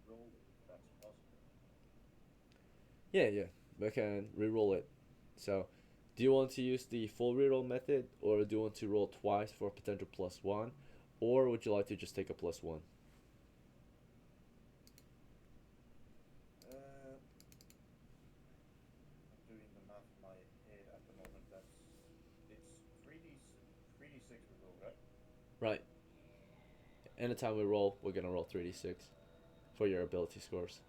re-roll it if that's possible. Yeah, yeah, we can re-roll it. So, do you want to use the full reroll method, or do you want to roll twice for a potential +1, or would you like to just take a +1? Uh, I'm doing the math in my head at the moment. It's 3d6 reroll, right? Right. Anytime we roll, we're gonna roll 3d6 for your ability scores.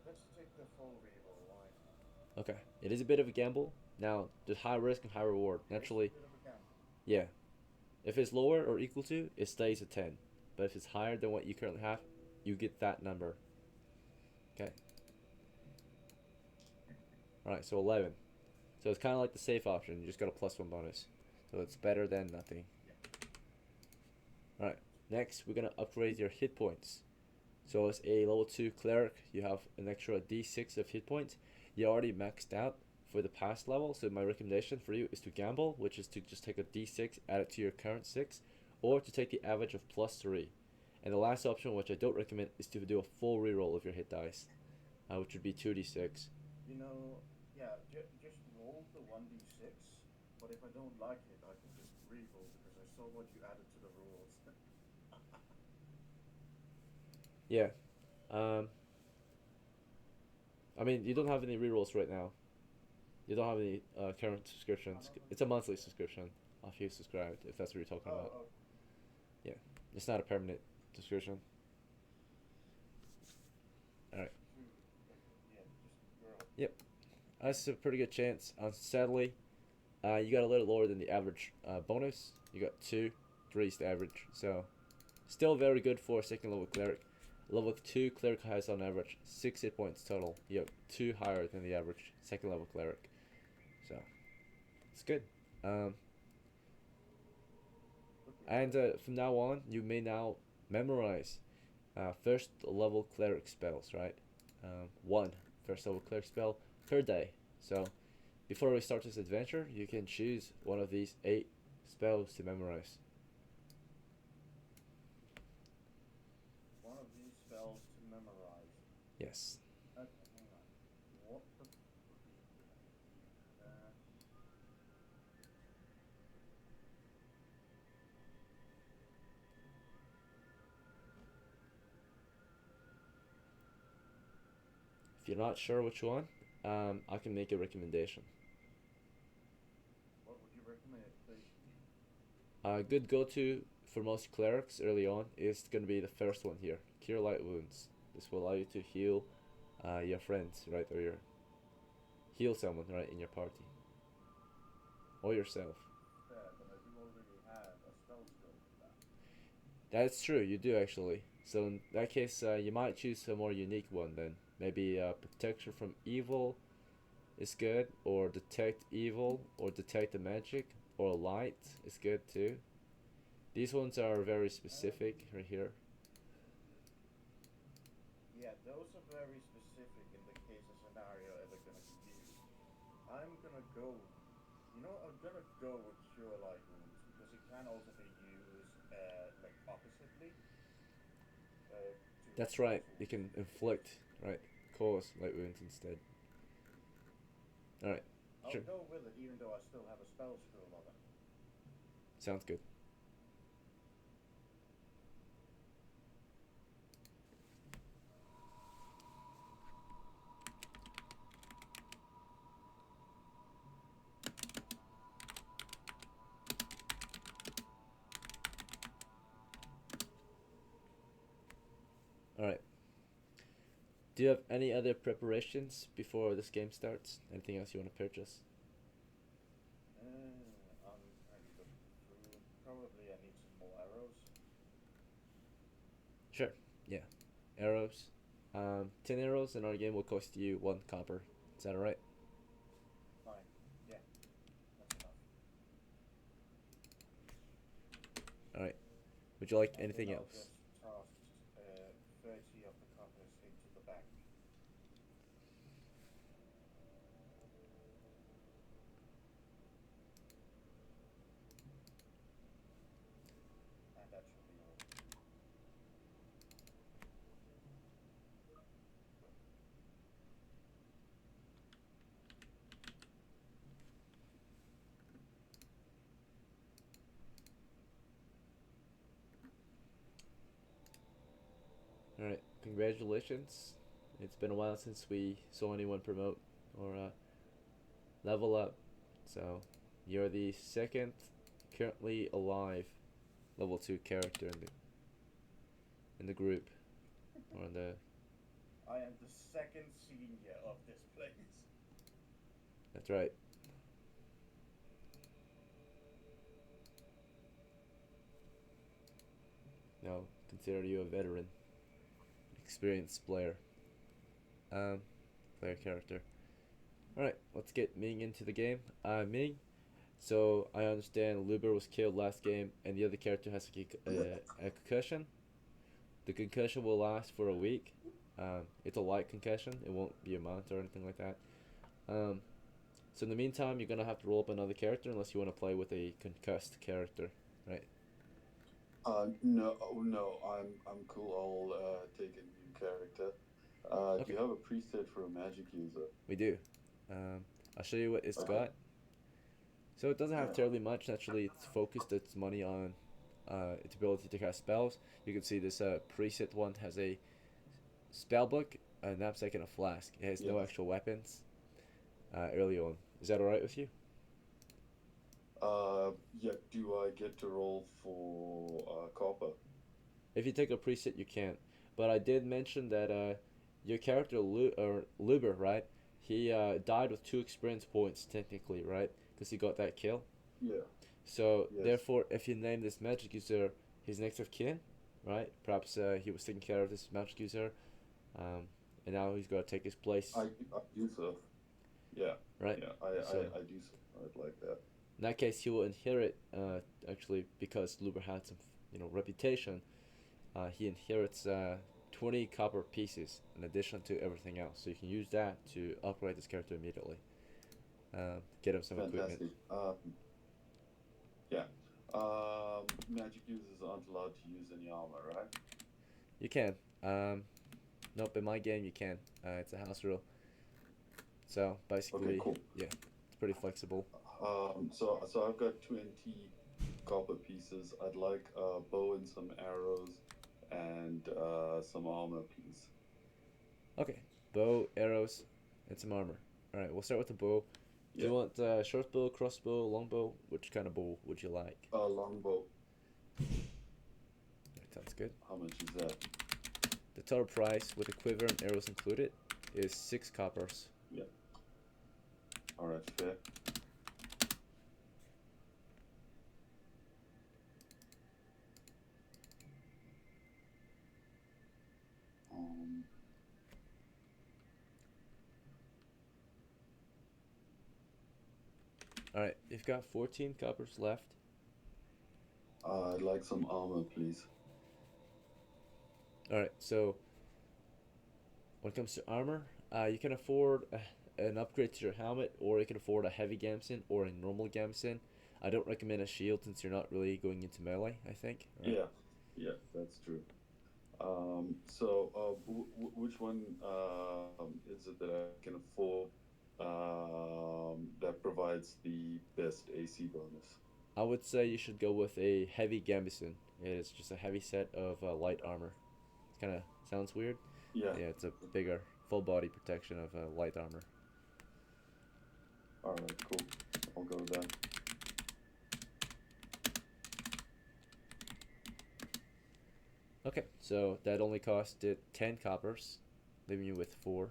Let's take the full reroll. Why? Okay. It is a bit of a gamble. Now, there's high risk and high reward. It is a Naturally, bit of a gamble. yeah. If it's lower or equal to, it stays at 10. But if it's higher than what you currently have, you get that number. Okay. Alright, so 11. So it's kind of like the safe option. You just got a +1 bonus. So it's better than nothing. Yeah. Alright. Next, we're going to upgrade your hit points. So as a level 2 cleric, you have an extra d6 of hit points. You already maxed out for the past level, so my recommendation for you is to gamble, which is to just take a d6, add it to your current 6, or to take the average of +3. And the last option, which I don't recommend, is to do a full reroll of your hit dice, which would be 2d6. You know, yeah, just roll the 1d6, but if I don't like it, I can just re-roll because I saw what you added to the rules. Yeah. Um, I mean, you don't have any rerolls right now. You don't have any current subscriptions. It's a monthly subscription after you subscribed, if that's what you're talking about. Oh, Yeah. It's not a permanent subscription. Alright. shoot. Okay, yeah, just roll. Yep. That's a pretty good chance. Sadly, you got a little lower than the average bonus. You got 2, 3 is the average. So, still very good for a second level cleric. Level 2 cleric has on average 6 hit points total. You have 2 higher than the average second level cleric. So, it's good. Um, Okay, and from now on, you may now memorize first level cleric spells, right? One first level cleric spell per day. So, before we start this adventure, you can choose one of these 8 spells to memorize. one of these spells to memorize. Yes. Okay, hang on. What the fuck are you doing here? If you're not sure which one, I can make a recommendation. What would you recommend, please? A good go to for most clerics early on is going to be the first one here, Cure Light Wounds. This will allow you to heal your friends, right? Or your heal someone, right, in your party. Or yourself. Fair, but I do already have a spell skill for that. That's true, you do actually. So in that case, you might choose a more unique one then. Maybe Protection from Evil is good, or Detect Evil, or Detect the Magic, or Light is good too. These ones are very Um, specific right here. yeah, those are very specific in the case a scenario ever gonna be used. I'm gonna go. You know, I'm gonna go with Cure Light Wounds because it can also be used like oppositely to That's right, cause you wounds. can inflict, right? Cause light wounds instead. Alright, I'll sure. go with it even though I still have a spell skill of it. Sounds good. Alright. Do you have any other preparations before this game starts? Anything else you want to purchase? I'm currently looking through. Probably I need some more arrows. Sure. Yeah. Arrows. 10 arrows in our game will cost you 1 copper. Is that alright? Fine. Yeah, that's enough. Alright. Would you like And then anything I'll else? just toss 30 of the coppers into the bank. And that should be all. congratulations. It's been a while since we saw anyone promote or level up. So, you're the second currently alive level 2 character in the group. Or in the. I am the second senior of this place. That's right. Now, consider you a veteran, experienced player. Player character. Alright, let's get Ming into the game. Ming, so I understand Luber was killed last game and the other character has a concussion. The concussion will last for a week. It's a light concussion, it won't be a month or anything like that. So in the meantime, you're gonna have to roll up another character unless you want to play with a concussed character, right? No, I'm cool. I'll take a new character. Okay. Do you have a preset for a magic user? We do. I'll show you what it's got. So it doesn't have terribly much. Naturally, it's focused its money on its ability to cast spells. You can see this preset one has a spell book, a knapsack, and a flask. It has no actual weapons early on. Is that alright with you? Yeah, do I get to roll for copper? If you take a preset, you can. But I did mention that your character, Luber, right? He died with 2 experience points, technically, right? Because he got that kill. Yeah. So, Yes. therefore, if you name this magic user his next of kin, right? Perhaps he was taking care of this magic user, and now he's got to take his place. I do so. Yeah. Right? Yeah, I do so. I'd like that. In that case, he will inherit, actually, because Luber had some, reputation, he inherits 20 copper pieces in addition to everything else. So you can use that to upgrade this character immediately. Get him some Fantastic. equipment. Yeah. Magic users aren't allowed to use any armor, right? You can. Nope, in my game you can. It's a house rule. So basically, Okay, cool. yeah, it's pretty flexible. So I've got 20 copper pieces. I'd like a bow and some arrows, and some armor, please. Okay, bow, arrows, and some armor. All right, we'll start with the bow. Do you want short bow, crossbow, longbow? Which kind of bow would you like? Longbow. That sounds good. How much is that? The total price with the quiver and arrows included is 6 coppers. Yeah. All right, fair. All right, you've got 14 coppers left. I'd like some armor, please. All right, so when it comes to armor, you can afford an upgrade to your helmet, or you can afford a heavy gambeson or a normal gambeson. I don't recommend a shield since you're not really going into melee, I think. Right? Yeah, that's true. So which one is it that I can afford that provides the best AC bonus? I would say you should go with a heavy gambeson. It is just a heavy set of light armor. It kind of sounds weird. Yeah. Yeah, it's a bigger full body protection of light armor. All right, cool. I'll go with that. Okay, so that only costed 10 coppers, leaving you with 4.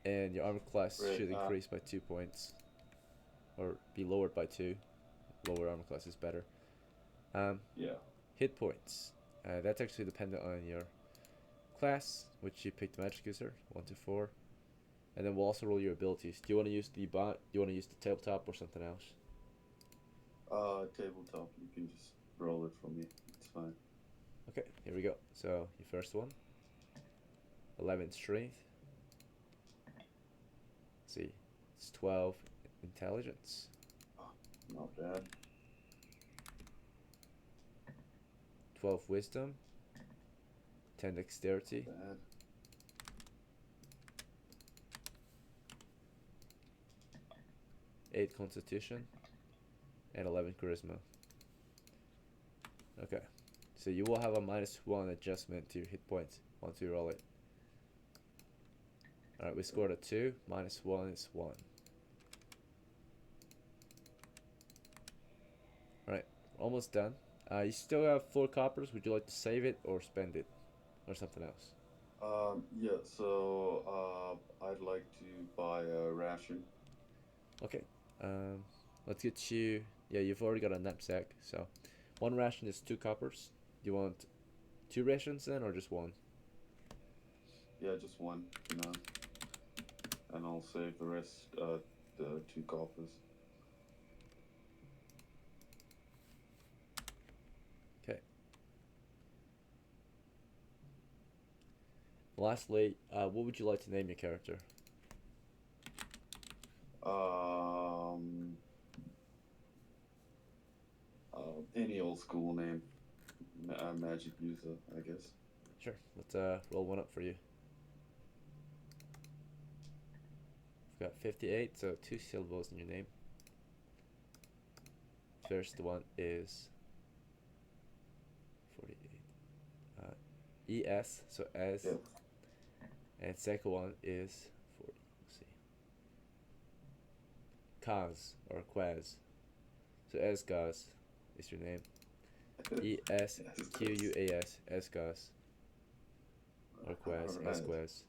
And your armor class should increase by 2 points. Or be lowered by 2. Lower armor class is better. Yeah. Hit points. That's actually dependent on your class, which you picked magic user, 1 to 4. And then we'll also roll your abilities. Do you want to use the bot? Do you want to use the tabletop or something else? Tabletop. You can just roll it for me. It's fine. Okay, here we go. So your first one, 11 strength. Let's see, it's 12 intelligence. Not bad. 12 wisdom. 10 dexterity. Not bad. 8 constitution. And 11 charisma. Okay, So you will have a -1 adjustment to your hit points once you roll it. Alright, we scored a 2. -1 is 1. Alright, almost done. You still have 4 coppers. Would you like to save it or spend it? Or something else? Yeah, so I'd like to buy a ration. Okay. Um, let's get you. Yeah, you've already got a knapsack. So, 1 ration is 2 coppers. Do you want 2 rations then, or just 1? Yeah, just one, and I'll save the rest, the 2 coppers. Okay. Lastly, what would you like to name your character? Um, any old school name, magic user, I guess. Sure. Let's roll one up for you. We've got 58, so 2 syllables in your name. First one is 48. ES, so as. Yeah. And second one is 40. Let's see. Kaz or Quaz. So Esgaz is your name. ESQUAS, Esgaz. Or Quaz, Alright. Esquaz.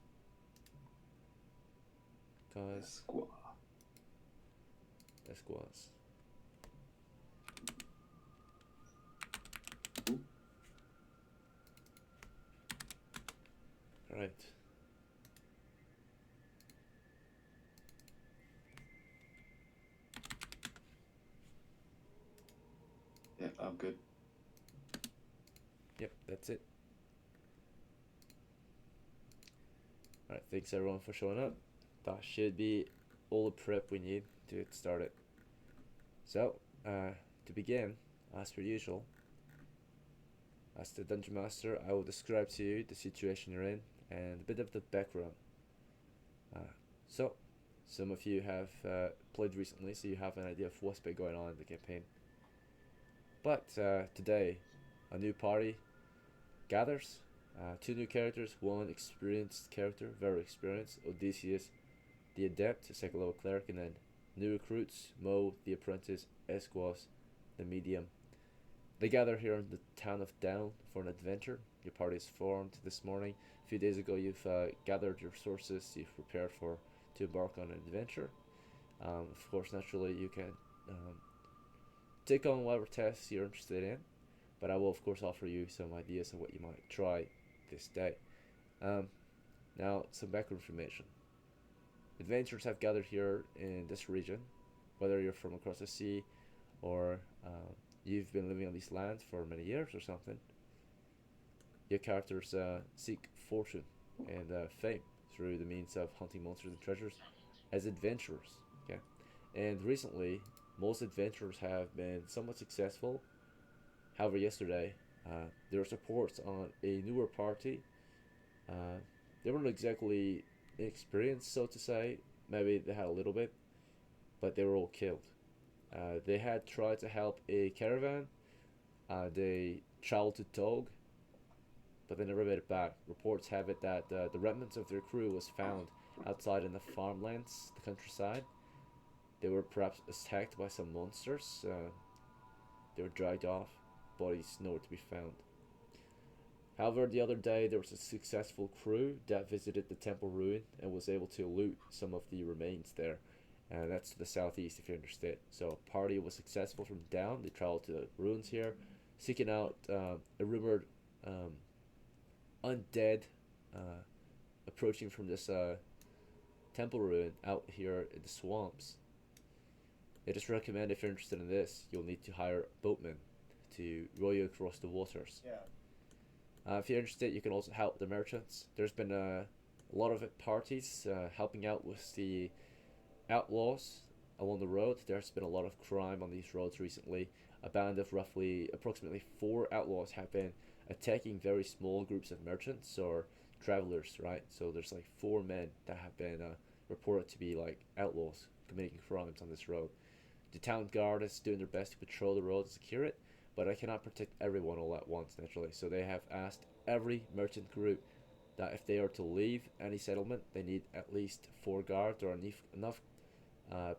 Kaz, Squaw. Esquaz. Right. Yeah, I'm good. Yep, that's it. Alright, thanks everyone for showing up. That should be all the prep we need to get started. So, to begin, as per usual, as the Dungeon Master, I will describe to you the situation you're in and a bit of the background. So, some of you have played recently, so you have an idea of what's been going on in the campaign. But today, a new party gathers. 2 new characters, 1 experienced character, very experienced, Odysseus, the adept, 2nd level cleric, and then new recruits, Mo, the apprentice, Esquos, the medium. They gather here in the town of Down for an adventure. Your party is formed this morning. A few days ago, you've gathered your resources, you've prepared to embark on an adventure. Of course, naturally, you can take on whatever tasks you're interested in, but I will, of course, offer you some ideas on what you might try this day. Now, some background information. Adventurers have gathered here in this region, whether you're from across the sea or you've been living on these lands for many years or something. Your characters seek fortune and fame through the means of hunting monsters and treasures as adventurers. Okay, and recently, most adventurers have been somewhat successful. However, yesterday, there were reports on a newer party. They weren't exactly inexperienced, so to say. Maybe they had a little bit, but they were all killed. They had tried to help a caravan. They traveled to Tog, but they never made it back. Reports have it that the remnants of their crew was found outside in the farmlands, the countryside. They were perhaps attacked by some monsters. They were dragged off, bodies nowhere to be found. However, the other day there was a successful crew that visited the temple ruin and was able to loot some of the remains there. And that's to the southeast, if you're interested. So, party was successful from down. They traveled to the ruins here, seeking out a rumored undead approaching from this temple ruin out here in the swamps. It is recommended, if you're interested in this, you'll need to hire boatmen to row you across the waters. Yeah. If you're interested, you can also help the merchants. There's been a lot of parties helping out with the outlaws along the road. There's been a lot of crime on these roads recently. A band of approximately 4 outlaws have been attacking very small groups of merchants or travelers, right? So there's like 4 men that have been reported to be like outlaws committing crimes on this road. The town guard is doing their best to patrol the road and secure it, but I cannot protect everyone all at once naturally. So they have asked every merchant group that if they are to leave any settlement, they need at least 4 guards or enough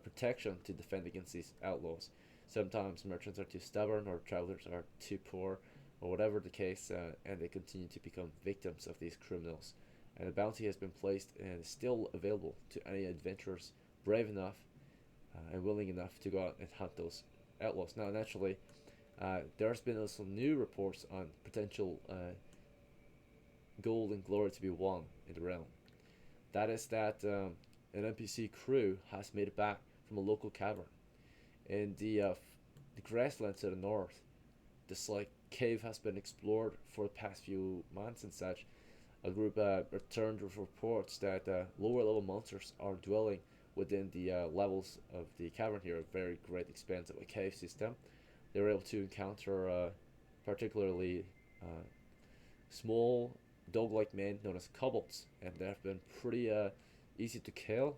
protection to defend against these outlaws. Sometimes merchants are too stubborn or travelers are too poor or whatever the case, and they continue to become victims of these criminals. And the bounty has been placed and is still available to any adventurers brave enough and willing enough to go out and hunt those outlaws. Now, naturally, there's been also new reports on potential gold and glory to be won in the realm. That is that an NPC crew has made it back from a local cavern in the grasslands to the north. This like cave has been explored for the past few months and such. A group returned with reports that lower level monsters are dwelling within the levels of the cavern here, a very great expanse of a cave system. They were able to encounter particularly uh, small dog-like men known as kobolds, and they have been pretty easy to kill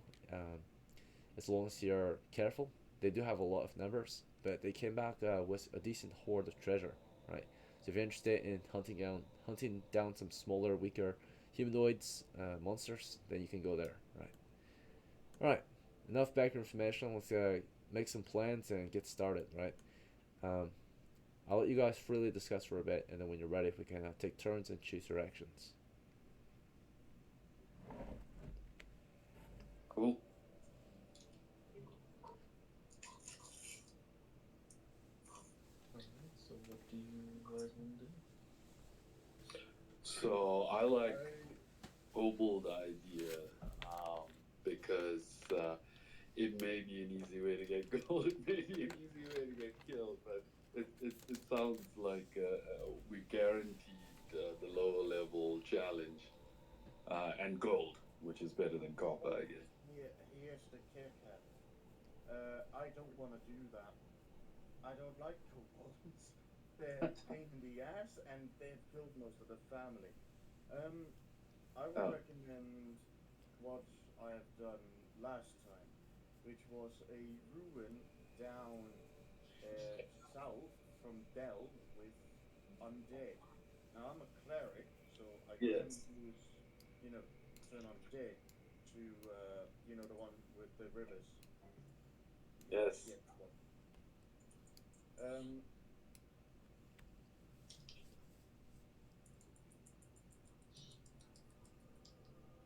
as long as you're careful. They do have a lot of numbers, but they came back with a decent hoard of treasure, right? So if you're interested in hunting down some smaller, weaker humanoids, monsters, then you can go there, right? All right, enough background information. Let's make some plans and get started, right? Um, I'll let you guys freely discuss for a bit, and then when you're ready, we can take turns and choose your actions. Cool. Alright, so what do you guys want to do? So I like kobold idea because it may be an easy way to get gold, it may be an easy way to get killed, but it sounds like we guaranteed the lower level challenge and gold, which is better than copper, I guess. Here's the kicker. I don't want to do that. I don't like kobolds. They're a pain in the ass, and they've killed most of the family. I would recommend what I have done last time, which was a ruin down south from Dell with undead. Now I'm a cleric, so I can Yes. use, turn undead to, the one with the rivers. Yes. Yeah. Um,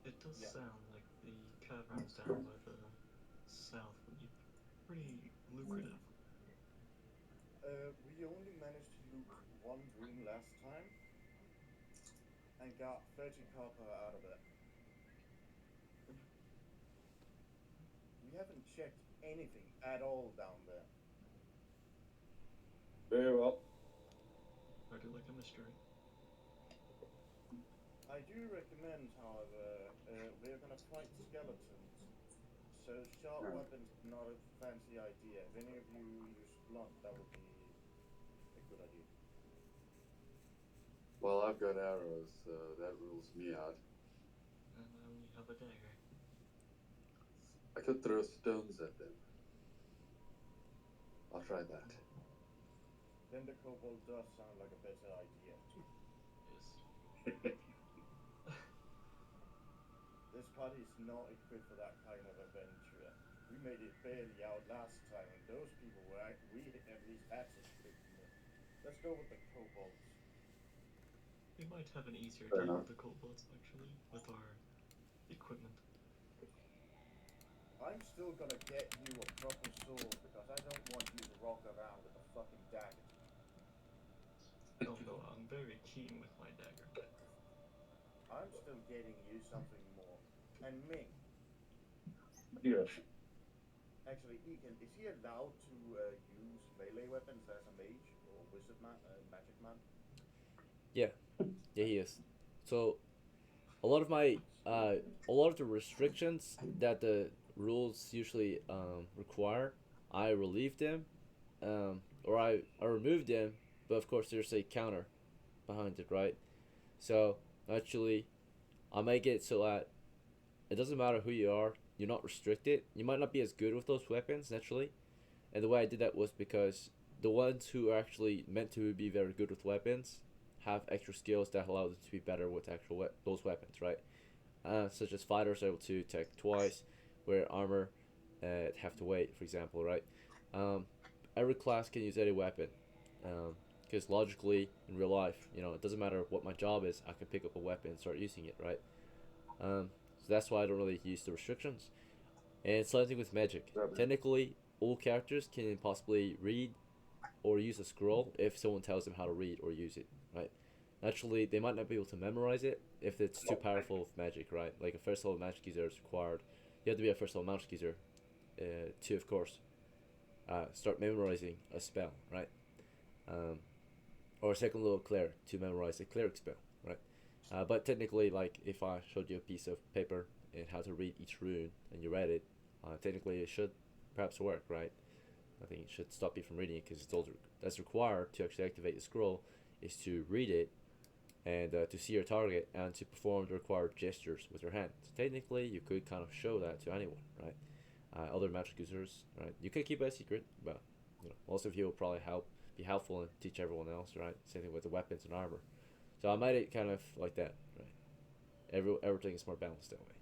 It does Yeah. sound like the caverns down by the south would be pretty lucrative. we only managed to loot one room last time and got 30 copper out of it. We haven't checked anything at all down there. Very well. I do like a mystery. I do recommend, however, we're gonna fight skeletons, so sharp Yeah. weapons not a fancy idea. If any of you use blunt, that would be a good idea. Well, I've got arrows, so that rules me out. And I only have a dagger. I could throw stones at them. I'll try that. Then the kobold does sound like a better idea. Yes. This party is not equipped for that kind of adventure. We made it barely out last time, and those people were we at least had some equipment. Let's go with the kobolds. We might have an easier Fair deal enough. with the kobolds actually, with our equipment. I'm still gonna get you a proper sword because I don't want you to rock around with a fucking dagger. Oh no, I'm very keen with my dagger. I'm still getting you something more. And Ming, Yes. actually, Egan, is he allowed to use melee weapons as a mage or wizard man, magic man? Yeah, he is. So a lot of the restrictions that the rules usually require, I relieved them, or I removed them. But of course, there's a counter behind it, right? So actually, I make it so that it doesn't matter who you are, you're not restricted. You might not be as good with those weapons naturally, and the way I did that was because the ones who are actually meant to be very good with weapons have extra skills that allow them to be better with those weapons, right? Such as fighters are able to attack twice, where armor have to wait, for example, right? Um, every class can use any weapon, because logically in real life, it doesn't matter what my job is, I can pick up a weapon and start using it, right? So that's why I don't really use the restrictions. And same thing with magic. Technically, all characters can possibly read or use a scroll if someone tells them how to read or use it, right? Naturally, they might not be able to memorize it if it's too powerful with magic, right? Like a first level magic user is required. You have to be a first level magic user to, of course, start memorizing a spell, right? Or a second level cleric to memorize a cleric spell, right? But technically, like if I showed you a piece of paper and how to read each rune and you read it, technically it should perhaps work, right? I think it should stop you from reading it because that's required to actually activate the scroll is to read it and to see your target and to perform the required gestures with your hand. So technically, you could kind of show that to anyone, right? Other magic users, right? You could keep it a secret, but most of you will probably be helpful and teach everyone else, right? Same thing with the weapons and armor. So I made it kind of like that, right? Everything is more balanced that way.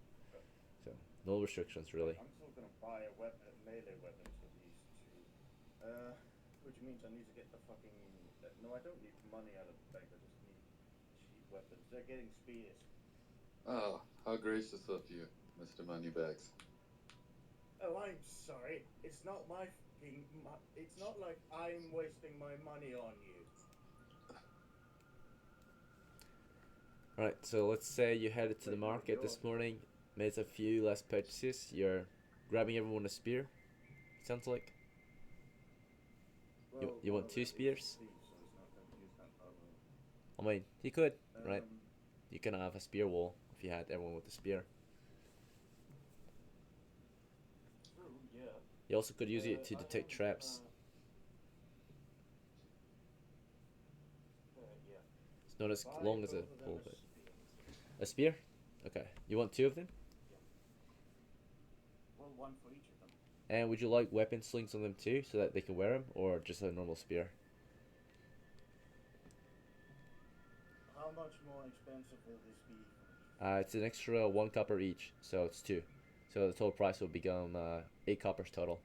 So no restrictions really. I'm still gonna buy a melee weapons at least too. Which means I need to get the fucking. No, I don't need money out of the bank. I just need cheap weapons. They're getting spears. Oh, how gracious of you, Mr. Moneybags. Oh, I'm sorry. It's not my fucking. It's not like I'm wasting my money on you. Alright, so let's say you headed to the market this morning, made a few last purchases. You're grabbing everyone a spear. Sounds like. Well, You want 2 spears? Thief, so it's not going to use that armor. I mean, you could, right? You can have a spear wall if you had everyone with a spear. True, yeah. You also could use it to detect traps. Yeah. It's not as Buy long as a both of them pulpit. as A spear? Okay. You want 2 of them? Well, one for each of them. And would you like weapon slings on them too, so that they can wear them, or just a normal spear? How much more expensive will this be? It's an extra 1 copper each, so it's 2. So the total price will become 8 coppers total.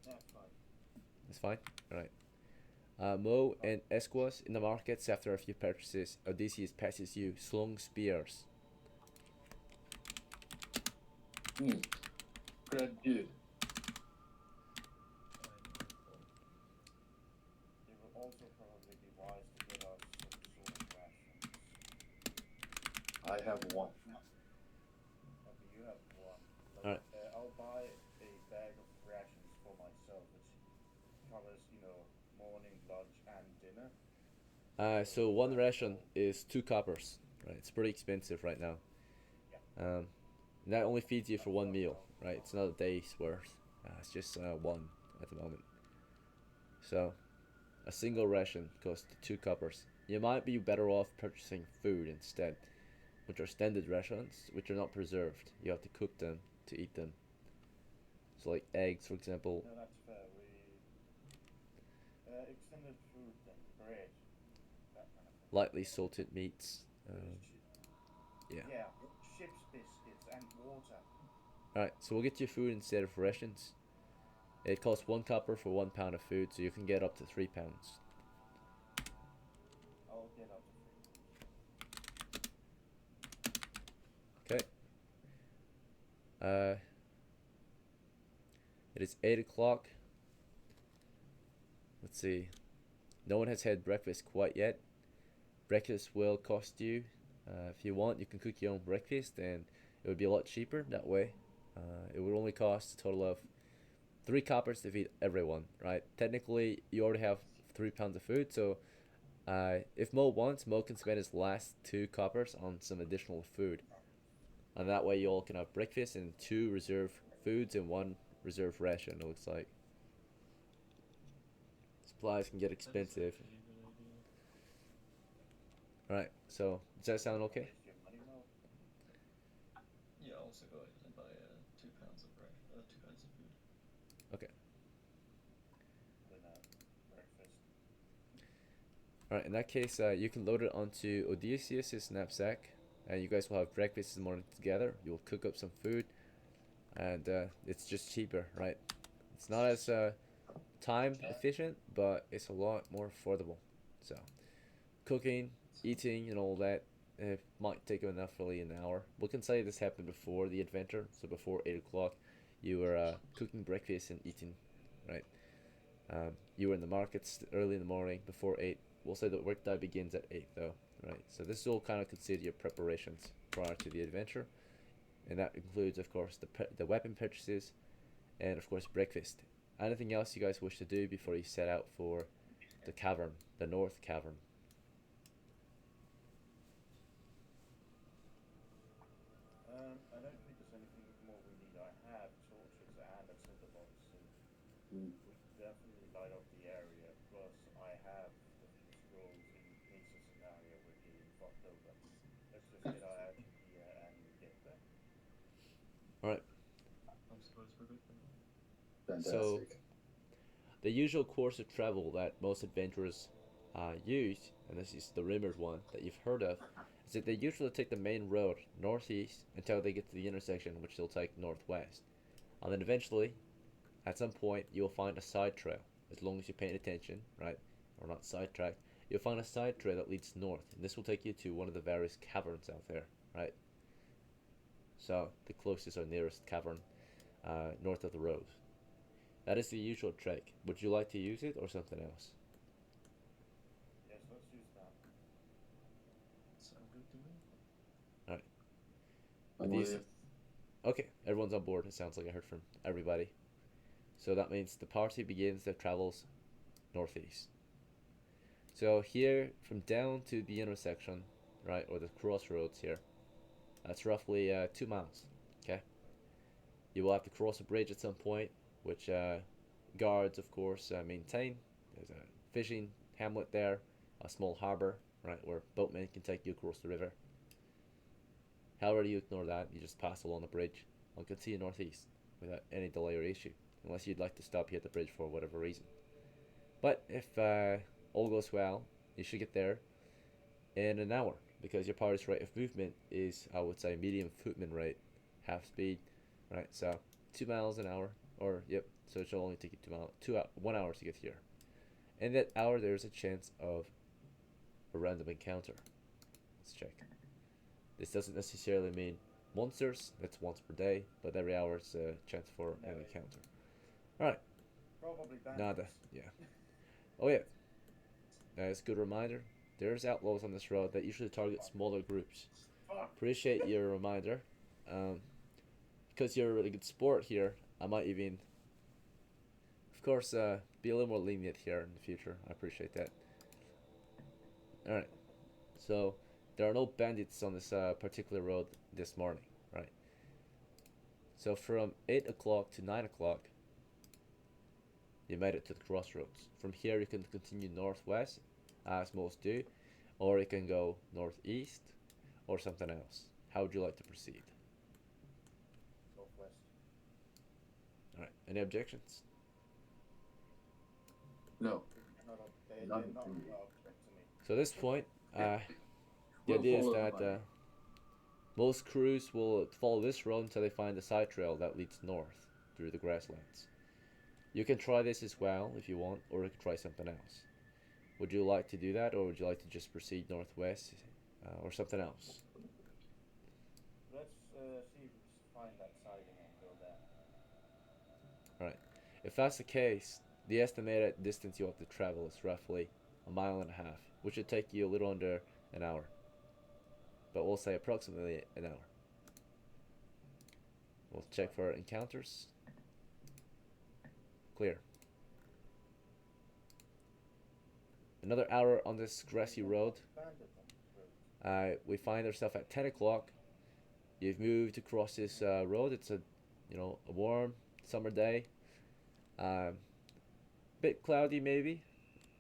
That's fine. That's fine? Alright. Mo and Esquas in the markets after a few purchases. Odysseus passes you slung spears. Good, good. It will also probably be wise to get us some sort of rations. I have one. Okay, you have one. Alright. I'll buy a bag of rations for myself, which covers, morning, lunch, and dinner. So 1 ration is 2 coppers. Right, it's pretty expensive right now. Yeah. And that only feeds you for 1 meal, right? It's not a day's worth. It's just 1 at the moment. So a single ration costs 2 coppers. You might be better off purchasing food instead, which are standard rations, which are not preserved. You have to cook them to eat them. So like eggs, for example. No, that's fair. We extended food and bread, that kind of thing. Lightly salted meats. Yeah. Yeah, ship's biscuits and water. Alright, so we'll get you food instead of rations. It costs 1 copper for 1 pound of food, so you can get up to 3 pounds. I'll get up to 3. Okay. It is 8 o'clock. Let's see. No one has had breakfast quite yet. Breakfast will cost you, if you want, you can cook your own breakfast, and it would be a lot cheaper that way. It would only cost a total of 3 coppers to feed everyone, right? Technically, you already have 3 pounds of food, so if Mo wants, Mo can spend his last 2 coppers on some additional food. And that way you all can have breakfast and 2 reserve foods and 1 reserve ration, it looks like. Supplies can get expensive. Alright, so does that sound okay? Waste your money, Mo. Yeah, I'll also go ahead and buy 2 pounds of bread, 2 pounds of food. Okay. Alright, in that case, you can load it onto Odysseus's knapsack, and you guys will have breakfast in the morning together. You'll cook up some food, and it's just cheaper, right? It's not as time efficient, but it's a lot more affordable. So, cooking, eating, and all that, it might take you roughly an hour. We can say this happened before the adventure, so before 8 o'clock, you were cooking breakfast and eating, right? You were in the markets early in the morning before 8. We'll say the workday begins at 8 though, right? So this will kind of consider your preparations prior to the adventure, and that includes, of course, the weapon purchases, and of course breakfast. Anything else you guys wish to do before you set out for the cavern, the North Cavern? I don't think there's anything more we need. I have torches and a tinderbox, so Mm. we can definitely light up the area. Plus, I have the few scrolls in case a scenario we're getting fucked over. Let's just get our out of here and get there. All right. I suppose we're good then. Fantastic. The usual course of travel that most adventurers use, and this is the rumored one that you've heard of, is that they usually take the main road northeast until they get to the intersection, which they'll take northwest. And then eventually, at some point, you'll find a side trail, as long as you're paying attention, right? Or not sidetracked. You'll find a side trail that leads north, and this will take you to one of the various caverns out there, right? So, the closest or nearest cavern north of the road. That is the usual trick. Would you like to use it or something else? Yes, let's use that. Sound good to me? Alright. I'm These- with Okay, everyone's on board. It sounds like I heard from everybody. So that means the party begins their travels northeast. So here, from down to the intersection, right, or the crossroads here, that's roughly 2 miles. Okay. You will have to cross a bridge at some point, which guards, of course, maintain. There's a fishing hamlet there, a small harbor, right, where boatmen can take you across the river. However, you ignore that. You just pass along the bridge and continue northeast without any delay or issue, unless you'd like to stop here at the bridge for whatever reason. But if all goes well, you should get there in an hour, because your party's rate of movement is, I would say, medium footman rate, half speed, right? So 2 miles an hour, or yep. So it should only take you 1 hour to get here. In that hour, there's a chance of a random encounter. Let's check. This doesn't necessarily mean monsters. That's once per day, but every hour is a chance for an encounter. All right. Probably bandits. Nada. Yeah. Oh yeah. That's a good reminder. There's outlaws on this road that usually target smaller groups. Fuck. Appreciate your reminder. Because you're a really good sport here, I might even, of course, be a little more lenient here in the future. I appreciate that. All right. So there are no bandits on this particular road this morning, right? So from 8 o'clock to 9 o'clock, you made it to the crossroads. From here, you can continue northwest, as most do, or you can go northeast, or something else. How would you like to proceed? Northwest. All right. Any objections? no. Not up, they're None not to me. object to me. So at this point, the We'll idea is follow the that money. most crews will follow this road until they find the side trail that leads north through the grasslands. You can try this as well if you want, or you can try something else. Would you like to do that, or would you like to just proceed northwest, or something else? Let's see if we can find that siding and go there. Alright. If that's the case, the estimated distance you have to travel is roughly 1.5 miles, which would take you a little under an hour. But we'll say approximately an hour. We'll check for encounters. Clear. Another hour on this grassy road. Bandit on this road. We find ourselves at 10 o'clock. You've moved across this road. It's a warm summer day. Bit cloudy maybe,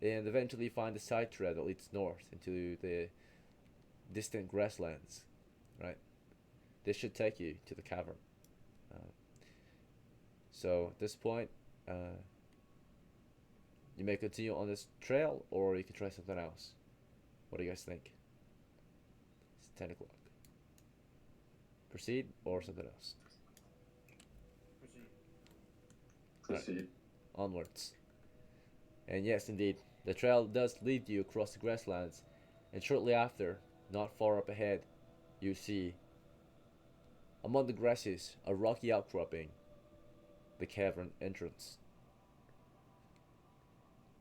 and eventually you find the side trail that leads north into the distant grasslands, right? This should take you to the cavern. So at this point, you may continue on this trail, or you can try something else. What do you guys think? It's 10 o'clock. Proceed or something else? Proceed. Proceed. Onwards. And yes, indeed, the trail does lead you across the grasslands, and shortly after, not far up ahead, you see, among the grasses, a rocky outcropping, the cavern entrance.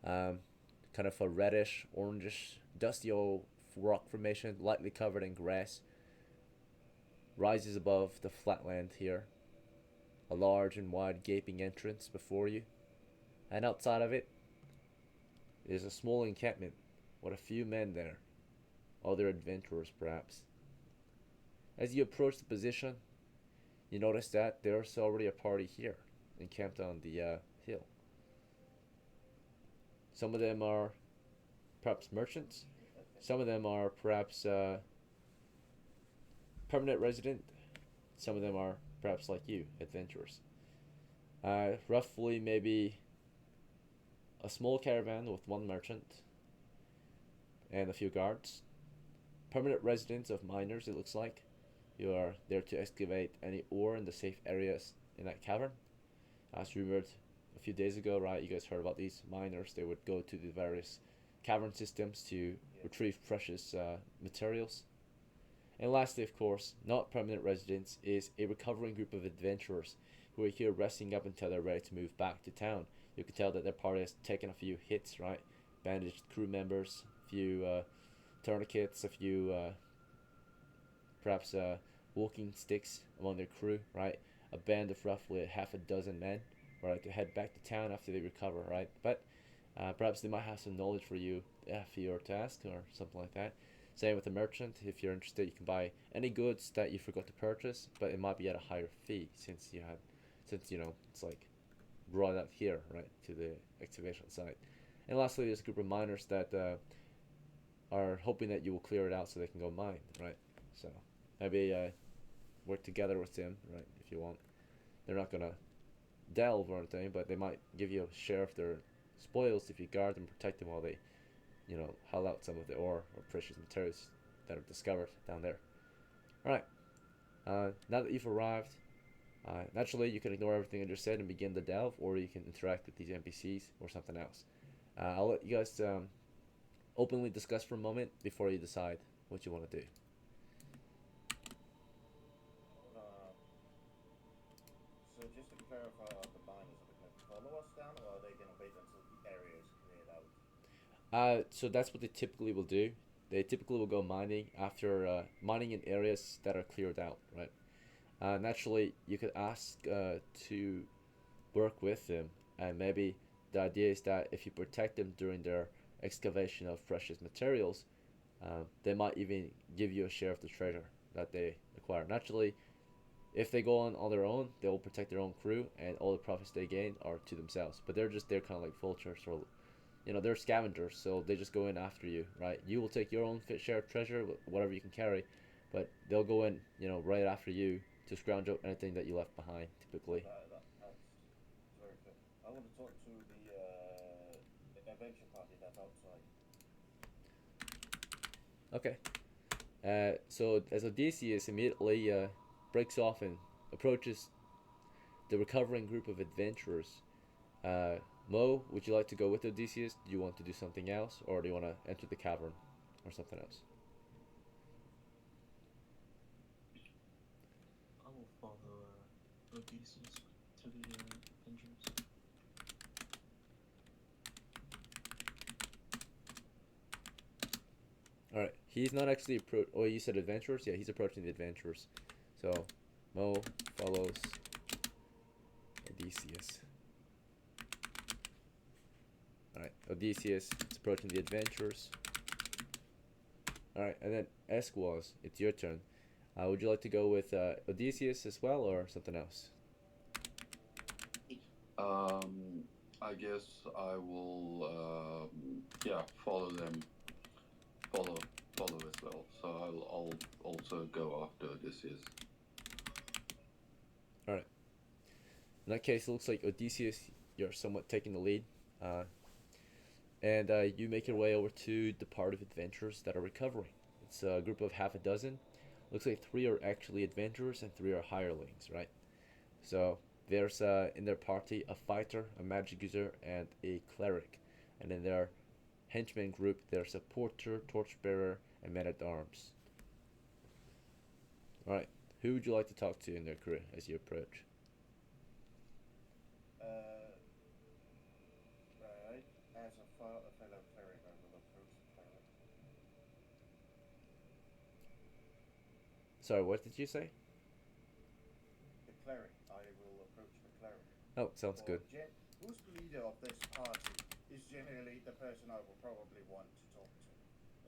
Kind of a reddish, orangish, dusty old rock formation, lightly covered in grass, rises above the flatland here. A large and wide gaping entrance before you, and outside of it is a small encampment with a few men there, other adventurers perhaps. As you approach the position, you notice that there's already a party here, encamped on the hill. Some of them are perhaps merchants, some of them are perhaps permanent resident, some of them are perhaps like you, adventurers. Roughly maybe a small caravan with one merchant and a few guards. Permanent residents of miners, it looks like. You are there to excavate any ore in the safe areas in that cavern. As rumored a few days ago, right? You guys heard about these miners. They would go to the various cavern systems to retrieve precious materials. And lastly, of course, not permanent residents, is a recovering group of adventurers who are here resting up until they're ready to move back to town. You can tell that their party has taken a few hits, right? Bandaged crew members, a few tourniquets, a few perhaps walking sticks among their crew, right? A band of roughly a half a dozen men, right, to head back to town after they recover, right? But perhaps they might have some knowledge for you if you were to ask or something like that. Same with the merchant. If you're interested, you can buy any goods that you forgot to purchase, but it might be at a higher fee since it's like brought out here, right, to the excavation site. And lastly, there's a group of miners that are hoping that you will clear it out so they can go mine, right? So maybe work together with them, right, if you want. They're not gonna delve or anything, but they might give you a share of their spoils if you guard and protect them while they, haul out some of the ore or precious materials that are discovered down there. Alright, now that you've arrived, naturally you can ignore everything I just said and begin the delve, or you can interact with these NPCs or something else. I'll let you guys openly discuss for a moment before you decide what you want to do. So just to clarify, the miners, are they going to follow us down, or are they going to wait until the area is cleared out? So that's what they typically will do. They typically will go mining after mining in areas that are cleared out, right? Naturally, you could ask to work with them, and maybe the idea is that if you protect them during their excavation of precious materials, they might even give you a share of the treasure that they acquire. Naturally, if they go on their own, they will protect their own crew, and all the profits they gain are to themselves. But they're kind of like vultures, or they're scavengers, so they just go in after you, right? You will take your own share of treasure, whatever you can carry, but they'll go in, right after you to scrounge up anything that you left behind, typically. That's very good. I want to talk to the adventure party that's outside. Okay. So as Odysseus immediately breaks off and approaches the recovering group of adventurers, Mo, would you like to go with Odysseus? Do you want to do something else, or do you want to enter the cavern or something else? I will follow Odysseus to the entrance. Alright, he's not actually oh, you said adventurers? Yeah, he's approaching the adventurers. So, Mo follows Odysseus. Alright, Odysseus is approaching the adventurers. Alright, and then Esquaz, it's your turn. Would you like to go with Odysseus as well, or something else? I guess I will, follow them. Follow as well. So I'll also go after Odysseus. Alright. In that case, it looks like Odysseus, you're somewhat taking the lead. and you make your way over to the part of adventurers that are recovering. It's a group of half a dozen. Looks like 3 are actually adventurers and 3 are hirelings, right? So there's in their party a fighter, a magic user, and a cleric. And in their henchman group, there's a porter, torchbearer, and man at arms. Alright, who would you like to talk to in their crew as you approach? Right. As a fellow cleric, I will approach the cleric. Sorry, what did you say? The cleric. I will approach the cleric. Oh, sounds good. Who's the leader of this party is generally the person I will probably want to talk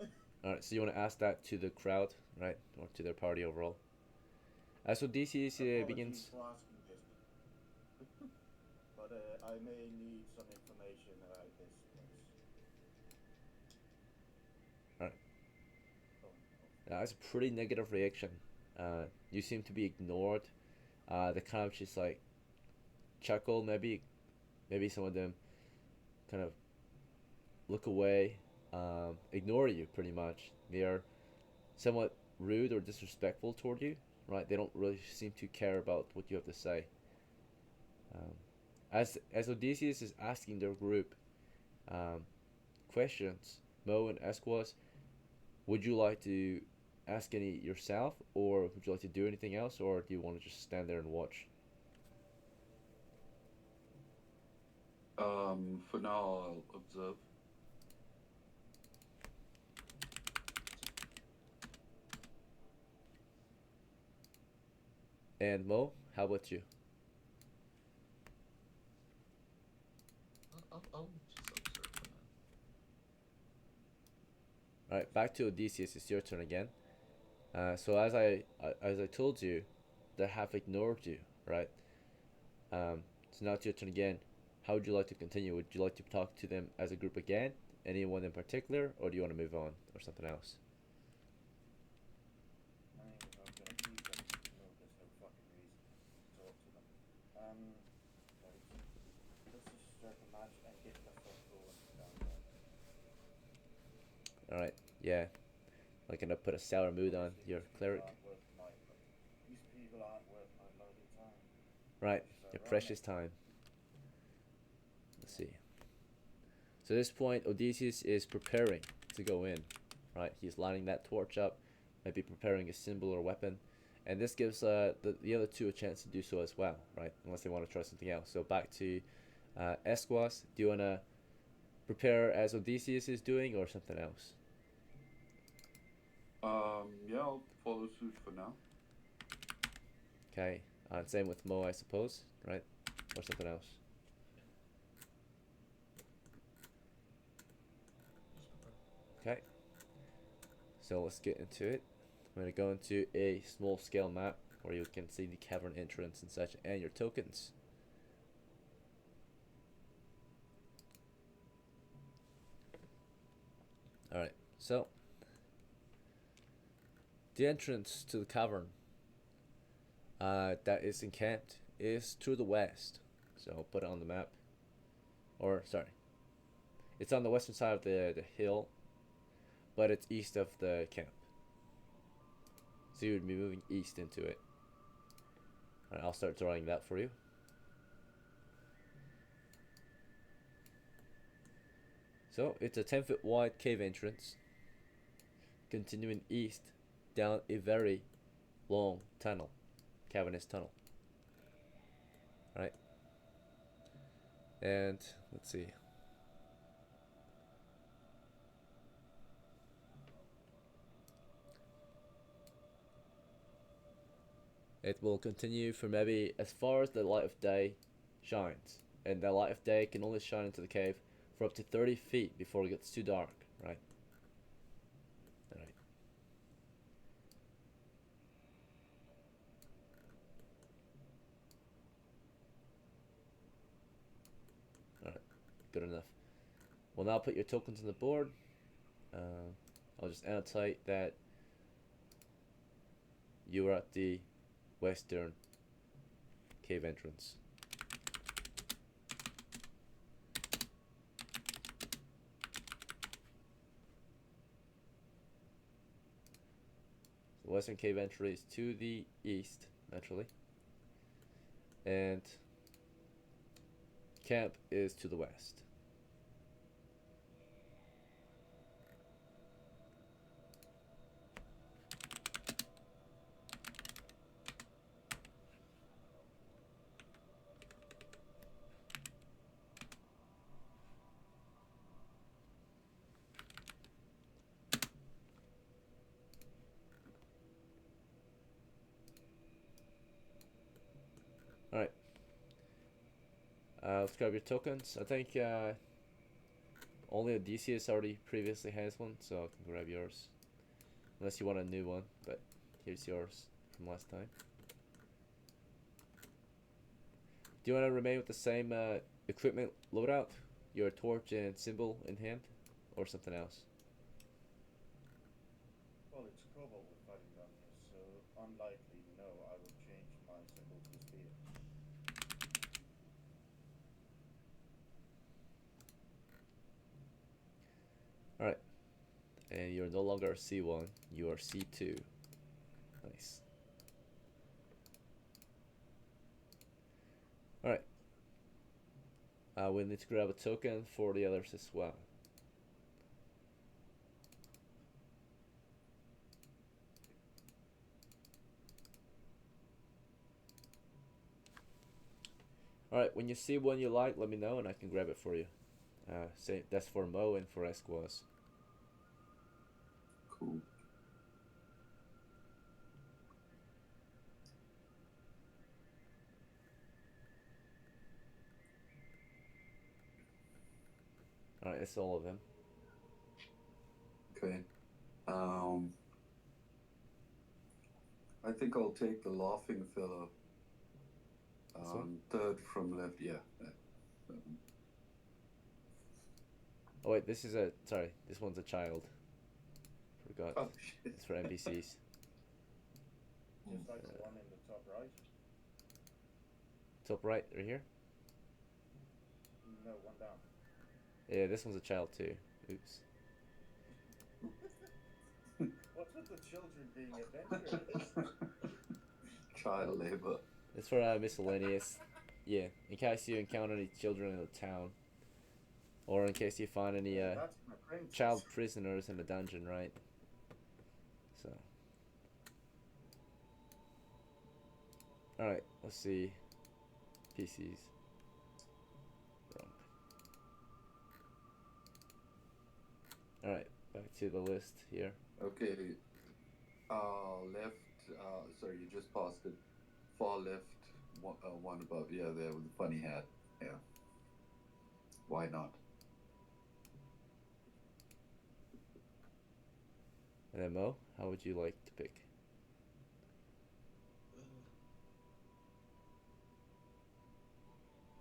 to. Alright, so you want to ask that to the crowd, right? Or to their party overall. So DCS begins. Apologies for asking this, but I may need some information about this place. Alright. Oh, That's a pretty negative reaction. You seem to be ignored. They kind of just like chuckle, maybe some of them kind of look away, ignore you pretty much. They are somewhat rude or disrespectful toward you, right? They don't really seem to care about what you have to say. As Odysseus is asking their group questions, Mo and Esquas, would you like to ask any yourself, or would you like to do anything else, or do you want to just stand there and watch? For now, I'll observe. And Mo, how about you? I'll just observe for now. All right, back to Odysseus. It's your turn again. So as I told you, they have ignored you, right? So now it's your turn again. How would you like to continue? Would you like to talk to them as a group again? Anyone in particular, or do you want to move on or something else? I mean, if I'm gonna keep them, no, there's no fucking reason to talk to them. Right. Let's just start the match and get the fuck going down there. All right, yeah. Like gonna put a sour mood on your cleric, These people aren't worth my bloody time. right? So Your run precious it. time. Let's see. So at this point, Odysseus is preparing to go in, right? He's lining that torch up, maybe preparing a symbol or weapon, and this gives the other 2 a chance to do so as well, right? Unless they want to try something else. So back to Esquas. Do you want to prepare as Odysseus is doing, or something else? Yeah, I'll follow suit for now. Okay. Same with Mo, I suppose, right? Or something else. Okay. So let's get into it. I'm going to go into a small scale map where you can see the cavern entrance and such, and your tokens. Alright, so the entrance to the cavern that is encamped is to the west. So I'll put it on the map. Or, sorry. It's on the western side of the hill, but it's east of the camp. So you would be moving east into it. Alright, I'll start drawing that for you. So it's a 10-foot wide cave entrance, continuing east down a very long tunnel, cavernous tunnel. Right. And let's see. It will continue for maybe as far as the light of day shines. And the light of day can only shine into the cave for up to 30 feet before it gets too dark, right? Alright. Alright, good enough. We'll now put your tokens on the board. I'll just annotate that you are at the western cave entrance. The western cave entry is to the east, naturally. And camp is to the west. Alright. Let's grab your tokens. I think only Odysseus already previously has one, so I can grab yours. Unless you want a new one, but here's yours from last time. Do you want to remain with the same equipment loadout? Your torch and symbol in hand? Or something else? Well, it's Cobalt we're fighting down here, so unlikely, no, I will change my symbol to spear. Alright. And you're no longer C1, you are C2. Nice. Alright. We need to grab a token for the others as well. Alright, when you see one you like, let me know and I can grab it for you. Say that's for Mo and for Esquaz. Cool. Alright, that's all of them. Okay. I think I'll take the laughing fellow. This one? Third from left, yeah. Oh wait, this is a sorry, this one's a child. Forgot. Oh shit. It's for NPCs. Just like the one in the top right. Top right, right here? No, one down. Yeah, this one's a child too. Oops. What's with the children being adventurous? Child labor. It's for miscellaneous. Yeah, in case you encounter any children in the town. Or in case you find any That's my princess. child prisoners in the dungeon, right? So. Alright, let's see. PCs. Wrong. Alright, back to the list here. Okay. Left. Sorry, you just passed it. Far left. One above. Yeah, there with the funny hat. Yeah. Why not? And then Mo, how would you like to pick?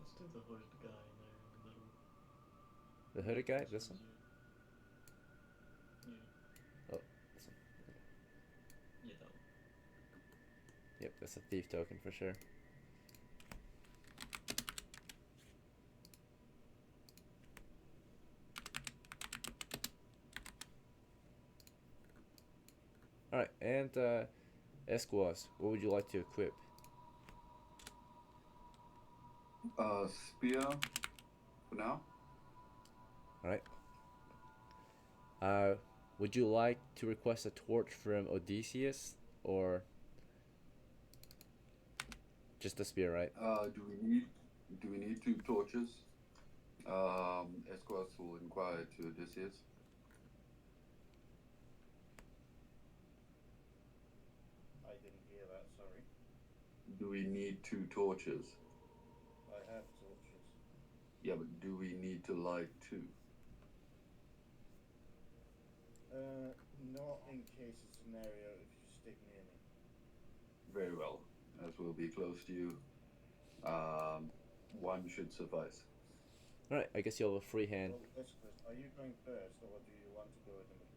Let's do the hooded guy there in the middle. The hooded guy? This one? Yeah. Oh, this one. Yeah, that one. Yep, that's a thief token for sure. Alright, and Esquaz, what would you like to equip? Spear. For now. Alright. Would you like to request a torch from Odysseus or just a spear, right? Do we need 2 torches? Esquas will inquire to Odysseus. I didn't hear that, sorry. Do we need 2 torches? I have torches. Yeah, but do we need to light 2? Not in case of scenario if you stick near me. Very well, as we'll be close to you. 1 should suffice. Alright, I guess you'll have a free hand. Well, Esquist, are you going first, or do you want to go in the middle?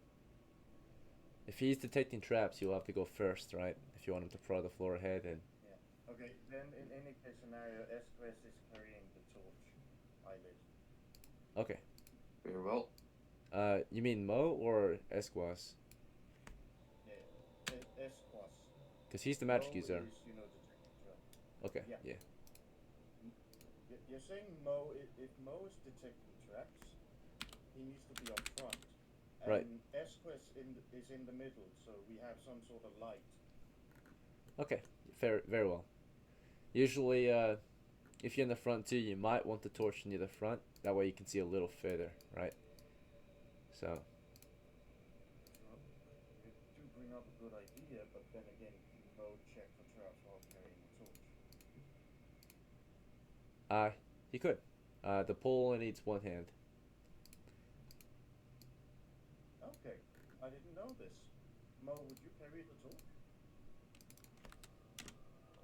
If he's detecting traps, you'll have to go first, right? If you want him to prod the floor ahead and... Yeah. Okay, then in any case scenario, Esquist is carrying the torch. I lit. Okay. Very well. You mean Mo or Esquaz? Yeah. Esquist Because he's the magic Mo user. is, detecting traps. Okay, Yeah. yeah. You're saying Mo, if Mo is detecting traps, he needs to be up front. Right. And Esquest is in the middle, so we have some sort of light. Okay, fair, very well. Usually, if you're in the front too, you might want the torch near the front. That way you can see a little further, right? So, Well, you do bring up a good idea, but then again, can Mo check for traps while carrying a torch? you could. The pole only needs one hand. Okay, I didn't know this. Mo, would you carry the torch?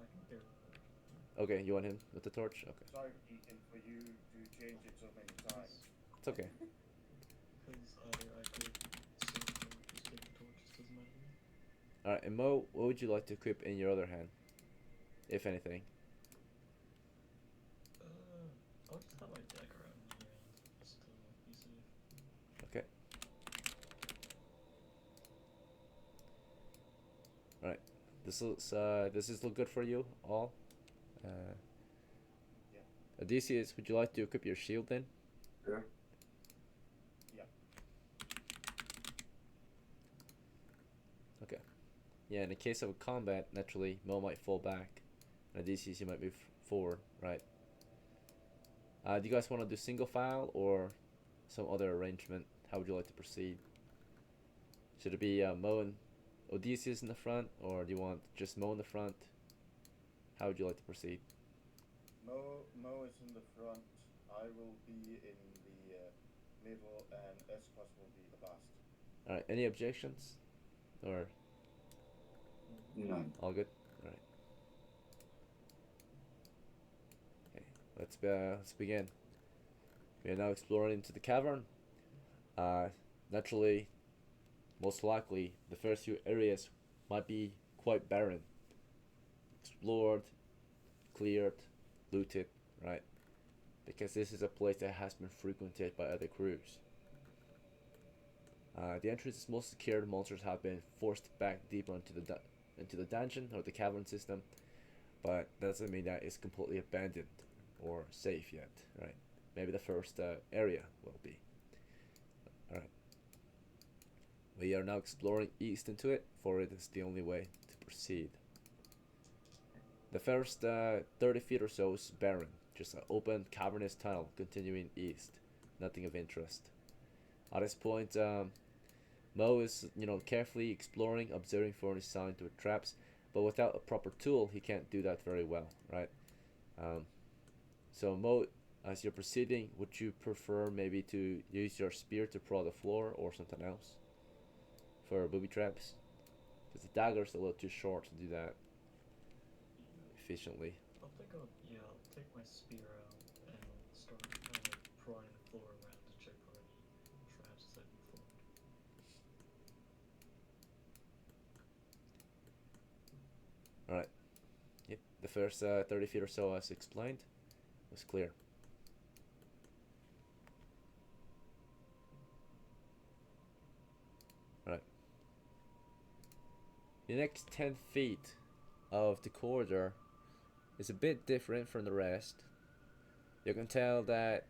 I can do it. Okay, you want him with the torch? Okay, Sorry, Deacon, for you to change it so many times. it's okay. Because either I could save or just take the torches, doesn't matter to me. All right, and Mo, what would you like to equip in your other hand, if anything? I'll just have my dagger out in my hand, just to be safe. Okay. All right. This is look good for you all. Yeah. Odysseus, would you like to equip your shield then? Yeah. Yeah. Okay. Yeah, in the case of a combat, naturally, Mo might fall back. And Odysseus, you might move forward, right? Do you guys want to do single file or some other arrangement? How would you like to proceed? Should it be Mo and Odysseus in the front, or do you want just Mo in the front? How would you like to proceed? Mo is in the front. I will be in the middle, and Esquest will be the last. All right. Any objections, or None. all good? All right. Okay. Let's begin. We are now exploring into the cavern. Naturally, most likely, the first few areas might be quite barren. Explored, cleared, looted, right? Because this is a place that has been frequented by other crews. The entrance is most secured. Monsters have been forced back deeper into the dungeon or the cavern system, but that doesn't mean that it's completely abandoned or safe yet, right? Maybe the first area will be. All right. We are now exploring east into it, for it is the only way to proceed. The first 30 feet or so is barren, just an open cavernous tunnel continuing east. Nothing of interest. At this point, Mo is, carefully exploring, observing for any signs of traps, but without a proper tool, he can't do that very well, right? So Mo, as you're proceeding, would you prefer maybe to use your spear to prod the floor or something else for booby traps? Because the dagger's a little too short to do that efficiently. I'll take my spear out and start prodding the floor around to check for any traps that have been formed. Alright. Yep. The first 30 feet or so, as explained, was clear. Alright. The next 10 feet of the corridor is a bit different from the rest. You can tell that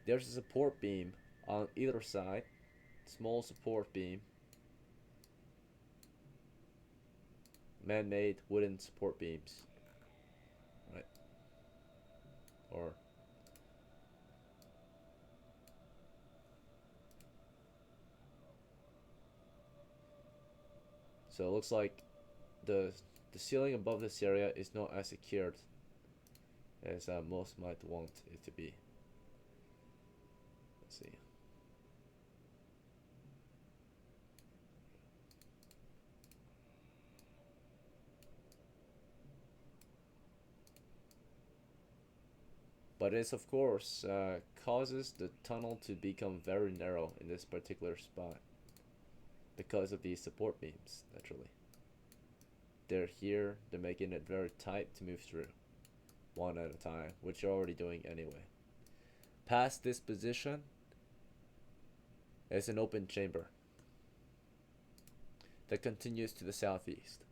there's a support beam on either side, small support beam, man-made wooden support beams, right? Or so it looks like the ceiling above this area is not as secured as most might want it to be. Let's see. But this, of course, causes the tunnel to become very narrow in this particular spot because of these support beams, naturally. They're here, they're making it very tight to move through, one at a time, which you're already doing anyway. Past this position is an open chamber. that continues to the southeast.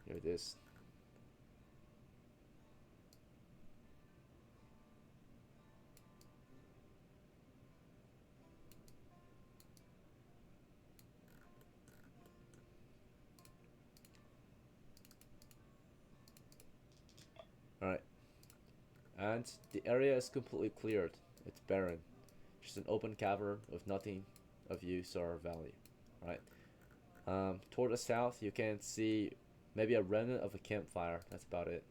Here it is. Alright. And the area is completely cleared. It's barren. Just an open cavern with nothing of use or value. Right. Toward the south, you can see maybe a remnant of a campfire. That's about it.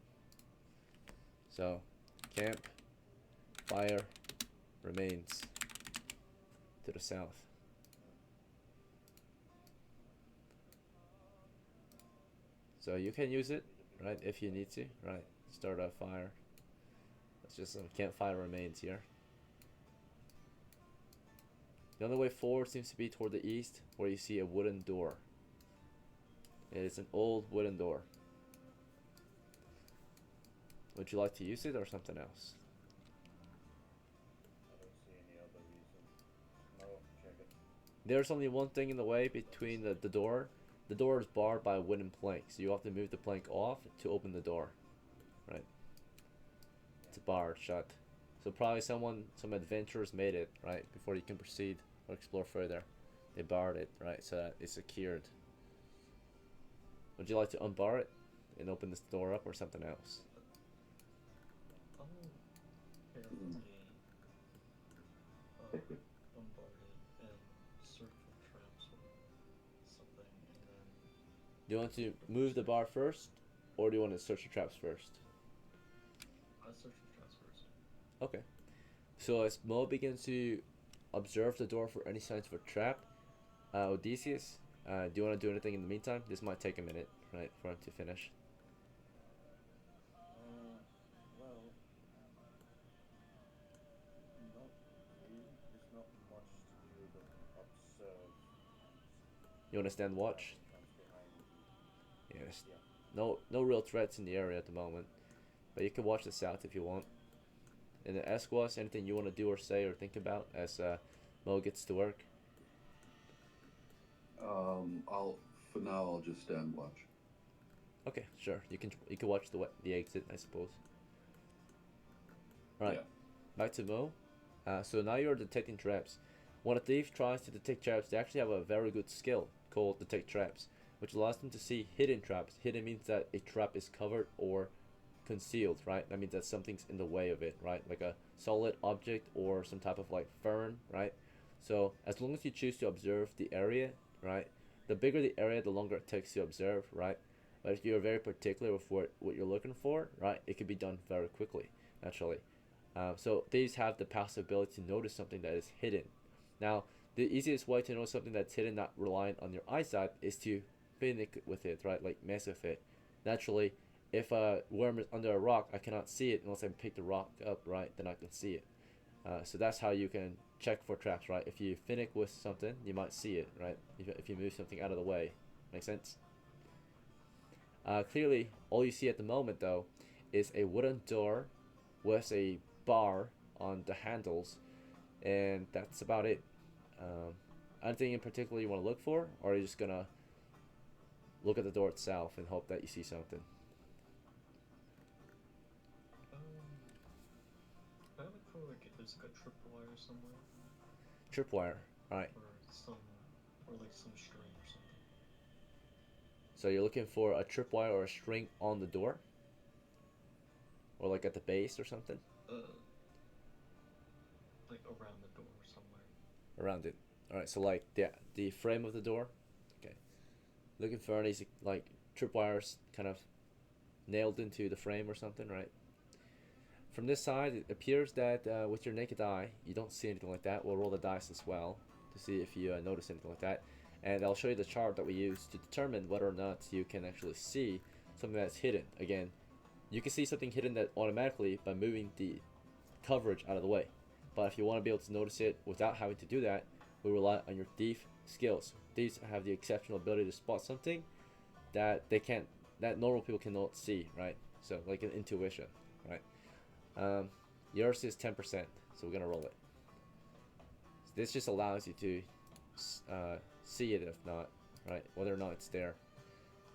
So, campfire remains to the south. So you can use it, right, if you need to, right? Start a fire. That's just some campfire remains here. The only way forward seems to be toward the east, where you see a wooden door. It is an old wooden door. Would you like to use it or something else? I don't see any other reason. No, check it. There's only one thing in the way between the door. The door is barred by a wooden plank, so you have to move the plank off to open the door. Right? It's barred shut. So probably some adventurers made it, right, before you can proceed or explore further. They barred it, right, so that it's secured. Would you like to unbar it and open this door up or something else? I'll carefully unbar it and search for traps or something, and then Do you want to move the bar first, or do you want to search the traps first? I'll search for traps first. Okay. So as Mo begins to observe the door for any signs of a trap, Odysseus, do you want to do anything in the meantime? This might take a minute, right, for him to finish. Well, not really. There's not much to do but observe. You want to stand watch? Comes behind you. Yes. Yeah. No real threats in the area at the moment, but you can watch the south if you want. And then Esquas, anything you want to do or say or think about as Mo gets to work? I'll just stand watch. Okay, sure. You can watch the exit, I suppose. Right. Yeah. Back to Mo. So now you're detecting traps. When a thief tries to detect traps, they actually have a very good skill called detect traps, which allows them to see hidden traps. Hidden means that a trap is covered or concealed, right? That means that something's in the way of it, right? Like a solid object or some type of like fern, right? So as long as you choose to observe the area, right? The bigger the area, the longer it takes to observe, right? But if you're very particular with what you're looking for, right, it can be done very quickly, naturally. So these have the possibility to notice something that is hidden. Now, the easiest way to know something that's hidden, not reliant on your eyesight, is to finick with it, right? Like mess with it. Naturally, if a worm is under a rock, I cannot see it unless I pick the rock up, right? Then I can see it. So that's how you can check for traps, right? If you finick with something, you might see it, right? If you move something out of the way. Make sense? Clearly, all you see at the moment, though, is a wooden door with a bar on the handles, and that's about it. Anything in particular you want to look for, or are you just gonna look at the door itself and hope that you see something? I look for like if there's like a tripwire somewhere, Tripwire. Alright. or like some string or something. So you're looking for a tripwire or a string on the door? Or like at the base or something? Like around the door somewhere. Around it. Alright, so like the frame of the door? Okay. Looking for any like tripwires kind of nailed into the frame or something, right? From this side, it appears that with your naked eye, you don't see anything like that. We'll roll the dice as well to see if you notice anything like that. And I'll show you the chart that we use to determine whether or not you can actually see something that's hidden. Again, you can see something hidden that automatically by moving the coverage out of the way. But if you want to be able to notice it without having to do that, we rely on your thief skills. Thieves have the exceptional ability to spot something that they can't that normal people cannot see, right? So like an intuition, right? Yours is 10%, so we're gonna roll it. So this just allows you to see it if not, right? Whether or not it's there.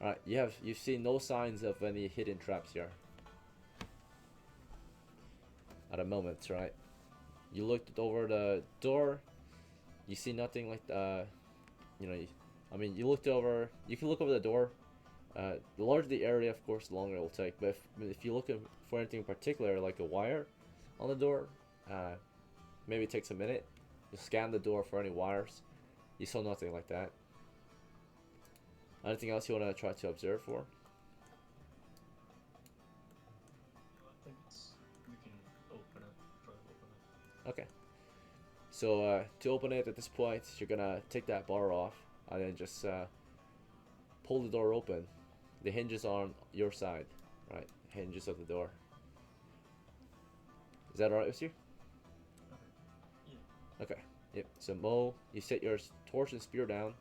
All right, you've seen no signs of any hidden traps here. At the moment, right? You looked over the door. You see nothing like you looked over. You can look over the door. The larger the area, of course, the longer it will take. But if you're looking for anything in particular, like a wire on the door, maybe it takes a minute. You scan the door for any wires. You saw nothing like that. Anything else you want to try to observe for? I think we can open it, try to open it. Okay. So to open it at this point, you're gonna take that bar off and then just pull the door open. The hinges are on your side, right? Hinges of the door. Is that alright with you? Yeah. Okay. Yep. So Mo, you set your torch and spear down.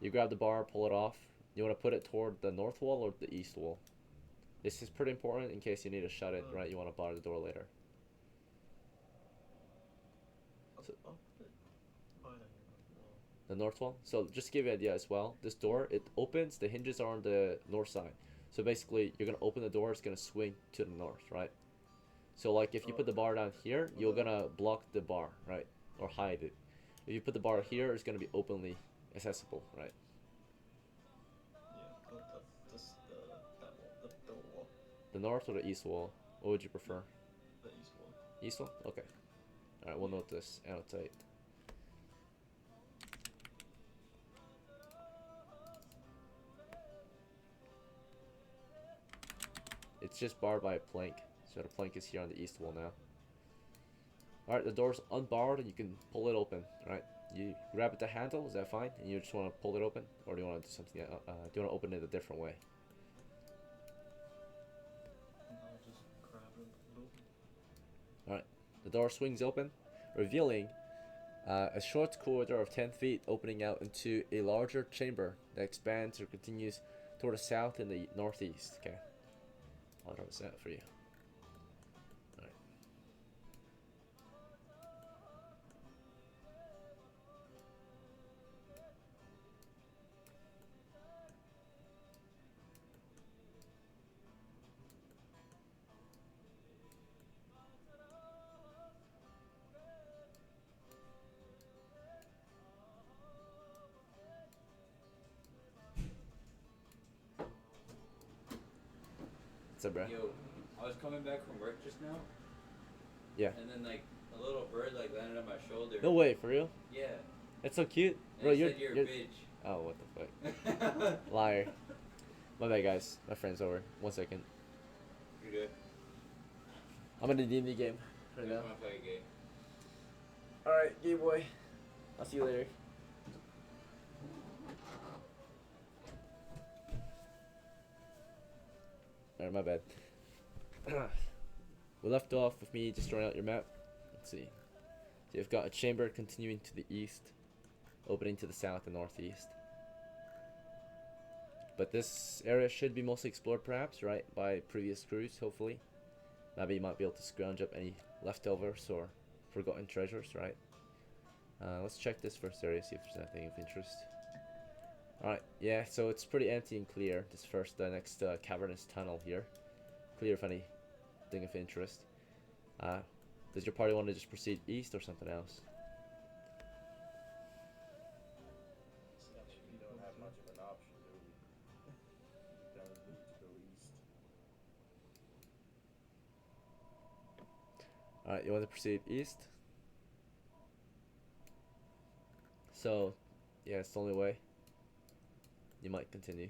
You grab the bar, pull it off. You want to put it toward the north wall or the east wall? This is pretty important in case you need to shut it, right? You want to bar the door later. I'll put it by the wall. The north wall. So just to give you an idea as well, this door, it opens, the hinges are on the north side. So basically, you're going to open the door, it's going to swing to the north, right? So like if you put the bar down here, you're going to block the bar, right? Or hide it. If you put the bar here, it's going to be openly accessible, right? Yeah, that's that wall, the wall, The north or the east wall? What would you prefer? the east wall. East wall? Okay. Alright, we'll note this. Annotate. It's just barred by a plank. So the plank is here on the east wall now. Alright, the door's unbarred and you can pull it open. Alright, you grab at the handle, is that fine? And you just want to pull it open? Or do you want to do something, do you want to open it a different way? And I'll just grab it and pull it open. Alright, the door swings open, revealing a short corridor of 10 feet opening out into a larger chamber that expands or continues toward the south and the northeast. Okay, I'll draw this out for you. Alright. What's up, bro? Yo, I was coming back from work just now. Yeah. And then like a little bird like landed on my shoulder. No way, for real? Yeah. That's so cute. And Bro, it you're said you're a bitch. Oh, what the fuck? Liar. My bad, guys. My friend's over. 1 second. You're good. I'm in the D&D game right I now. just wanna play a game. Alright, Game Boy. I'll see you later. Alright, my bad. We left off with me just drawing out your map. Let's see. So you've got a chamber continuing to the east, opening to the south and northeast. But this area should be mostly explored perhaps, right, by previous crews, hopefully. Maybe you might be able to scrounge up any leftovers or forgotten treasures, right? Let's check this first area, see if there's anything of interest. Alright, yeah, so it's pretty empty and clear. This first, next cavernous tunnel here. Clear of anything of interest. Does your party want to just proceed east or something else? We don't have much of an option, do we? We don't need to go east. Alright, you want to proceed east? So, yeah, it's the only way. You might continue.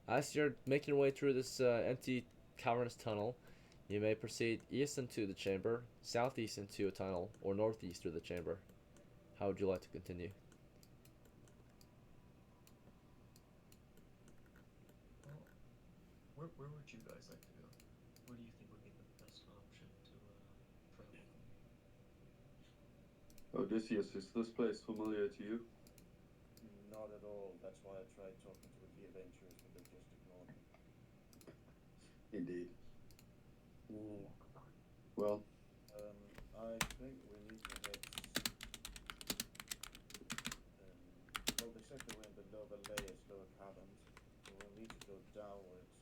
As you're making your way through this empty cavernous tunnel, you may proceed east into the chamber, southeast into a tunnel, or northeast through the chamber. How would you like to continue? Well, where would you guys like to go? Where do you think would be the best option to travel? Odysseus, is this place familiar to you? Not at all. That's why I tried talking to the adventurers, but they just ignored me. Indeed. Well, I think we need to head. Well, they said they were in the lower layers, lower caverns. So we'll need to go downwards,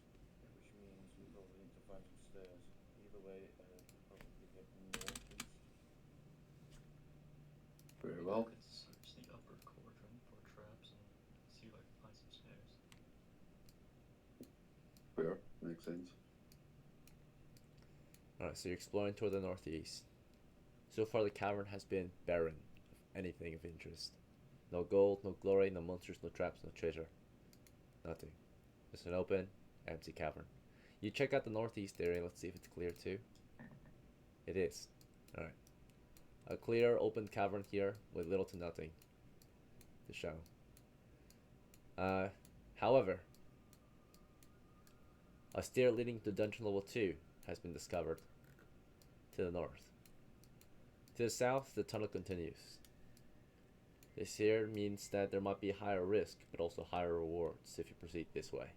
which means we probably need to find some stairs. Either way, probably head northeast. very Maybe well. I could search the upper quadrant for traps and see if I can find some stairs. Fair. Makes sense. Alright, so you're exploring toward the northeast. So far, the cavern has been barren of anything of interest. No gold, no glory, no monsters, no traps, no treasure. Nothing. Just an open, empty cavern. You check out the northeast area, let's see if it's clear too. It is. Alright. A clear, open cavern here with little to nothing to show. However, a stair leading to dungeon level 2 has been discovered to the north. To the south, the tunnel continues. This here means that there might be higher risk, but also higher rewards if you proceed this way.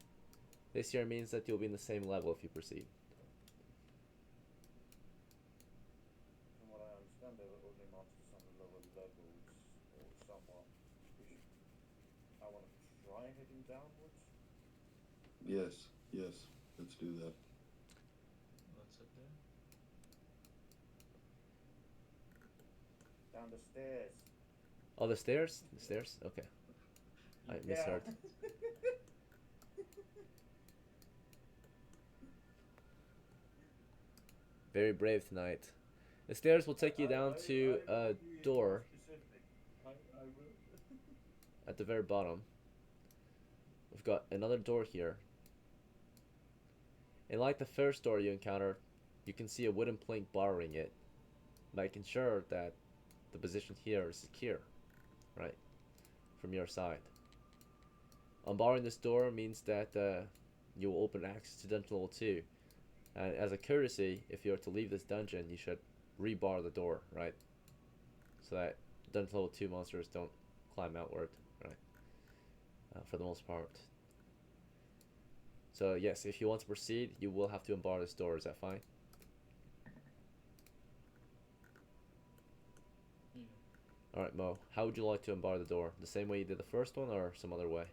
This here means that you'll be in the same level if you proceed. From what I understand, there were only monsters on the lower levels, or somewhat. I want to try heading downwards. Yes. Yes. Let's do that. What's up there? Down the stairs. Oh, the stairs? The stairs? Okay. I misheard. Very brave tonight. The stairs will take you down to a door I will. at the very bottom. We've got another door here. And like the first door you encountered, you can see a wooden plank barring it, making sure that the position here is secure, right, from your side. Unbarring this door means that you will open access to dungeon level 2. And as a courtesy, if you are to leave this dungeon, you should rebar the door, right? So that dungeon level 2 monsters don't climb outward, right? For the most part. So yes, if you want to proceed, you will have to unbar this door. Is that fine? Yeah. Alright, Mo. How would you like to unbar the door? The same way you did the first one, or some other way?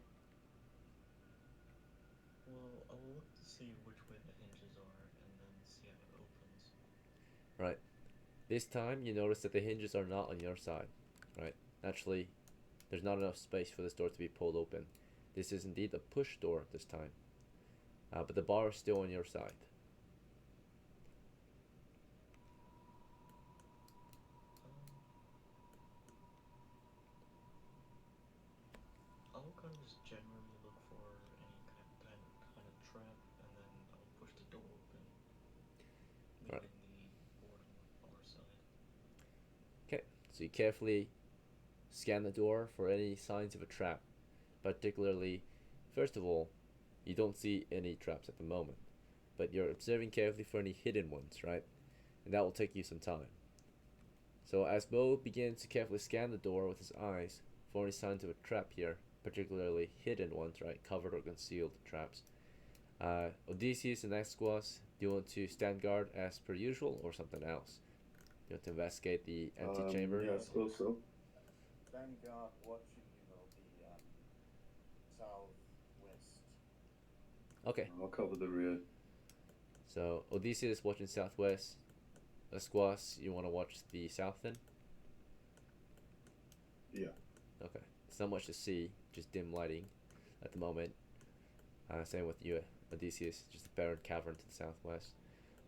Well, I'll look to see which way the hinges are and then see how it opens. Right. This time, you notice that the hinges are not on your side, right? Naturally, there's not enough space for this door to be pulled open. This is indeed a push door this time. But the bar is still on your side. I'll kind of just generally look for any kind of trap, and then I'll push the door open, leaving Right. the board on our side. Okay, so you carefully scan the door for any signs of a trap. Particularly, first of all, you don't see any traps at the moment, but you're observing carefully for any hidden ones, right? And that will take you some time. So as Mo begins to carefully scan the door with his eyes for any signs of a trap here, particularly hidden ones, right? Covered or concealed traps. Odysseus and Esquas, do you want to stand guard as per usual or something else? Do you want to investigate the empty chamber? Yeah, I suppose so. Vanguard watching, the southwest. Okay, I'll cover the rear. so Odysseus watching southwest. Esquas, you want to watch the south then? Yeah. Okay. It's not much to see, just dim lighting at the moment. Same with you, Odysseus, just a barren cavern to the southwest.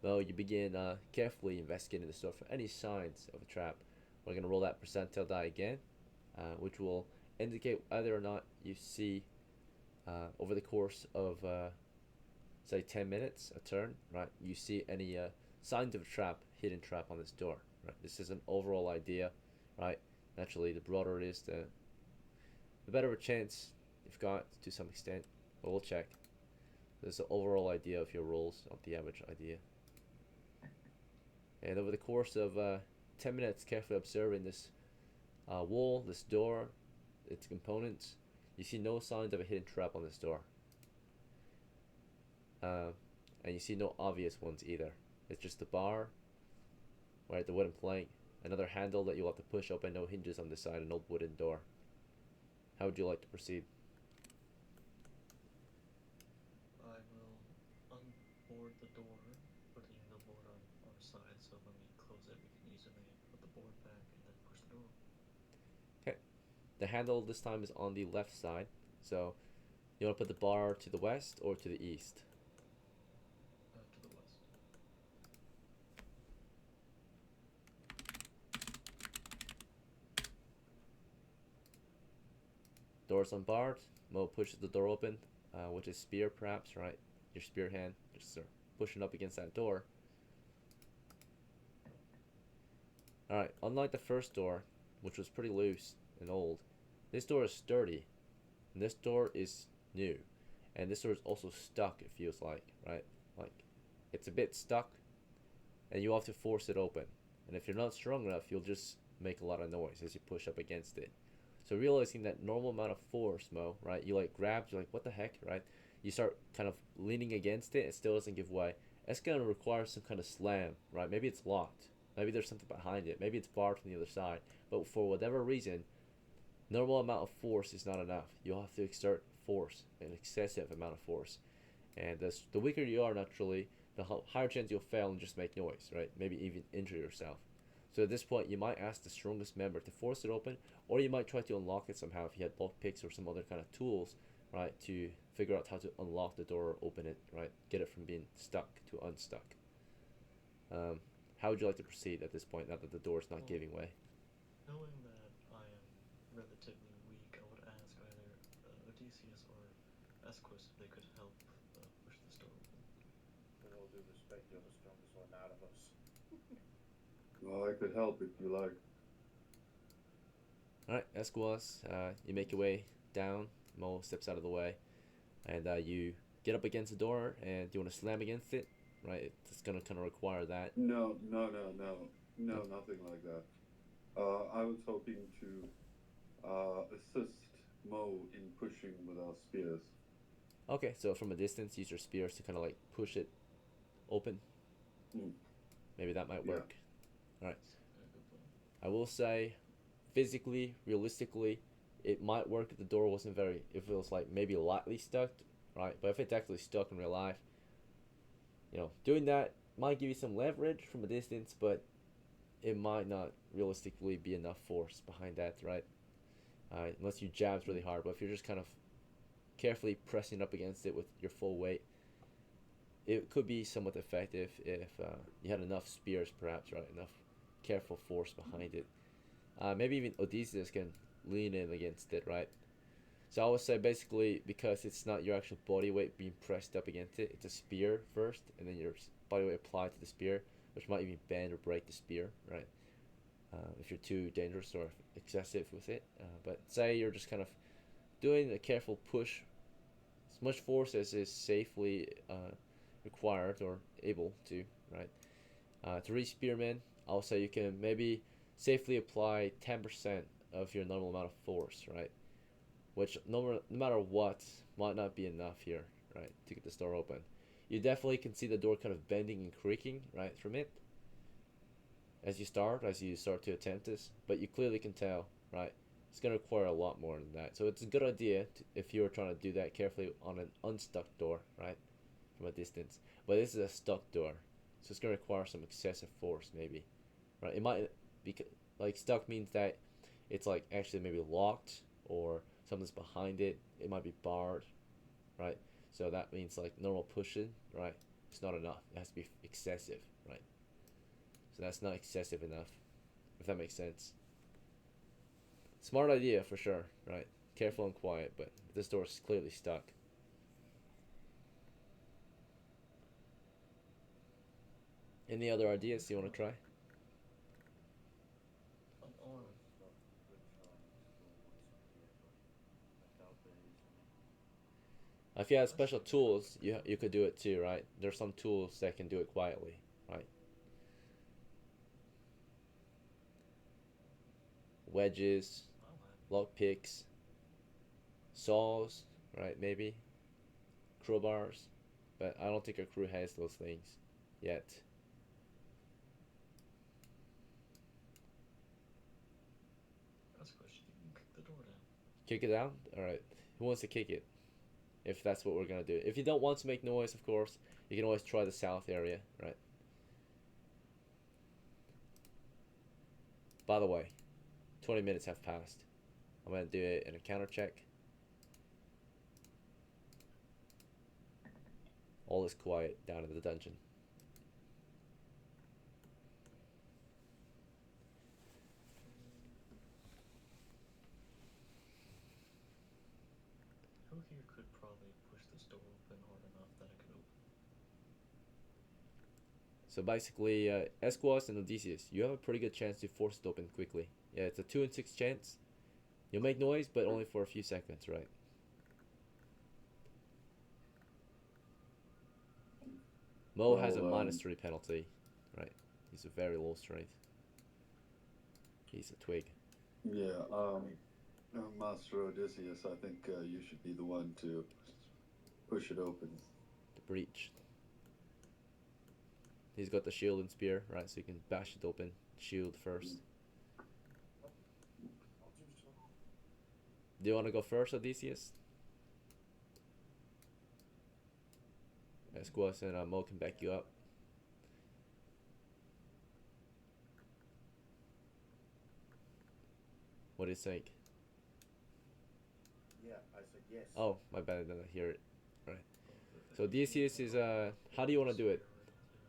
Well, you begin carefully investigating the store for any signs of a trap. We're going to roll that percentile die again, which will indicate whether or not you see, over the course of, say, 10 minutes, a turn, right, you see any signs of a trap, hidden trap on this door, right? This is an overall idea, right? Naturally, the broader it is, the better of a chance you've got to some extent, but we'll check. There's an overall idea of your rolls, not the average idea. And over the course of 10 minutes, carefully observing this wall, this door, its components, You see no signs of a hidden trap on this door. And you see no obvious ones either. It's just the bar, right, the wooden plank, another handle that you'll have to push open, no hinges on this side, an old wooden door. How would you like to proceed? I will unboard the door, putting the board on our side so when we close it we can easily put the board back and then push the door open. Okay. The handle this time is on the left side, so you want to put the bar to the west or to the east? To the west. Door's unbarred. Mo pushes the door open, with his spear perhaps, right? Your spear hand, just sort of pushing up against that door. Alright, unlike the first door, which was pretty loose and old, this door is sturdy. And this door is new. And this door is also stuck, it feels like, right? Like, it's a bit stuck, and you have to force it open. And if you're not strong enough, you'll just make a lot of noise as you push up against it. So realizing that normal amount of force, Mo, right? You like grab, you're like, what the heck, right? You start kind of leaning against it, it still doesn't give way. It's gonna require some kind of slam, right? Maybe it's locked. Maybe there's something behind it. Maybe it's barred from the other side. But for whatever reason, normal amount of force is not enough. You'll have to exert force, an excessive amount of force. And the weaker you are naturally, the higher chance you'll fail and just make noise, right? Maybe even injure yourself. So at this point, you might ask the strongest member to force it open, or you might try to unlock it somehow if you had lock picks or some other kind of tools, right, to figure out how to unlock the door or open it, right? Get it from being stuck to unstuck. How would you like to proceed at this point, now that the door is not giving way? Knowing that I am relatively weak, I would ask either Odysseus or Esquus if they could help push this door open. With all due respect, you're the strongest one out of us. Well, I could help if you like. Alright, Esquas, you make your way down. Mo steps out of the way, and you get up against the door, and do you want to slam against it? Right, it's gonna kind of require that. No, nothing like that. I was hoping to assist Mo in pushing with our spears. Okay, so from a distance, use your spears to kind of like push it open. Maybe that might Yeah. work. Alright, Good plan. I will say, physically, realistically, it might work if the door wasn't very, if it was like maybe lightly stuck, right? But if it's actually stuck in real life, you know, doing that might give you some leverage from a distance, but it might not realistically be enough force behind that, right? Unless you jabs really hard. But if you're just kind of carefully pressing up against it with your full weight, it could be somewhat effective if you had enough spears, perhaps, right? Enough careful force behind it. Maybe even Odysseus can lean in against it, right? So I would say basically, because it's not your actual body weight being pressed up against it, it's a spear first, and then your body weight applied to the spear, which might even bend or break the spear, right? If you're too dangerous or excessive with it. But say you're just kind of doing a careful push, as much force as is safely required or able to, right? To reach spearmen, I'll say you can maybe safely apply 10% of your normal amount of force, right? Which no matter what might not be enough here, right, to get this door open. You definitely can see the door kind of bending and creaking, right, from it as you start to attempt this, but you clearly can tell, right, it's going to require a lot more than that. So it's a good idea if you're trying to do that carefully on an unstuck door, right, from a distance. But this is a stuck door, so it's going to require some excessive force, maybe, right? It might be like stuck means that it's like actually maybe locked, or something's behind it. It might be barred, right? So that means like normal pushing, right? It's not enough. It has to be excessive, right? So that's not excessive enough, if that makes sense. Smart idea for sure, right? Careful and quiet, but this door is clearly stuck. Any other ideas you want to try? Or If you had special tools, you could do it too, right? There's some tools that can do it quietly, right? Wedges, lock picks, saws, right? Maybe crowbars, but I don't think our crew has those things yet. That's a question. You can kick the door down. Kick it down. All right. Who wants to kick it? If that's what we're gonna do. If you don't want to make noise, of course, you can always try the south area, right? By the way, 20 minutes have passed. I'm gonna do it in a counter check. All is quiet down in the dungeon. Who here could probably push this door open hard enough that I could open? So basically, Esquas and Odysseus, you have a pretty good chance to force it open quickly. Yeah, it's a 2 in 6 chance. You'll make noise, but only for a few seconds, right? Mo has a -3 penalty, right? He's a very low strength. He's a twig. Yeah, Master Odysseus, I think you should be the one to push it open. The breach. He's got the shield and spear, right? So you can bash it open. Shield first. Do you want to go first, Odysseus? Esquas and Mo can back you up. What do you think? Yeah, I said yes. Oh, my bad, I didn't hear it. Right. So Odysseus is how do you want to do it?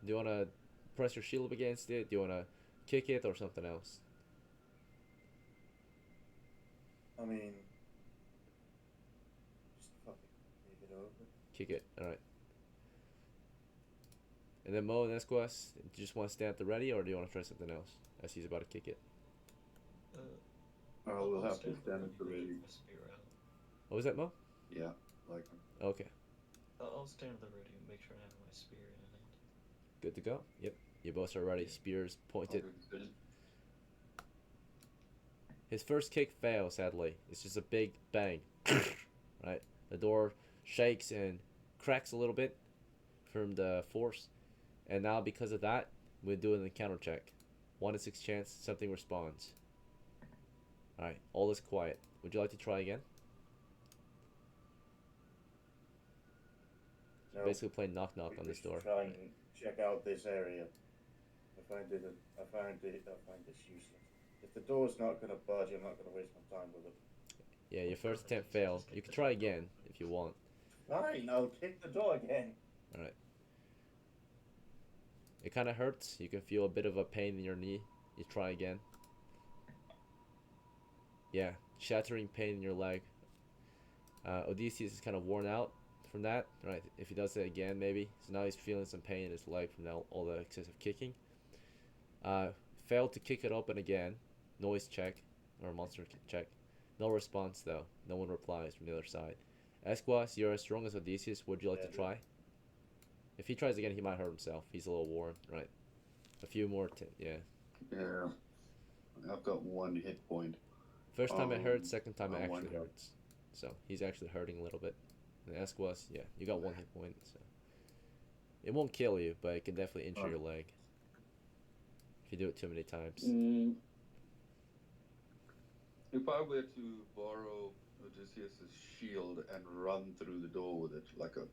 Do you want to press your shield up against it? Do you want to kick it or something else? I mean, just fucking leave it open. Kick it. All right. And then Mo and Esquas, do you just want to stand at the ready, or do you want to try something else as he's about to kick it? We'll have to stand stand at the ready. with my spear out. What was that, Mo? Yeah, like Okay. I'll stand at the ready and make sure I have my spear in hand. Good to go. Yep. You both are ready. Spears pointed. His first kick fails, sadly. It's just a big bang. Right? The door shakes and cracks a little bit from the force. And now, because of that, we're doing the counter check. 1 in 6 chance something responds. Alright, all is quiet. Would you like to try again? No, Basically playing knock knock on we this door. should try and check out this area. I find this useless. If the door's not gonna budge, I'm not gonna waste my time with it. Yeah, your first attempt failed. You can try again if you want. Fine, I'll kick the door again. Alright. It kind of hurts. You can feel a bit of a pain in your knee. You try again. Yeah, shattering pain in your leg. Odysseus is kind of worn out from that, right? If he does it again, maybe. So now he's feeling some pain in his leg from all the excessive kicking. Failed to kick it open again. Noise check, or monster check. No response though. No one replies from the other side. Esquas, you're as strong as Odysseus. Would you like to try? If he tries again, he might hurt himself. He's a little worn, right? A few more, yeah. Yeah, I've got 1 hit point. First time it hurts, second time it I actually wonder. hurts. So he's actually hurting a little bit. And Esquas, yeah, you got 1 hit point. So it won't kill you, but it can definitely injure your leg if you do it too many times. If I were to borrow Odysseus' shield and run through the door with it, like a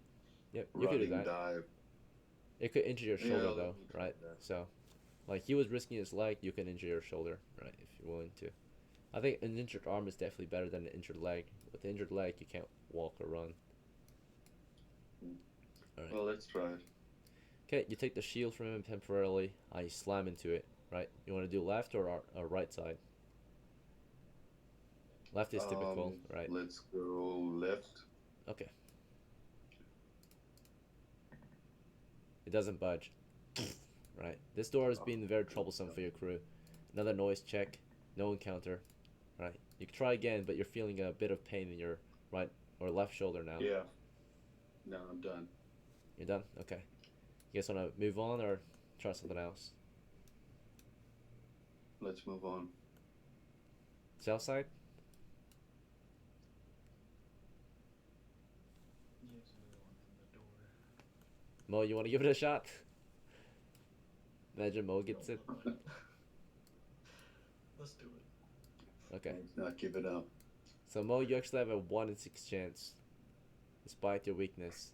Yep, you could do running that. dive. It could injure your Yeah, shoulder let though, me try right? that. So, like he was risking his leg, you can injure your shoulder, right? If you're willing to. I think an injured arm is definitely better than an injured leg. With an injured leg, you can't walk or run. Alright. Well, let's try it. Okay, you take the shield from him temporarily. You slam into it, right? You want to do left or right side? Left is typical, right? Let's go left. Okay. It doesn't budge. Right. This door has been very troublesome for your crew. Another noise check. No encounter. Right. You can try again, but you're feeling a bit of pain in your right or left shoulder now. Yeah. No, I'm done. You're done? Okay. You guys want to move on or try something else? Let's move on. South side? Mo, you want to give it a shot? Imagine Mo gets it. Let's do it. Okay. Let's not give it up. So Mo, you actually have a 1 in 6 chance. Despite your weakness,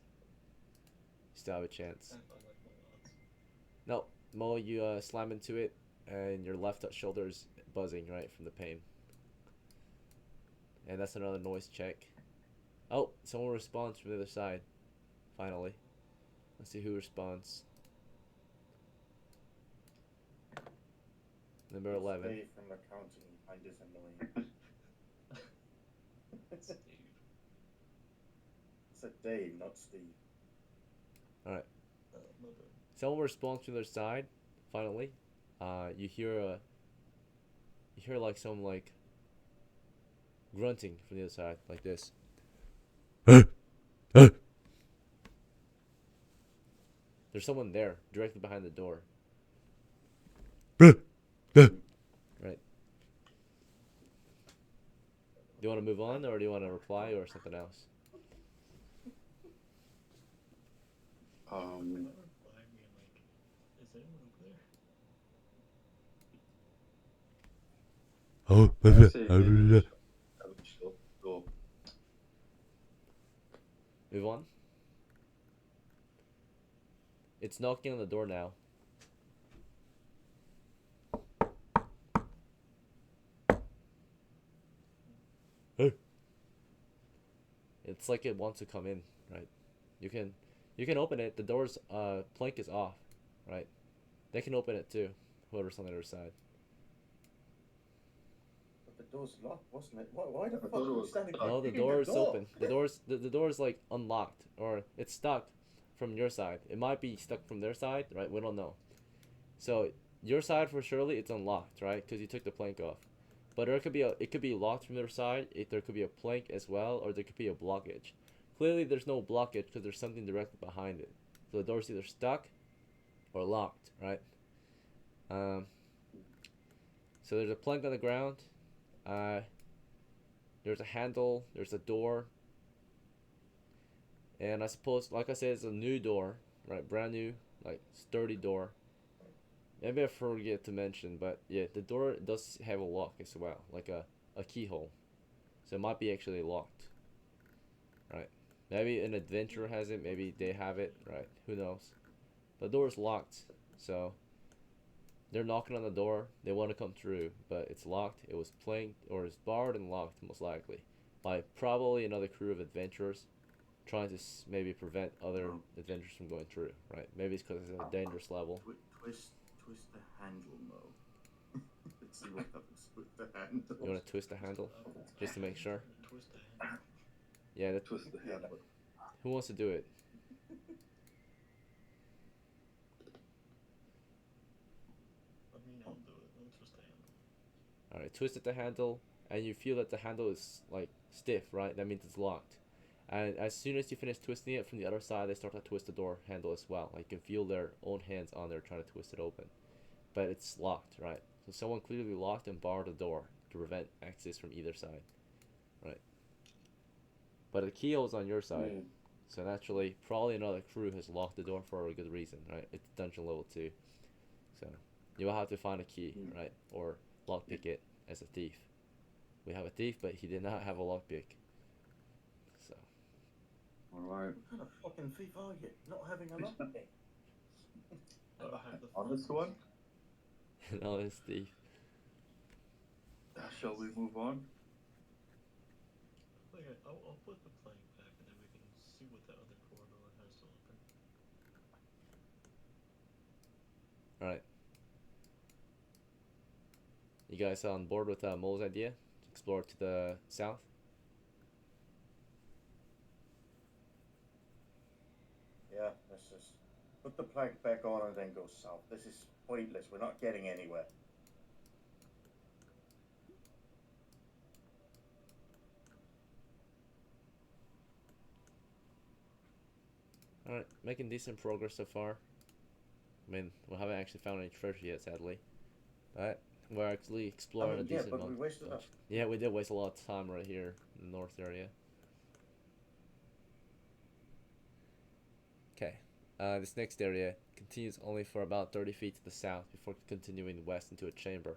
you still have a chance. I like my odds. No, Mo, you slam into it, and your left shoulder's buzzing right from the pain. And that's another noise check. Oh, someone responds from the other side. Finally, let's see who responds. Number 11. Stay from the counting behind is annoying. Steve. It's a Dave, not Steve. My bad. Someone responds from the other side. Finally, you hear like some like grunting from the other side, like this. There's someone there, directly behind the door. Right. Do you want to move on, or do you want to reply, or something else? If I reply me, I'm like, is anyone over there? I say maybe I would still go. Move on. It's knocking on the door now. It's like it wants to come in, right? You can open it. The door's plank is off, right? They can open it too. Whoever's on the other side. But the door's locked, wasn't it? Why the I fuck thought it are you was standing locked. No, the behind door is door? open. The door's like unlocked, or it's stuck from your side. It might be stuck from their side, right? We don't know. So your side for surely it's unlocked, right? Because you took the plank off. But it could be locked from their side. There could be a plank as well, or there could be a blockage. Clearly, there's no blockage because there's something directly behind it. So the door's either stuck or locked, right? So there's a plank on the ground. There's a handle. There's a door. And I suppose, like I said, it's a new door, right? Brand new, like sturdy door. Maybe I forget to mention, but yeah, the door does have a lock as well, like a keyhole. So it might be actually locked. Right. Maybe an adventurer has it, maybe they have it, right? Who knows? The door is locked, so they're knocking on the door. They want to come through, but it's locked. It was planked, or it's barred and locked, most likely, by probably another crew of adventurers trying to maybe prevent other adventurers from going through, right? Maybe it's because it's a dangerous level. Twist the handle, Mo. Let's see what happens with the handle. You want to twist the handle, just to make sure? Twist the hand. Yeah, Twist the handle. who wants to do it? I mean, I'll do it. I'll twist the handle. Alright, twist at the handle, and you feel that the handle is like stiff, right? That means it's locked. And as soon as you finish twisting it from the other side, they start to twist the door handle as well. Like you can feel their own hands on there trying to twist it open. But it's locked, right? So someone clearly locked and barred the door to prevent access from either side. Right. But the keyhole's on your side. Mm. So naturally, probably another crew has locked the door for a good reason, right? It's dungeon level 2. So you will have to find a key, right? Or lockpick it as a thief. We have a thief, but he did not have a lockpick. So Alright. What kind of fucking thief are you? Not having a lockpick. Never have the Honest one? no, it's thief. Shall we move on? Oh, yeah, I'll put the plank back and then we can see what that other corridor has to open. Alright. You guys on board with Mole's idea? Explore to the south? Yeah, let's just put the plank back on and then go south. This is pointless. We're not getting anywhere. Alright, making decent progress so far. I mean, we haven't actually found any treasure yet, sadly. But we're actually exploring a yeah, decent but we amount. wasted up. Yeah, we did waste a lot of time right here in the north area. Okay, This next area continues only for about 30 feet to the south before continuing west into a chamber.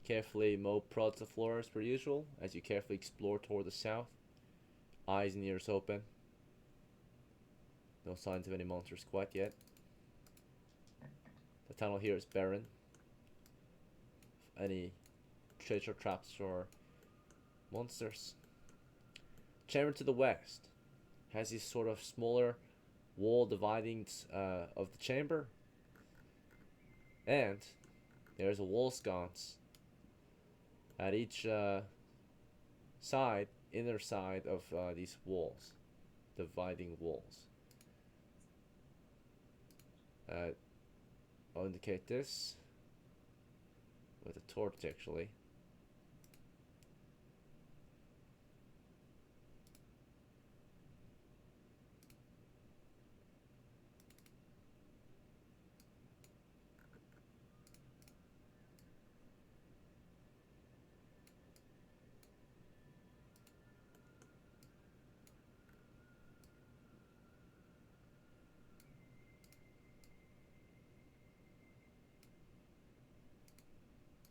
Carefully mow prods the floor as per usual as you carefully explore toward the south. Eyes and ears open. No signs of any monsters quite yet. The tunnel here is barren. Any treasure traps or monsters. Chamber to the west has these sort of smaller wall dividings of the chamber. And there's a wall sconce at each inner side of these walls, dividing walls. I'll indicate this with a torch actually.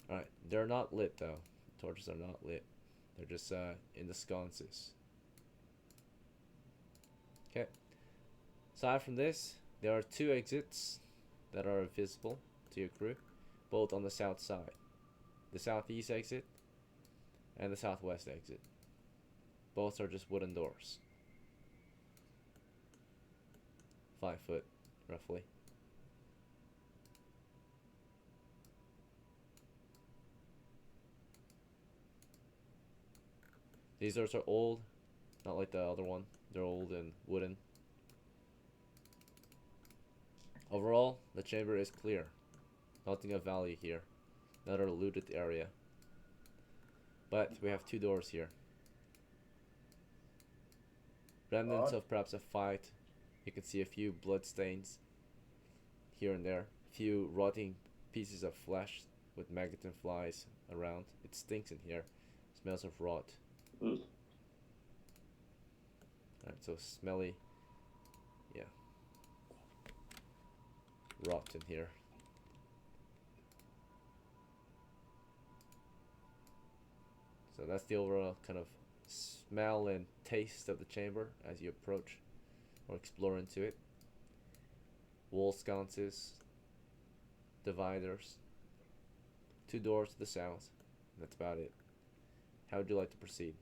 Alright, they're not lit though. Torches are not lit. They're just in the sconces. Okay. Aside from this, there are two exits that are visible to your crew, both on the south side. The southeast exit and the southwest exit. Both are just wooden doors. 5 foot, roughly. These doors are old, not like the other one. They're old and wooden. Overall, the chamber is clear. Nothing of value here. Another looted area. But we have two doors here. Remnants of perhaps a fight. You can see a few blood stains here and there. A few rotting pieces of flesh with maggots and flies around. It stinks in here. Smells of rot. Alright, so smelly. Yeah. Rot in here. So that's the overall kind of smell and taste of the chamber as you approach or explore into it. Wall sconces, dividers, two doors to the south. That's about it. How would you like to proceed?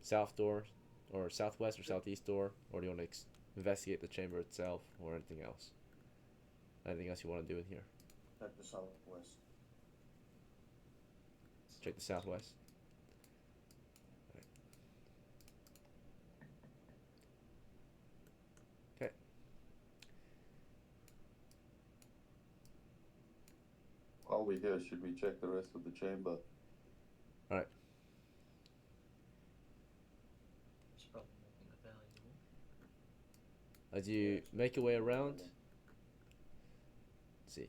South door, or southwest or southeast door, or do you want to investigate the chamber itself, or anything else? Anything else you want to do in here? At the southwest. Check the southwest. Okay. While we're here, should we check the rest of the chamber? Alright. It's probably nothing valuable. As you make your way around, let's see.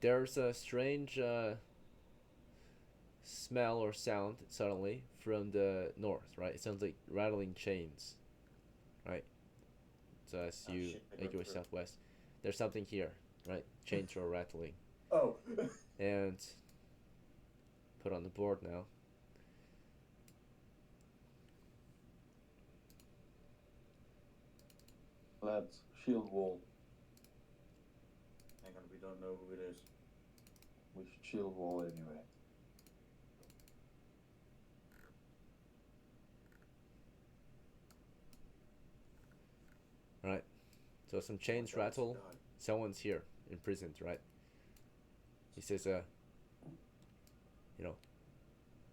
There's a strange smell or sound suddenly from the north, right? It sounds like rattling chains, right? So as you shit, I make got your way through. southwest, there's something here, right? Chains are rattling. Oh. And put on the board now. Lads, shield wall. Hang on, we don't know who it is. We should shield wall anyway. Right. So some chains What else rattle. died? Someone's here, imprisoned, right? He says, you know,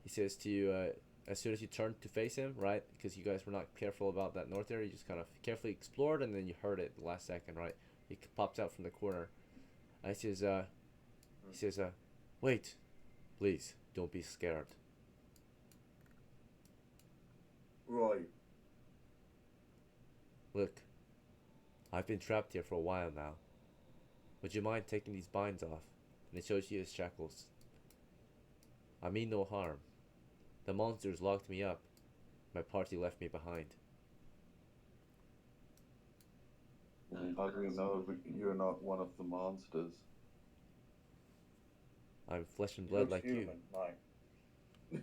he says to you, as soon as you turned to face him, right? Because you guys were not careful about that north area, you just kind of carefully explored, and then you heard it the last second, right? He pops out from the corner. And he says, wait, please, don't be scared. Right. Look, I've been trapped here for a while now. Would you mind taking these binds off? And it shows you his shackles. I mean no harm. The monsters locked me up. My party left me behind. How do you know that you're not one of the monsters? I'm flesh and He blood looks like human, Mike.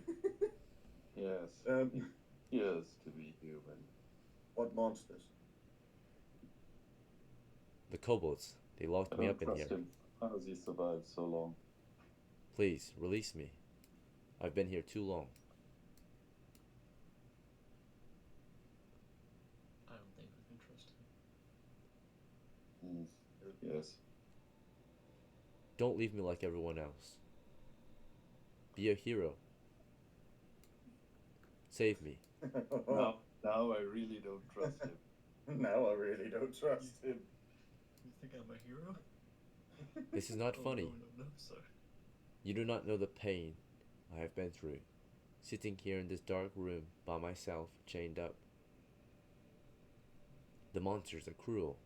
Yes. Um, Yes, to be human. what monsters? The kobolds. They locked I me don't up in trust here. him. How has he survived so long? Please, release me. I've been here too long. I don't think we can trust him. Yes. Don't leave me like everyone else. Be a hero. Save me. Now I really don't trust him. Now I really don't trust him. You think I'm a hero? This is not Oh, funny. No, sir. You do not know the pain I have been through, sitting here in this dark room by myself, chained up. The monsters are cruel.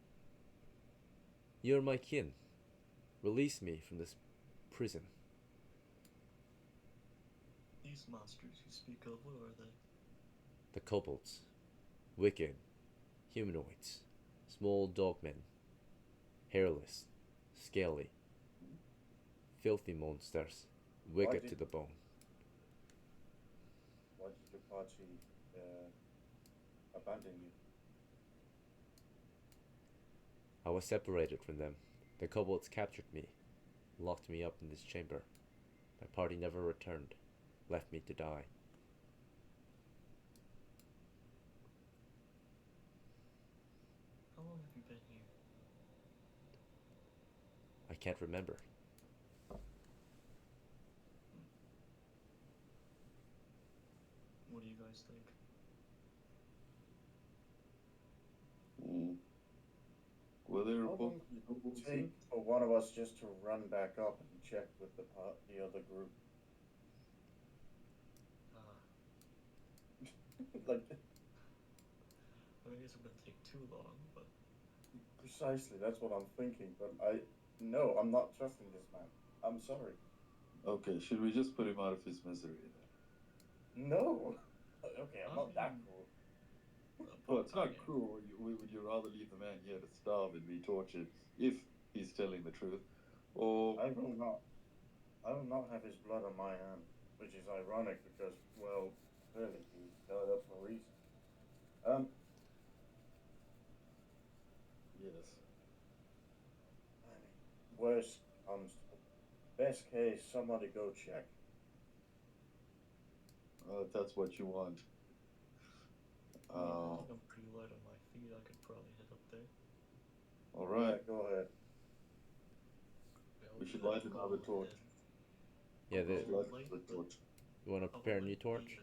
You are my kin. Release me from this prison. These monsters you speak of, what are they? The kobolds. Wicked. Humanoids. Small dogmen. Hairless. Scaly. Filthy monsters. Wicked to the bone. Why did your party abandon you? I was separated from them. The kobolds captured me, locked me up in this chamber. My party never returned, left me to die. How long have you been here? I can't remember. What do you guys think? Were there How long would it take for one of us just to run back up and check with the other group? Like, I mean, it wouldn't take too long, but precisely, that's what I'm thinking. But no, I'm not trusting this man. I'm sorry. Okay, should we just put him out of his misery then? No. Okay, I'm not that cruel. Well, it's not cruel. Would you rather leave the man here to starve and be tortured if he's telling the truth? Or I will not have his blood on my hand, which is ironic because, well, clearly he died up for a reason. yes. I mean, worst comes to best case, somebody go check. If that's what you want. I mean, I think I'm pretty light on my feet. I could probably head up there. All right. Yeah, go ahead. We should light another torch. Yeah, We should light Light another the- torch. you want to prepare a new torch?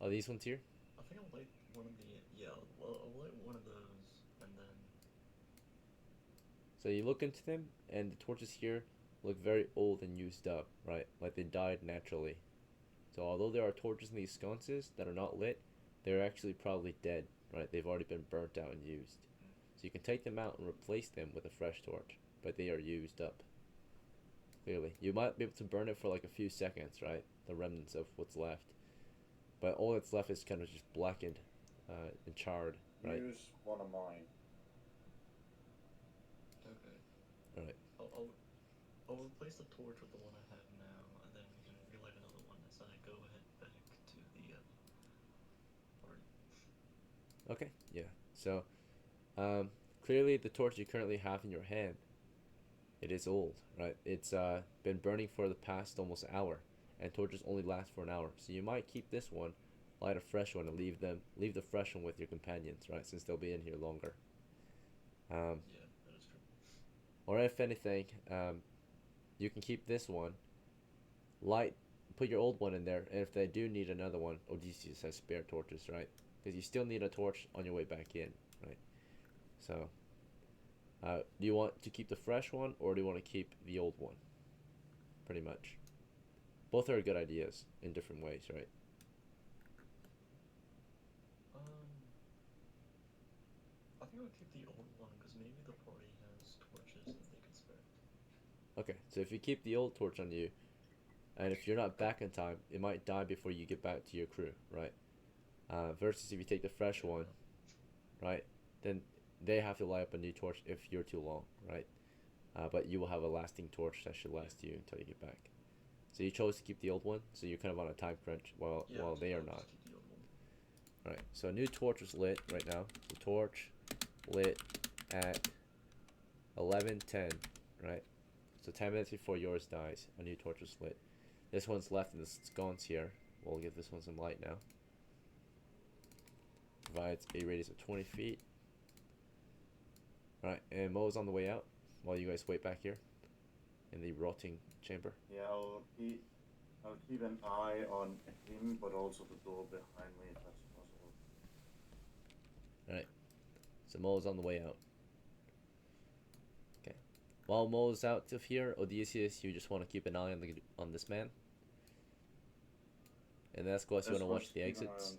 Are these ones here? I think I'll light one of the I'll light one of those and then So you look into them, and the torches here look very old and used up, right? Like they died naturally. So although there are torches in these sconces that are not lit, they're actually probably dead, right? They've already been burnt out and used. So you can take them out and replace them with a fresh torch, but they are used up. Clearly. You might be able to burn it for like a few seconds, right? The remnants of what's left. But all that's left is kind of just blackened and charred, right? Use one of mine. okay. Alright. I'll replace the torch with the one I have now, and then we can relight another one as I go ahead back to the party. Okay, yeah. So, clearly the torch you currently have in your hand, it is old, right? It's been burning for the past almost hour, and torches only last for an hour. So you might keep this one light a fresh one and leave the fresh one with your companions, right? Since they'll be in here longer. Yeah, that is true. Or if anything, you can keep this one, light, put your old one in there, and if they do need another one, Odysseus has spare torches, right? Because you still need a torch on your way back in, right? So, do you want to keep the fresh one, or do you want to keep the old one? Pretty much. Both are good ideas in different ways, right? I think I'll keep the old one because maybe the party has torches that they can spare. Okay, so if you keep the old torch on you, and if you're not back in time, it might die before you get back to your crew, right? Versus if you take the fresh one, right, then they have to light up a new torch if you're too long, right? But you will have a lasting torch that should last you until you get back. So you chose to keep the old one, so you're kind of on a time crunch while they are not. Keep the old one. Right, so a new torch is lit right now. So torch lit at 11:10, right? So 10 minutes before yours dies, a new torch is lit. This one's left in the sconce here. We'll give this one some light now. Provides a radius of 20 feet. Right, and Mo's on the way out while you guys wait back here in the rotting chamber. Yeah, I'll keep an eye on him, but also the door behind me if that's possible. Alright, so Mo's on the way out. Okay, while Mo's out of here, Odysseus, you just want to keep an eye on this man. And Escos, you want to watch the exits.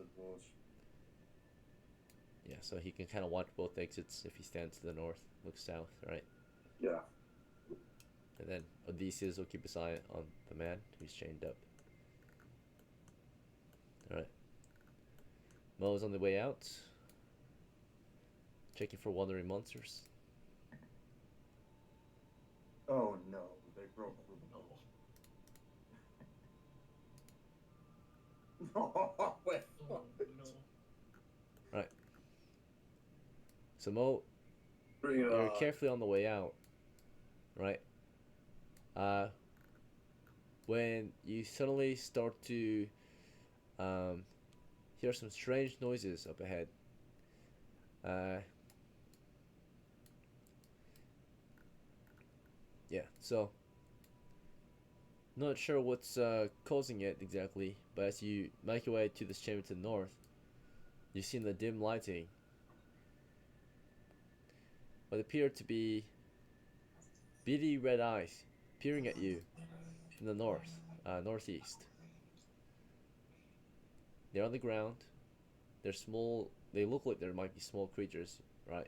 Yeah, so he can kind of watch both exits if he stands to the north, looks south, right? Yeah. And then Odysseus will keep his eye on the man who's chained up. Alright. Mo's on the way out. Checking for wandering monsters. Oh no, they broke through the No. door. Wait, Oh what? no. Right. So Mo, Bring it you're on. carefully on the way out, right? When you suddenly start to hear some strange noises up ahead. Yeah, so not sure what's causing it exactly, but as you make your way to this chamber to the north, you see in the dim lighting what appear to be beady red eyes peering at you from the northeast. They're on the ground. They're small. They look like there might be small creatures, right?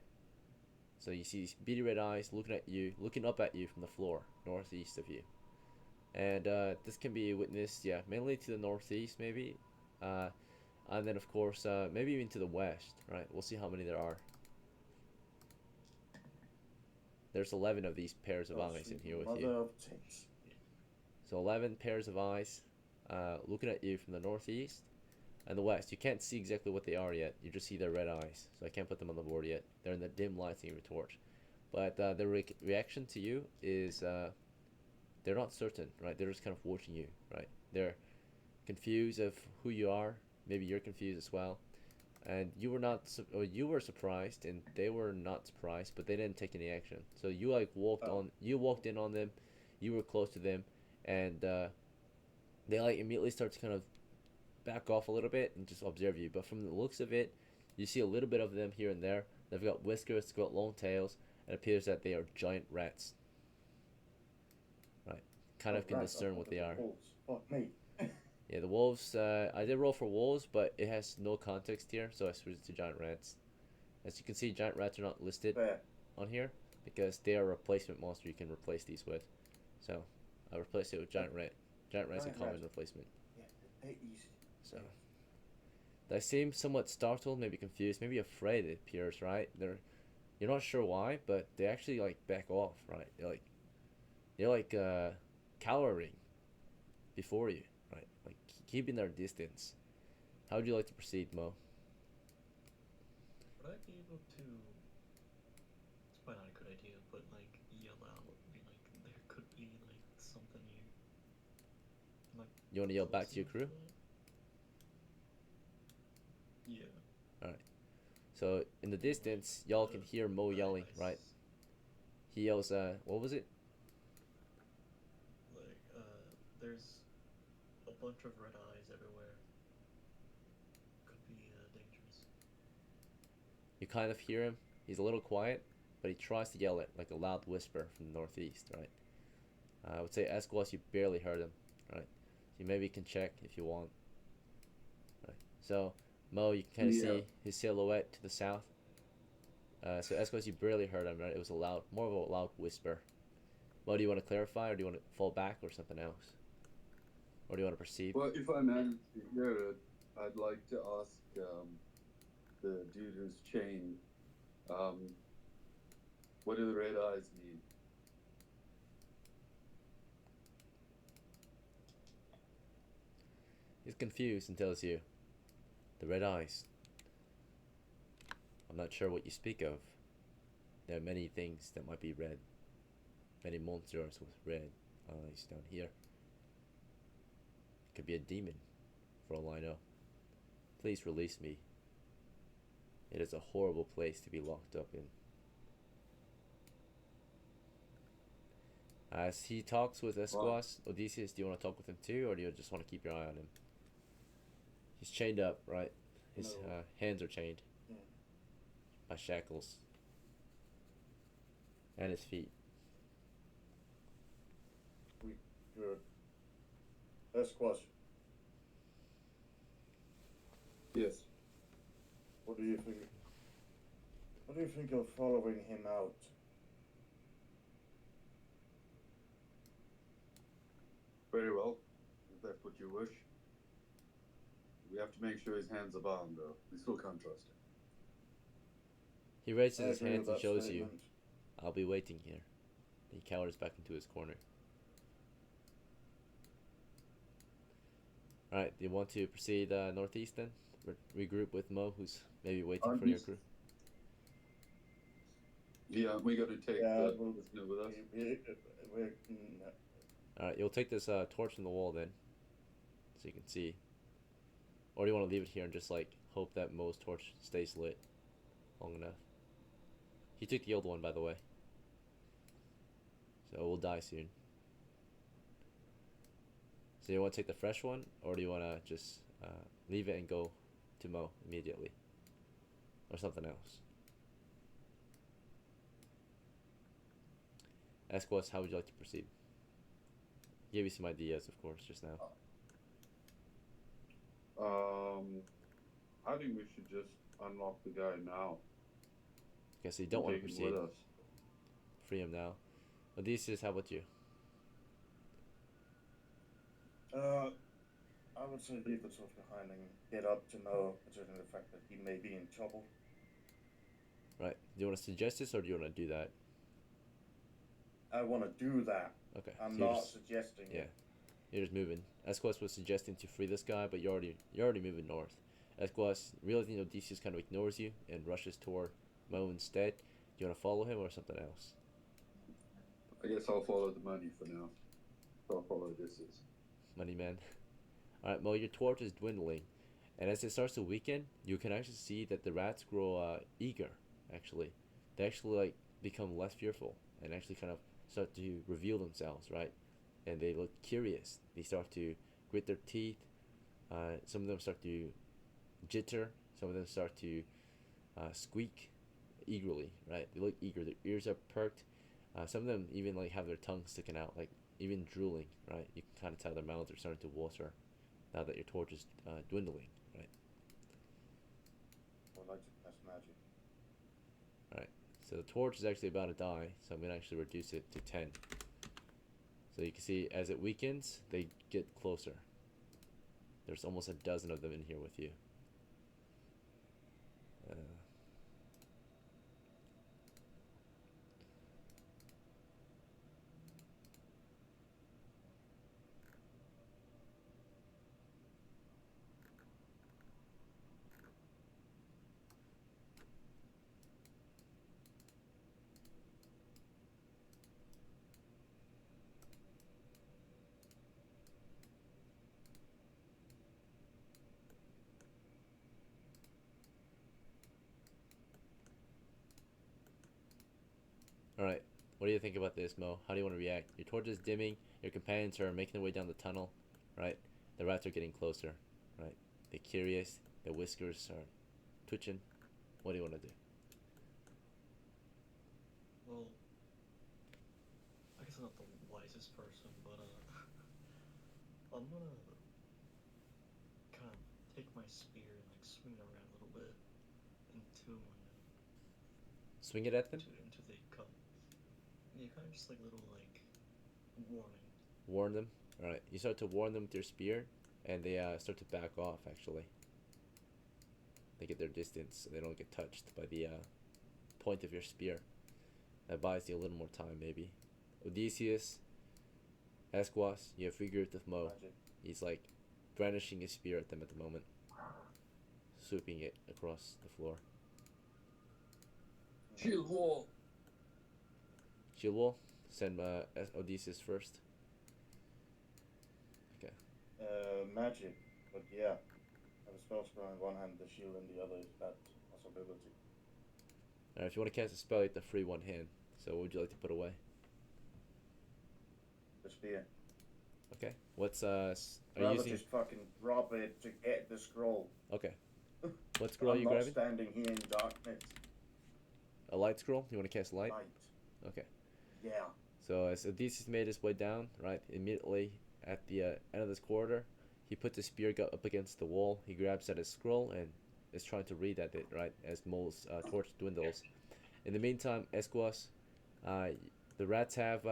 So you see these beady red eyes looking up at you from the floor, northeast of you. And this can be witnessed, yeah, mainly to the northeast, maybe. And then, of course, maybe even to the west, right? We'll see how many there are. There's 11 of these pairs of eyes in here with Mother you. of tits. So 11 pairs of eyes looking at you from the northeast and the west. You can't see exactly what they are yet. You just see their red eyes. So I can't put them on the board yet. They're in the dim lighting of your torch. But their reaction to you is they're not certain, right? They're just kind of watching you, right? They're confused of who you are. Maybe you're confused as well. And you were surprised, and they were not surprised, but they didn't take any action. So you walked in on them, you were close to them, and they like immediately start to kind of back off a little bit and just observe you. But from the looks of it, you see a little bit of them here and there. They've got whiskers, they've got long tails, and it appears that they are giant rats. Right, kind of can discern what they are. Fuck me. Yeah, the wolves, I did roll for wolves, but it has no context here, so I switched to giant rats. As you can see, giant rats are not listed Fair. on here, because they are a replacement monster you can replace these with. So, I replaced it with giant rat. Giant rat's a Giant common rats. replacement. Yeah, they're easy. So, they seem somewhat startled, maybe confused, maybe afraid, it appears, right? You're not sure why, but they actually, like, back off, right? They're cowering before you, right? Like, keeping their distance. How would you like to proceed, Mo? Would I be able to? It's probably not a good idea, but like yell out, be like, there could be like something here. Like, You want to yell back to your crew? Yeah. So in the distance, y'all can hear Mo yelling, Nice. right? He yells, what was it? Like, there's a bunch of red eyes everywhere. Could be dangerous. You kind of hear him. He's a little quiet, but he tries to yell it like a loud whisper from the northeast, right? I would say Esquas, you barely heard him, right? So maybe you can check if you want, right? So Mo, you can kind of Yeah. see his silhouette to the south. So Esquas, you barely heard him, right? It was a loud, more of a loud whisper. Mo, do you want to clarify, or do you want to fall back, or something else, or do you want to proceed? Well, if I manage to hear it, I'd like to ask the dude who's chained, what do the red eyes mean? He's confused and tells you, the red eyes. I'm not sure what you speak of. There are many things that might be red. Many monsters with red eyes down here. Could be a demon, for all I know. Please release me. It is a horrible place to be locked up in. As he talks with Esquas, Odysseus, do you want to talk with him too, or do you just want to keep your eye on him? He's chained up, right? His No. hands are chained Yeah. by shackles. And his feet. Good. Esquas, Yes. what do you think? What do you think of following him out? Very well. If that's what you wish. We have to make sure his hands are bound, though. We still can't trust him. He raises I his agree hands with and that shows you, statement. I'll be waiting here. He cowers back into his corner. Alright, do you want to proceed northeast then? Regroup with Mo, who's maybe waiting for your crew? Yeah, we got to take Yeah, the well, listener with us. Alright, you'll take this torch from the wall then, so you can see. Or do you want to leave it here and just like hope that Mo's torch stays lit long enough? He took the old one, by the way, so we'll die soon. So you want to take the fresh one, or do you want to just leave it and go to Mo immediately, or something else? Esquas, how would you like to proceed? Gave you some ideas, of course, just now. I think we should just unlock the guy now. Okay, so you don't want to Take him proceed. with us. Free him now. Odysseus, how about you? I would say leave the torch behind and get up to Mo, considering the fact that he may be in trouble. Right. Do you want to suggest this, or do you want to do that? I want to do that. Okay. I'm so you're not just- suggesting yeah. it. You're just moving. Esquas was suggesting to free this guy, but you're already moving north. Esquas, realizing Odysseus kind of ignores you and rushes toward Mo instead. Do you want to follow him or something else? I guess I'll follow the money for now. I'll follow Odysseus. Money man. Alright, Mo, your torch is dwindling. And as it starts to weaken, you can actually see that the rats grow eager, actually. They actually like become less fearful and actually kind of start to reveal themselves, right? And they look curious. They start to grit their teeth. Some of them start to jitter. Some of them start to squeak eagerly, right? They look eager. Their ears are perked. Some of them even like have their tongues sticking out, like even drooling, right? You can kind of tell their mouths are starting to water now that your torch is dwindling, right? I would like to cast magic. Right. So the torch is actually about to die, so I'm gonna actually reduce it to 10. So you can see as it weakens, they get closer. There's almost a dozen of them in here with you. What do you think about this, Mo? How do you want to react? Your torch is dimming. Your companions are making their way down the tunnel, right? The rats are getting closer, right? They're curious. Their whiskers are twitching. What do you want to do? Well, I guess I'm not the wisest person, but I'm gonna kind of take my spear and like swing it around a little bit into Swing it at them? into the cup. Yeah, kind of just like little like warning. Warn them? Alright. You start to warn them with your spear, and they start to back off, actually. They get their distance so they don't get touched by the point of your spear. That buys you a little more time, maybe. Odysseus, Esquas, you have free grip with Mo. Magic. He's like brandishing his spear at them at the moment, swooping it across the floor. Shield wall. Shield wall. Send Odysseus first. Okay. Magic, but yeah. Have a spell scroll in one hand, the shield in the other. Is that possibility? Alright, if you want to cast a spell, you have to free one hand. So what would you like to put away? The spear. Okay. What's are you Rather using? just fucking drop it to get the scroll. Okay. What scroll are I'm you not grabbing? standing here in darkness. A light scroll? You want to cast light? Light. Okay. Yeah. So as Odysseus made his way down, right, immediately at the end of this corridor, he puts his spear gut up against the wall. He grabs at his scroll and is trying to read at it, right, as Mole's torch dwindles. In the meantime, Esquas, the rats have,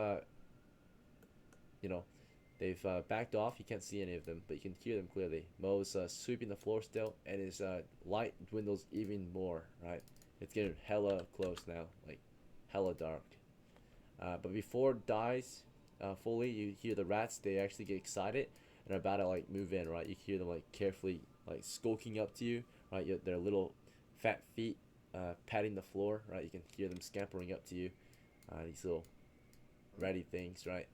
they've backed off. You can't see any of them, but you can hear them clearly. Mo's sweeping the floor still, and his light dwindles even more, right? It's getting hella close now, like hella dark. But before it dies fully, you hear the rats. They actually get excited and are about to like move in, right? You hear them like carefully like skulking up to you, right? Their little fat feet patting the floor, right? You can hear them scampering up to you. These little ratty things, right?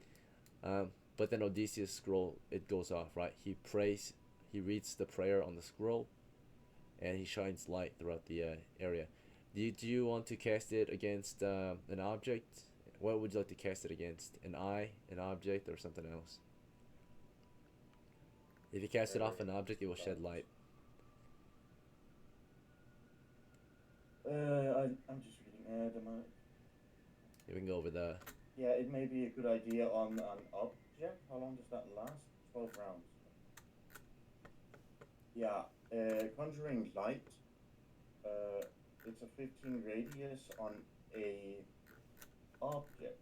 But then Odysseus' scroll, it goes off, right? He prays, he reads the prayer on the scroll, and he shines light throughout the area. Do you want to cast it against an object? What would you like to cast it against? An eye, an object, or something else? If you cast it off an object, it will shed light. I'm just reading You can go over the... Yeah, it may be a good idea on an object. How long does that last? 12 rounds. Yeah, conjuring light. It's a 15 radius on a object.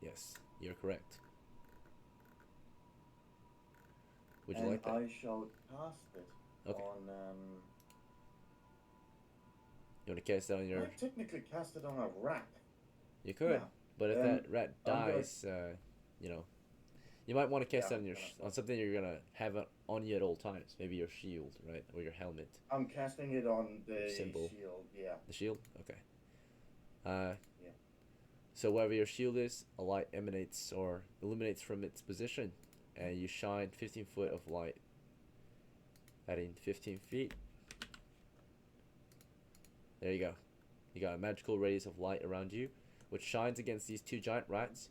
Yes, you're correct. Would you And like that? I shall cast it Okay. on. You want to cast it on your... I technically cast it on a rat. You could, Yeah. but if that rat I'm gonna- dies, you might want to cast Yeah, it on your on something you're gonna have it on you at all times. Maybe your shield, right, or your helmet. I'm casting it on the Symbol. shield. Yeah. The shield, okay. Yeah. So wherever your shield is, a light emanates or illuminates from its position, and you shine 15 foot of light. Adding 15 feet. There you go. You got a magical radius of light around you, which shines against these two giant rats.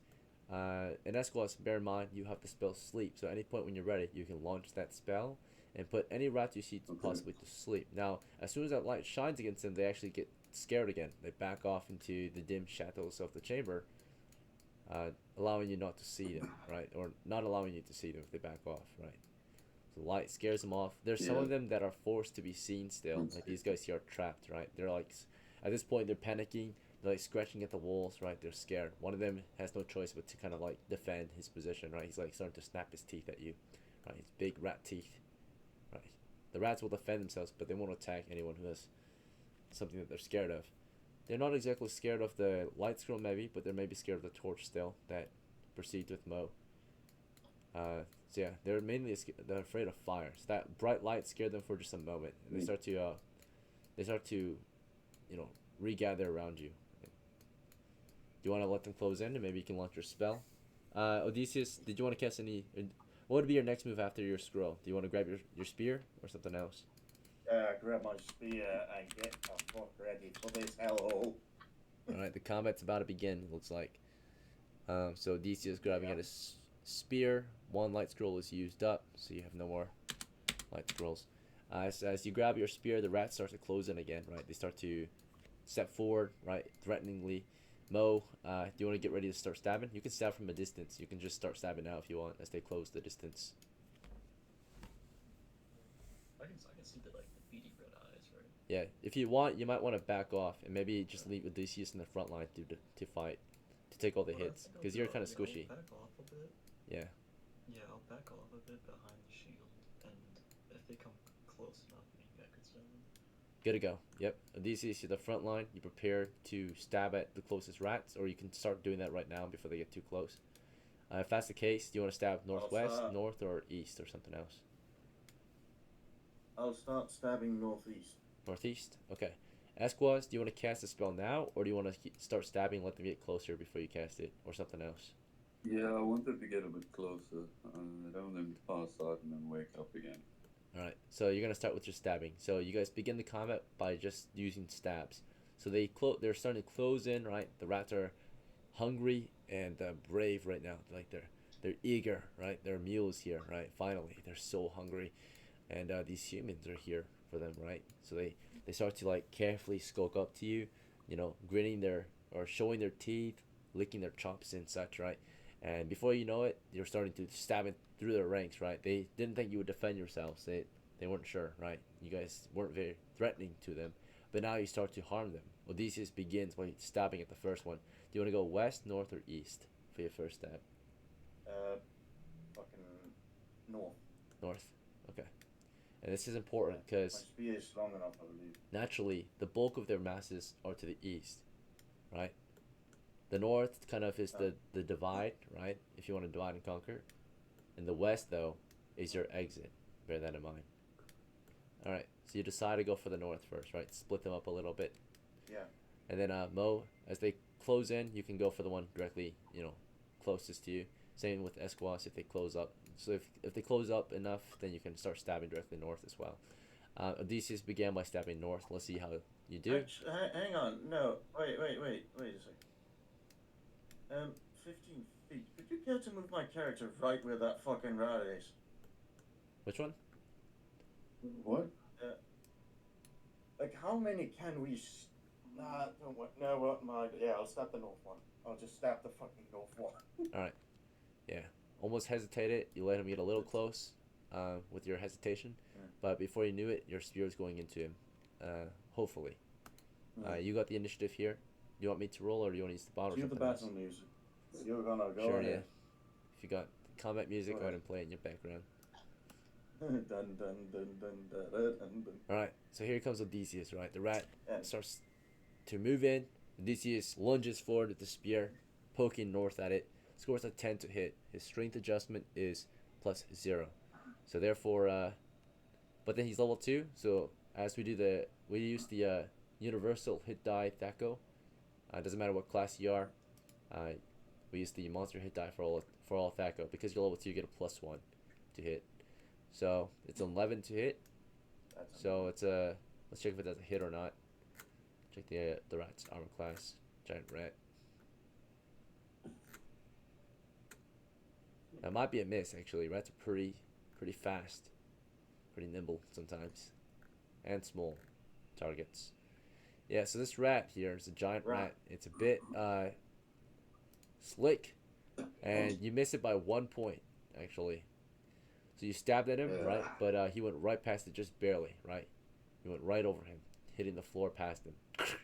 In Esquas, bear in mind you have the spell Sleep, so at any point when you're ready, you can launch that spell and put any rat you see to possibly to sleep. Now, as soon as that light shines against them, they actually get scared again. They back off into the dim shadows of the chamber, allowing you not to see them, right? Or not allowing you to see them if they back off, right? So the light scares them off. There's some of them that are forced to be seen still. Like these guys here are trapped, right? They're like, at this point, they're panicking. They're like scratching at the walls, right? They're scared. One of them has no choice but to kind of like defend his position, right? He's like starting to snap his teeth at you, right? His big rat teeth, right? The rats will defend themselves, but they won't attack anyone who has something that they're scared of. They're not exactly scared of the light scroll maybe, but they're maybe scared of the torch still that proceeds with Mo. So yeah, they're mainly they're afraid of fire. So that bright light scared them for just a moment, and they start to regather around you. Do you want to let them close in, and maybe you can launch your spell? Odysseus, did you want to cast any? What would be your next move after your scroll? Do you want to grab your spear or something else? Grab my spear and get a fuck ready for this hellhole. All right, the combat's about to begin. It looks like. So Odysseus grabbing at his spear. One light scroll is used up, so you have no more light scrolls. As you grab your spear, the rats start to close in again. Right, they start to step forward. Right, threateningly. Mo, do you want to get ready to start stabbing? You can stab from a distance. You can just start stabbing now if you want, as they close the distance. I can see the like the beady red eyes, right? Yeah, if you want, you might want to back off and maybe just leave Odysseus in the front line to fight, to take all the What I hits, think I'll because do, you're kind of I'll squishy. back off a bit. Yeah. Yeah, I'll back off a bit behind the shield, and if they come close enough, maybe I could stab them. Good to go. Yep. Odysseus, you're the front line. You prepare to stab at the closest rats, or you can start doing that right now before they get too close. If that's the case, do you want to stab northwest, start. north, or east, or something else? I'll start stabbing northeast. Northeast? Okay. Esquaz, do you want to cast a spell now, or do you want to start stabbing, let them get closer before you cast it, or something else? Yeah, I wanted to get a bit closer. I don't want them to pass out and then wake up again. Alright, so you're going to start with your stabbing. So you guys begin the combat by just using stabs. So they're starting to close in, right? The rats are hungry and brave right now. They're eager, right? Their meal is here, right? Finally, they're so hungry. And these humans are here for them, right? So they start to like carefully skulk up to you, grinning or showing their teeth, licking their chops and such, right? And before you know it, you're starting to stab it through their ranks, right? They didn't think you would defend yourselves. They weren't sure, right? You guys weren't very threatening to them, but now you start to harm them. Odysseus begins by stabbing at the first one. Do you want to go west, north, or east for your first stab? Fucking north. North. Okay. And this is important My because spear is strong enough, I believe. naturally the bulk of their masses are to the east, right? The north kind of is the divide, right? If you want to divide and conquer. And the west, though, is your exit. Bear that in mind. Alright, so you decide to go for the north first, right? Split them up a little bit. Yeah. And then Mo, as they close in, you can go for the one directly, closest to you. Same with Esquas if they close up. So if they close up enough, then you can start stabbing directly north as well. Odysseus began by stabbing north. Let's see how you do. Hang on. No. Wait a second. 15 feet. Could you care to move my character right where that fucking rat is? Which one? What? Like, how many can we... don't worry. No, what mind. Yeah, I'll stab the north one. I'll just stab the fucking north one. Alright. Yeah. Almost hesitated. You let him get a little close with your hesitation. Yeah. But before you knew it, your spear was going into him. Hopefully. You got the initiative here. Do you want me to roll, or do you want to use the bot or Cue the something else? battle music. You're gonna go Sure, ahead. yeah. If you got combat music, go Go ahead ahead. and play it in your background. Dun, dun, dun, dun, dun, dun, dun. Alright, so here comes Odysseus, right? The rat Yeah. starts to move in. Odysseus lunges forward with the spear, poking north at it. Scores a 10 to hit. His strength adjustment is +0. So therefore, but then he's level 2. So as we use the universal hit die Thaco. Doesn't matter what class you are. We use the monster hit die for all Thaco. Because you're level 2, you get a +1 to hit. So it's 11 to hit. That's So it's a let's check if that's a hit or not. Check the rat's armor class. Giant rat. That might be a miss actually. Rats are pretty fast, pretty nimble sometimes, and small targets. Yeah, so this rat here is a giant rat. It's a bit slick, and you miss it by 1 point actually. So you stabbed at him, right? But he went right past it just barely, right? He went right over him, hitting the floor past him. yes.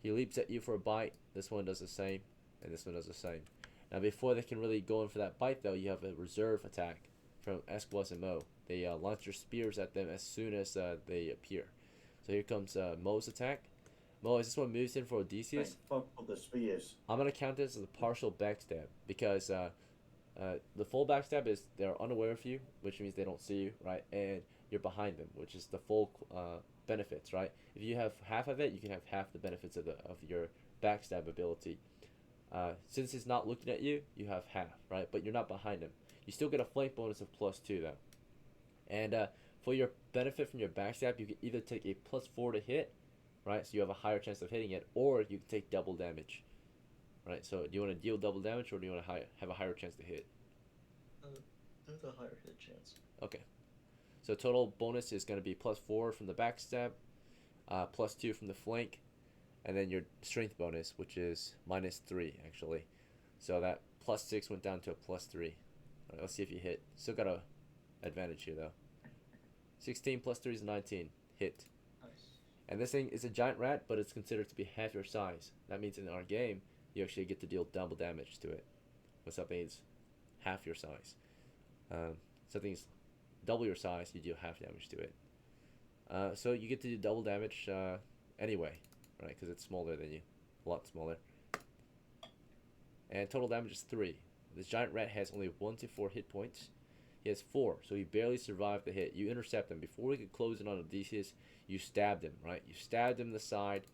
He leaps at you for a bite. This one does the same, and this one does the same. Now, before they can really go in for that bite, though, you have a reserve attack from Esquas and Mo. They launch your spears at them as soon as they appear. So here comes Mo's attack. Mo, as this one moves in for Odysseus, Thank fuck for the spears. I'm going to count this as a partial backstab because the full backstab is they're unaware of you, which means they don't see you, right? And you're behind them, which is the full benefits, right? If you have half of it, you can have half the benefits of your backstab ability. Since he's not looking at you, you have half, right? But you're not behind him. You still get a flank bonus of +2 though. And for your benefit from your backstab, you can either take a +4 to hit, right? So you have a higher chance of hitting it, or you can take double damage, right? So do you want to deal double damage, or do you want to have a higher chance to hit? Do the higher hit chance. Okay. So total bonus is going to be +4 from the backstab, +2 from the flank, and then your strength bonus, which is -3 actually. So that +6 went down to a +3. All right, let's see if you hit. Still got a advantage here though. 16 + 3 is 19. Hit. Nice. And this thing is a giant rat, but it's considered to be half your size. That means in our game, you actually get to deal double damage to it. When something's half your size. Something's double your size, you deal half damage to it. So you get to do double damage anyway, right? Because it's smaller than you. A lot smaller. And total damage is 3. This giant rat has only 1 to 4 hit points. He has 4, so he barely survived the hit. You intercept him. Before he could close in on Odysseus, you stabbed him, right? You stabbed him in the side,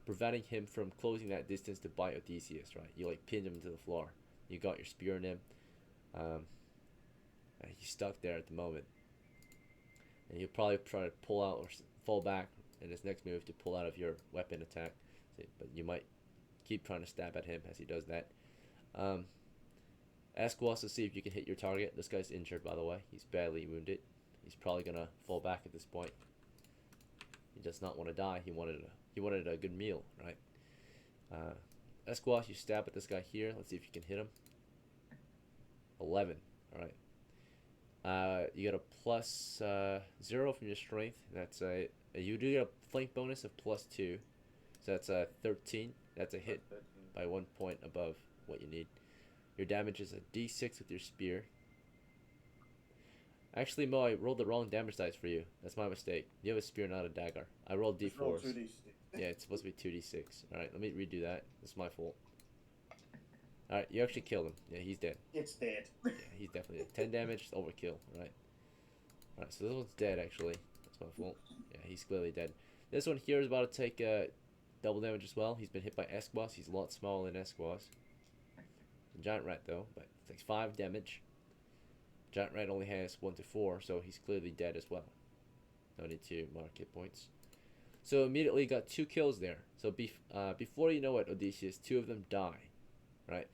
preventing him from closing that distance to bite Odysseus, right? You like pinned him to the floor. You got your spear in him. He's stuck there at the moment. And he'll probably try to pull out or fall back in his next move to pull out of your weapon attack. But you might keep trying to stab at him as he does that. Esquos to see if you can hit your target. This guy's injured, by the way. He's badly wounded. He's probably gonna fall back at this point. He does not want to die. He wanted a good meal, right? Esquos, you stab at this guy here. Let's see if you can hit him. 11. All right. You get a +0 from your strength. That's you do get a flank bonus of +2, so that's 13. That's a hit by 1 point above what you need. Your damage is a D6 with your spear. Actually, Mo, I rolled the wrong damage dice for you. That's my mistake. You have a spear, not a dagger. I rolled Just roll D4s. 2d6. Yeah, it's supposed to be 2d6. Alright, let me redo that. That's my fault. Alright, you actually killed him. Yeah, he's dead. It's dead. Yeah, he's definitely dead. 10 damage, overkill. Alright. Alright, so this one's dead, actually. That's my fault. Yeah, he's clearly dead. This one here is about to take double damage as well. He's been hit by Esquos. He's a lot smaller than Esquos. A giant rat, though, but takes 5 damage. Giant rat only has 1 to 4, so he's clearly dead as well. No need to mark hit points. So immediately got 2 kills there. So before you know it, Odysseus, 2 of them die, right?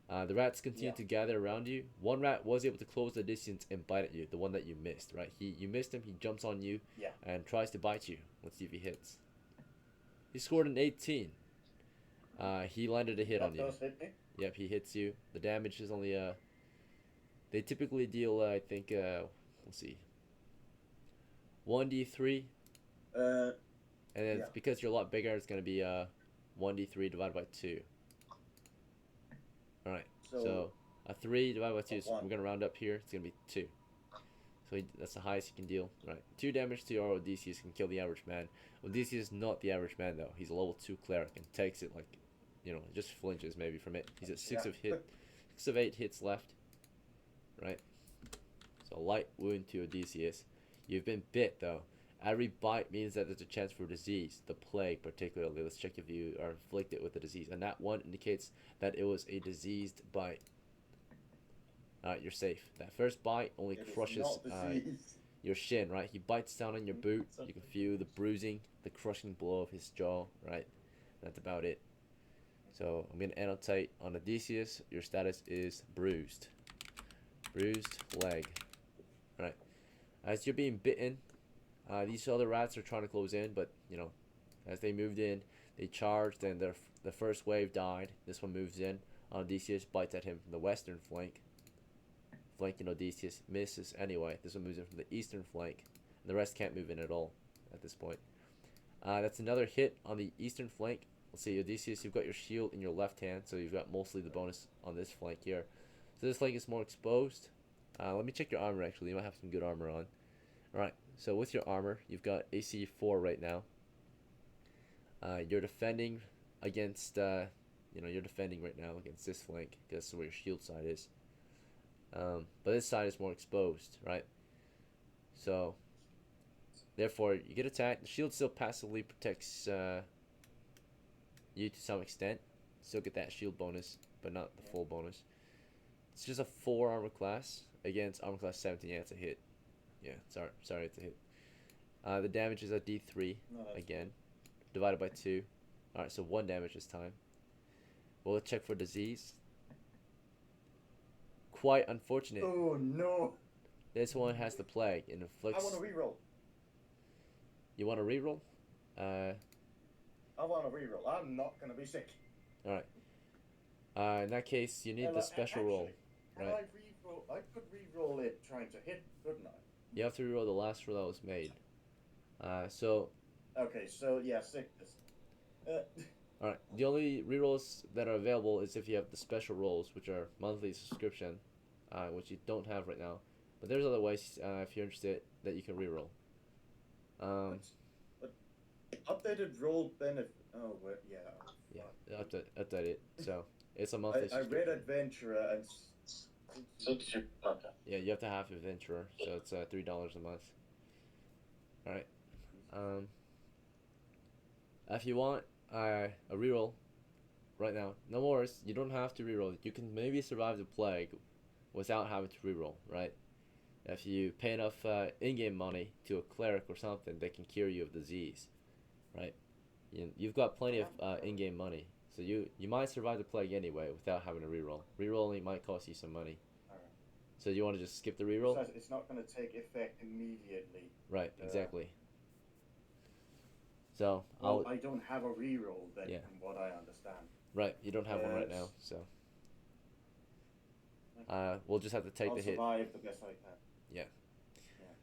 The rats continue to gather around you. One rat was able to close the distance and bite at you, the one that you missed, right? You missed him, he jumps on you and tries to bite you. Let's see if he hits. He scored an 18. He landed a hit on you. That does hit me. Yep, he hits you. The damage is only they typically deal I think let's see, 1d3, and then because you're a lot bigger, it's gonna be 1d3 divided by 2. All right, so a 3 divided by 2. So we're gonna round up here. It's gonna be 2. So that's the highest you can deal. Right, 2 damage to your Odysseus can kill the average man. Odysseus is not the average man though. He's a level 2 cleric and takes it like, just flinches maybe from it. He's at 6 of 8 hits left. Right, so light wound to Odysseus. You've been bit though. Every bite means that there's a chance for disease, the plague particularly. Let's check if you are inflicted with the disease, and that one indicates that it was a diseased bite. Alright, you're safe. That first bite only crushes your shin, right? He bites down on your boot. You can feel the bruising, the crushing blow of his jaw, right? That's about it. So I'm going to annotate on Odysseus, your status is bruised. Bruised leg. Right. As you're being bitten, these other rats are trying to close in, but, as they moved in, they charged, and the first wave died. This one moves in. Odysseus bites at him from the western flank. Flanking Odysseus misses anyway. This one moves in from the eastern flank. And the rest can't move in at all at this point. That's another hit on the eastern flank. Let's see, Odysseus, you've got your shield in your left hand, so you've got mostly the bonus on this flank here. So this flank is more exposed. Let me check your armor, actually. You might have some good armor on. Alright, so with your armor, you've got AC 4 right now. You're defending against, you're defending right now against this flank, because that's where your shield side is. But this side is more exposed, right? So, therefore, you get attacked. The shield still passively protects you to some extent. Still get that shield bonus, but not the full bonus. It's just a 4 armor class against armor class 17. Yeah, it's a hit. Yeah, sorry, it's a hit. The damage is a D3 again. divided by 2. Alright, so 1 damage this time. We'll check for disease. Quite unfortunate. Oh no! This one has the plague and I inflicts. want to reroll. You want to reroll? I want to reroll. I'm not gonna be sick. Alright. In that case, you need Yeah, the special roll. Can Right. I reroll? I could reroll it trying to hit, couldn't I? You have to reroll the last roll that was made. So, Okay, so yeah, sickness. alright. The only rerolls that are available is if you have the special rolls, which are monthly subscription, which you don't have right now. But there's other ways, if you're interested, that you can reroll. But updated roll benefit. Oh, well, yeah. Yeah, update it. So, it's a I monthly read subscription. Adventurer and. Yeah, you have to have Adventurer, so it's $3 a month. Alright. If you want a reroll right now, no worries. You don't have to reroll. You can maybe survive the plague without having to reroll, right? If you pay enough in-game money to a cleric or something, they can cure you of disease, right? You've got plenty of in-game money, so you might survive the plague anyway without having to reroll. Rerolling might cost you some money. Alright. So you want to just skip the reroll? Besides, it's not going to take effect immediately. Right, exactly. So Well, I don't have a reroll then, Yeah. from what I understand. right, you don't have one right Yes. now, so we'll just have to take I'll the hit. survive the best I can.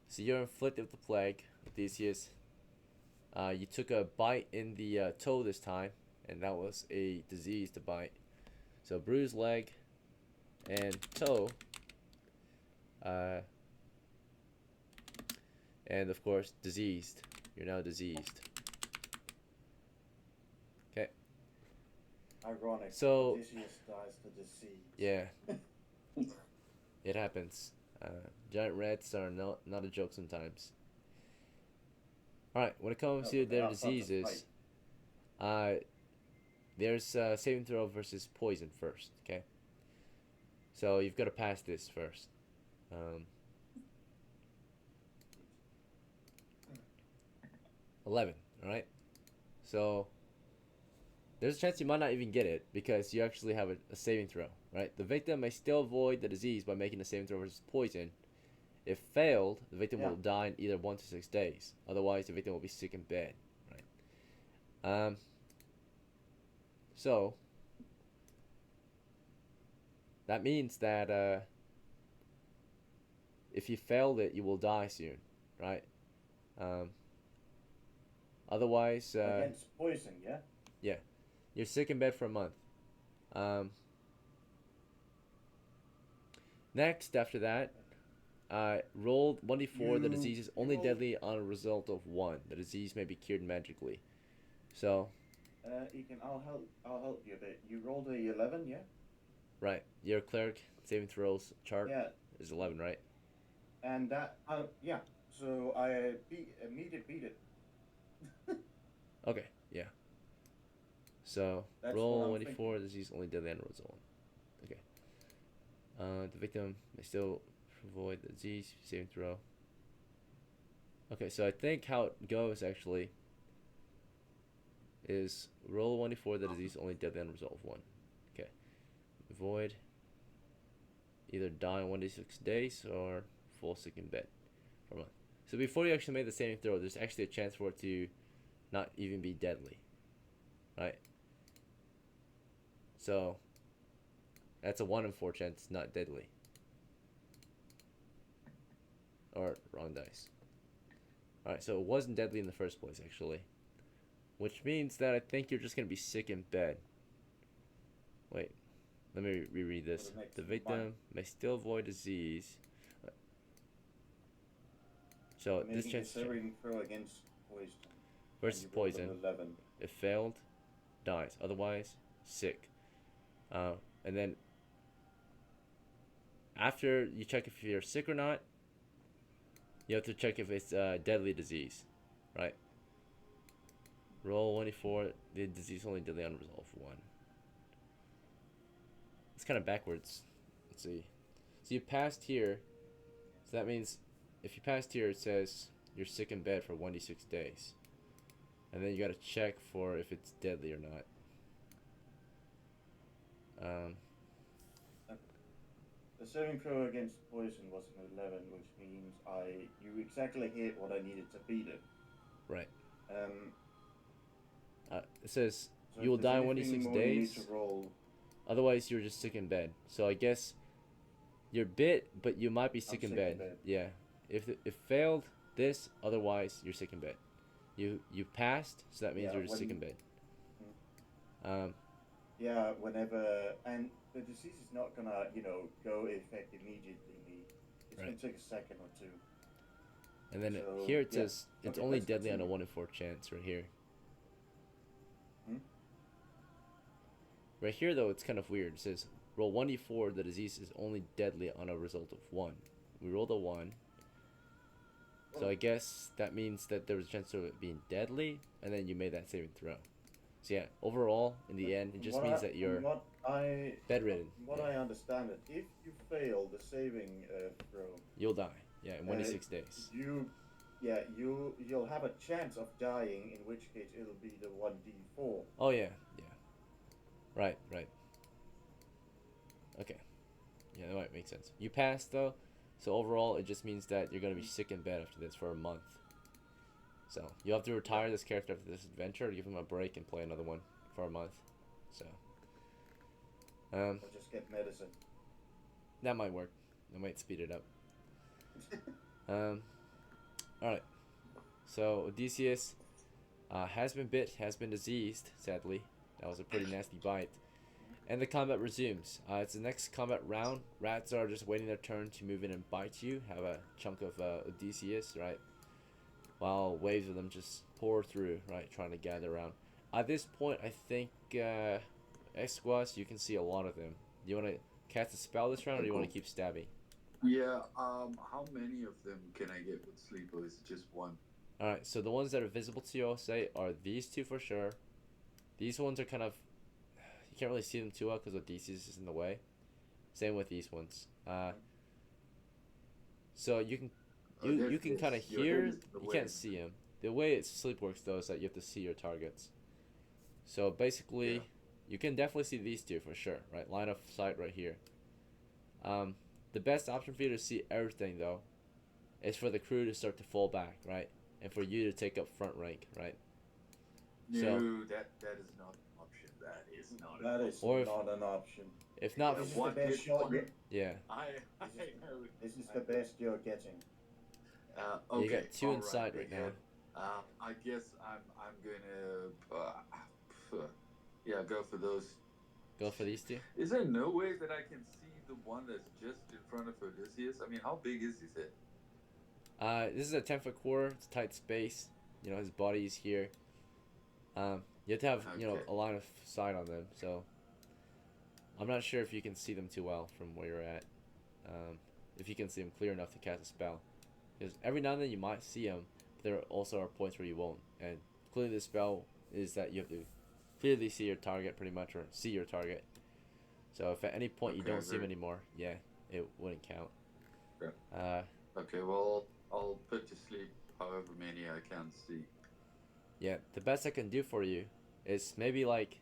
So you're inflicted with the plague, Odysseus. You took a bite in the toe this time, and that was a diseased bite. So bruised leg and toe. And of course, diseased. You're now diseased. Okay. Ironic. So- Odysseus dies to disease. Yeah. It happens. Giant rats are not a joke sometimes. Alright, when it comes No, to but their they're not fun to diseases, there's saving throw versus poison first, okay? So you've got to pass this first. 11, alright? So there's a chance you might not even get it because you actually have a saving throw, right? The victim may still avoid the disease by making a saving throw versus poison. If failed, the victim Yeah. will die in either 1 to 6 days. Otherwise, the victim will be sick in bed, right? So that means that if you failed it, you will die soon, right? Otherwise, Against poison, yeah? you're sick in bed for a month. Next, after that, roll 1d4. The You- disease is you only roll- deadly on a result of 1. The disease may be cured magically. So, Egan, I'll help you a bit. You rolled a 11, yeah? right, your cleric saving throws chart Yeah, is 11, right? and that, yeah. So I beat it. Okay, yeah. So, That's roll what I'm 1d4. The disease is only deadly on a result of 1. Okay. The victim may still avoid the disease saving throw. Okay, so I think how it goes actually is roll 1d4. The disease is only deadly on a result of 1. Okay. Avoid either die in 1d6 days or fall sick in bed for a month. So before you actually make the saving throw, there's actually a chance for it to not even be deadly, right? So that's a 1 in 4 chance, not deadly. Or wrong dice. Alright, so it wasn't deadly in the first place, actually. Which means that I think you're just going to be sick in bed. Wait, let me reread this. For the next The victim month. may still avoid disease. So this Making a chance saving throw against poison. versus And you rolled poison. an 11. If failed, dies. Otherwise, sick. And then after you check if you're sick or not, you have to check if it's deadly disease, right? Roll 1d4. The disease only deadly on result of 1. It's kind of backwards. Let's see. So you passed here. So that means if you passed here, it says you're sick in bed for 1d6 days. and then you gotta check for if it's deadly or not. The saving throw against poison was an 11, which means you exactly hit what I needed to beat it. Right. Um, It says so you will if there's die in anything 26 more you need days. to roll, Otherwise, you're just sick in bed. So I guess you're bit, but you might be sick in sick bed. in bed. Yeah. If failed this, otherwise you're sick in bed. You passed, so that means Yeah, you're just sick in when- bed. yeah, whenever, and the disease is not gonna, go effect immediately. It's gonna Right. take a second or two. And then So, here it yeah. says it's Okay, only let's deadly on a continue. 1 in 4 chance right here. Hmm? Right here though, it's kind of weird. It says roll 1d4. The disease is only deadly on a result of 1. We rolled a 1. So I guess that means that there was a chance of it being deadly, and then you made that saving throw. So yeah, overall, in the end, it just means that you're bedridden. From what Yeah. I understand it, if you fail the saving throw, You'll die. Yeah, in 26 days. you'll have a chance of dying. In which case, it'll be the 1d4. Oh yeah, yeah. Right. Okay. Yeah, that might make sense. You passed though, so overall, it just means that you're gonna be sick in bed after this for a month. So you have to retire this character after this adventure, give him a break, and play another one for a month. So. Or just get medicine. That might work. That might speed it up. Alright. So, Odysseus has been bit, has been diseased, sadly. That was a pretty nasty bite. And the combat resumes. It's the next combat round. Rats are just waiting their turn to move in and bite you. Have a chunk of Odysseus, right? While waves of them just pour through, right? Trying to gather around. At this point, I think, Esquas, you can see a lot of them. Do you want to cast a spell this round, or do you want to keep stabbing? Yeah. How many of them can I get with sleep, or is it just one? Alright, so the ones that are visible to you, I'll say, are these two for sure. These ones are kind of... You can't really see them too well because Odysseus is in the way. Same with these ones. So you can you can kind of hear... You can't see him. The way sleep works, though, is that you have to see your targets. So basically, you can definitely see these two for sure, right? Line of sight right here. The best option for you to see everything, though, is for the crew to start to fall back, right? And for you to take up front rank, right? No, So- that is not an option. That is not. That an is Or if- not an option. If not, This is the one best hit shot. point. yeah. This is the best you're getting. Okay. You got two all inside right big now. head. I guess I'm gonna go for those. Go for these two. Is there no way that I can see the one that's just in front of Odysseus? I mean, how big is his head? This is a 10-foot quarter. It's a tight space. You know, his body is here. You have to have, Okay. a line of sight on them. So, I'm not sure if you can see them too well from where you're at. If you can see them clear enough to cast a spell. Because every now and then you might see them, but there also are points where you won't. And clearly the spell is that you have to clearly see your target pretty much, or see your target. So if at any point you Okay, don't see him great. anymore, yeah, it wouldn't count. Yeah. Okay, well, I'll put to sleep however many I can see. Yeah, the best I can do for you is maybe like,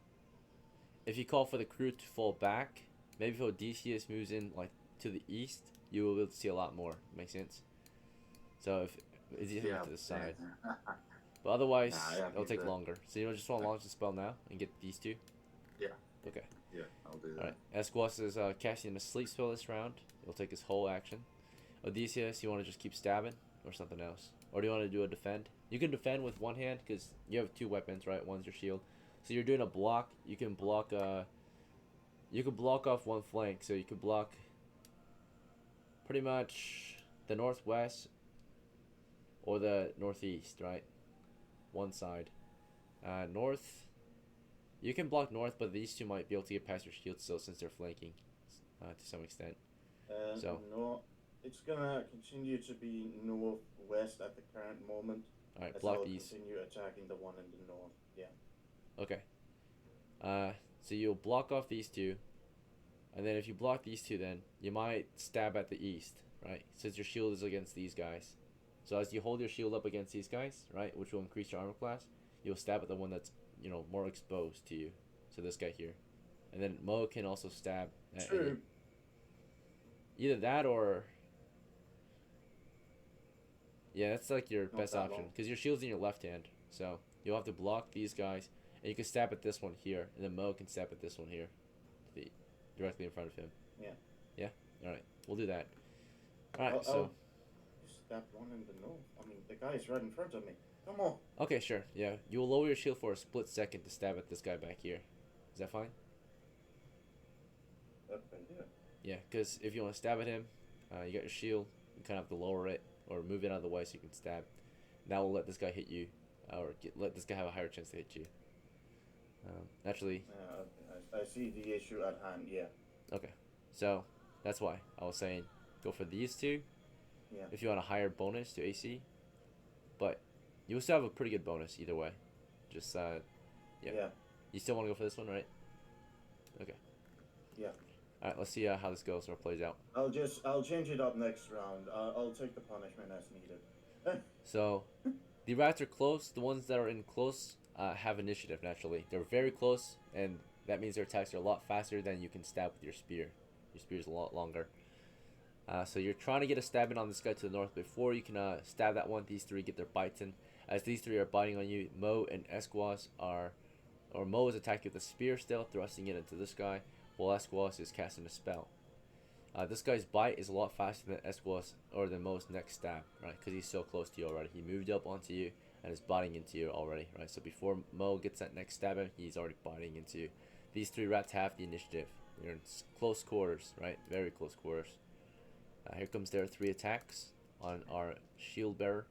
if you call for the crew to fall back, maybe if Odysseus moves in like to the east, you will be able to see a lot more. Make sense? So if Odysseus to the side, but otherwise Nah, yeah, it'll take but- longer. So you just want to launch the spell now and get these two. Yeah. Okay. Yeah, I'll do that. All right. Esquas is casting a sleep spell this round. It'll take his whole action. Odysseus, you want to just keep stabbing or something else, or do you want to do a defend? You can defend with one hand because you have two weapons, right? One's your shield. So you're doing a block. You can block. You can block off one flank. So you can block pretty much the northwest or the northeast, right? One side. North. You can block north, but these two might be able to get past your shield still since they're flanking to some extent. So- No, it's gonna continue to be northwest at the current moment. All right, As block I'll these. continue attacking the one in the north. Yeah. Okay. So you'll block off these two, and then if you block these two, then you might stab at the east, right? Since your shield is against these guys. So as you hold your shield up against these guys, right, which will increase your armor class, you'll stab at the one that's more exposed to you. So this guy here, and then Mo can also stab at True. either that or yeah, that's like your Not best that option long. because your shield's in your left hand, so you'll have to block these guys, and you can stab at this one here, and then Mo can stab at this one here, directly in front of him. Yeah. Yeah. All right, we'll do that. All right, I'll so stab one in the nose. I mean, the guy's right in front of me. Come on. okay, sure, yeah, you will lower your shield for a split second to stab at this guy back here. Is that fine? Okay, yeah. Yeah, because if you want to stab at him, you got your shield. You kind of have to lower it or move it out of the way so you can stab. That will let this guy hit you, or let this guy have a higher chance to hit you. Naturally, I see the issue at hand. Yeah. okay. So that's why I was saying go for these two. Yeah. If you want a higher bonus to AC, but you will still have a pretty good bonus either way. Just yeah. Yeah. You still want to go for this one, right? Okay. Yeah. All right. Let's see how this goes or plays out. I'll change it up next round. I'll take the punishment as needed. So, the rats are close. The ones that are in close have initiative naturally. They're very close, and that means their attacks are a lot faster than you can stab with your spear. Your spear is a lot longer. So you're trying to get a stab in on this guy to the north before you can stab that one. These three get their bites in. As these three are biting on you, Mo and Esquas Mo is attacking with a spear still, thrusting it into this guy, while Esquas is casting a spell. This guy's bite is a lot faster than Esquas or than Mo's next stab, right? Because he's so close to you already. He moved up onto you and is biting into you already, right? So before Mo gets that next stab in, he's already biting into you. These three rats have the initiative. They're in close quarters, right? Very close quarters. Here comes their 3 attacks on our shield bearer.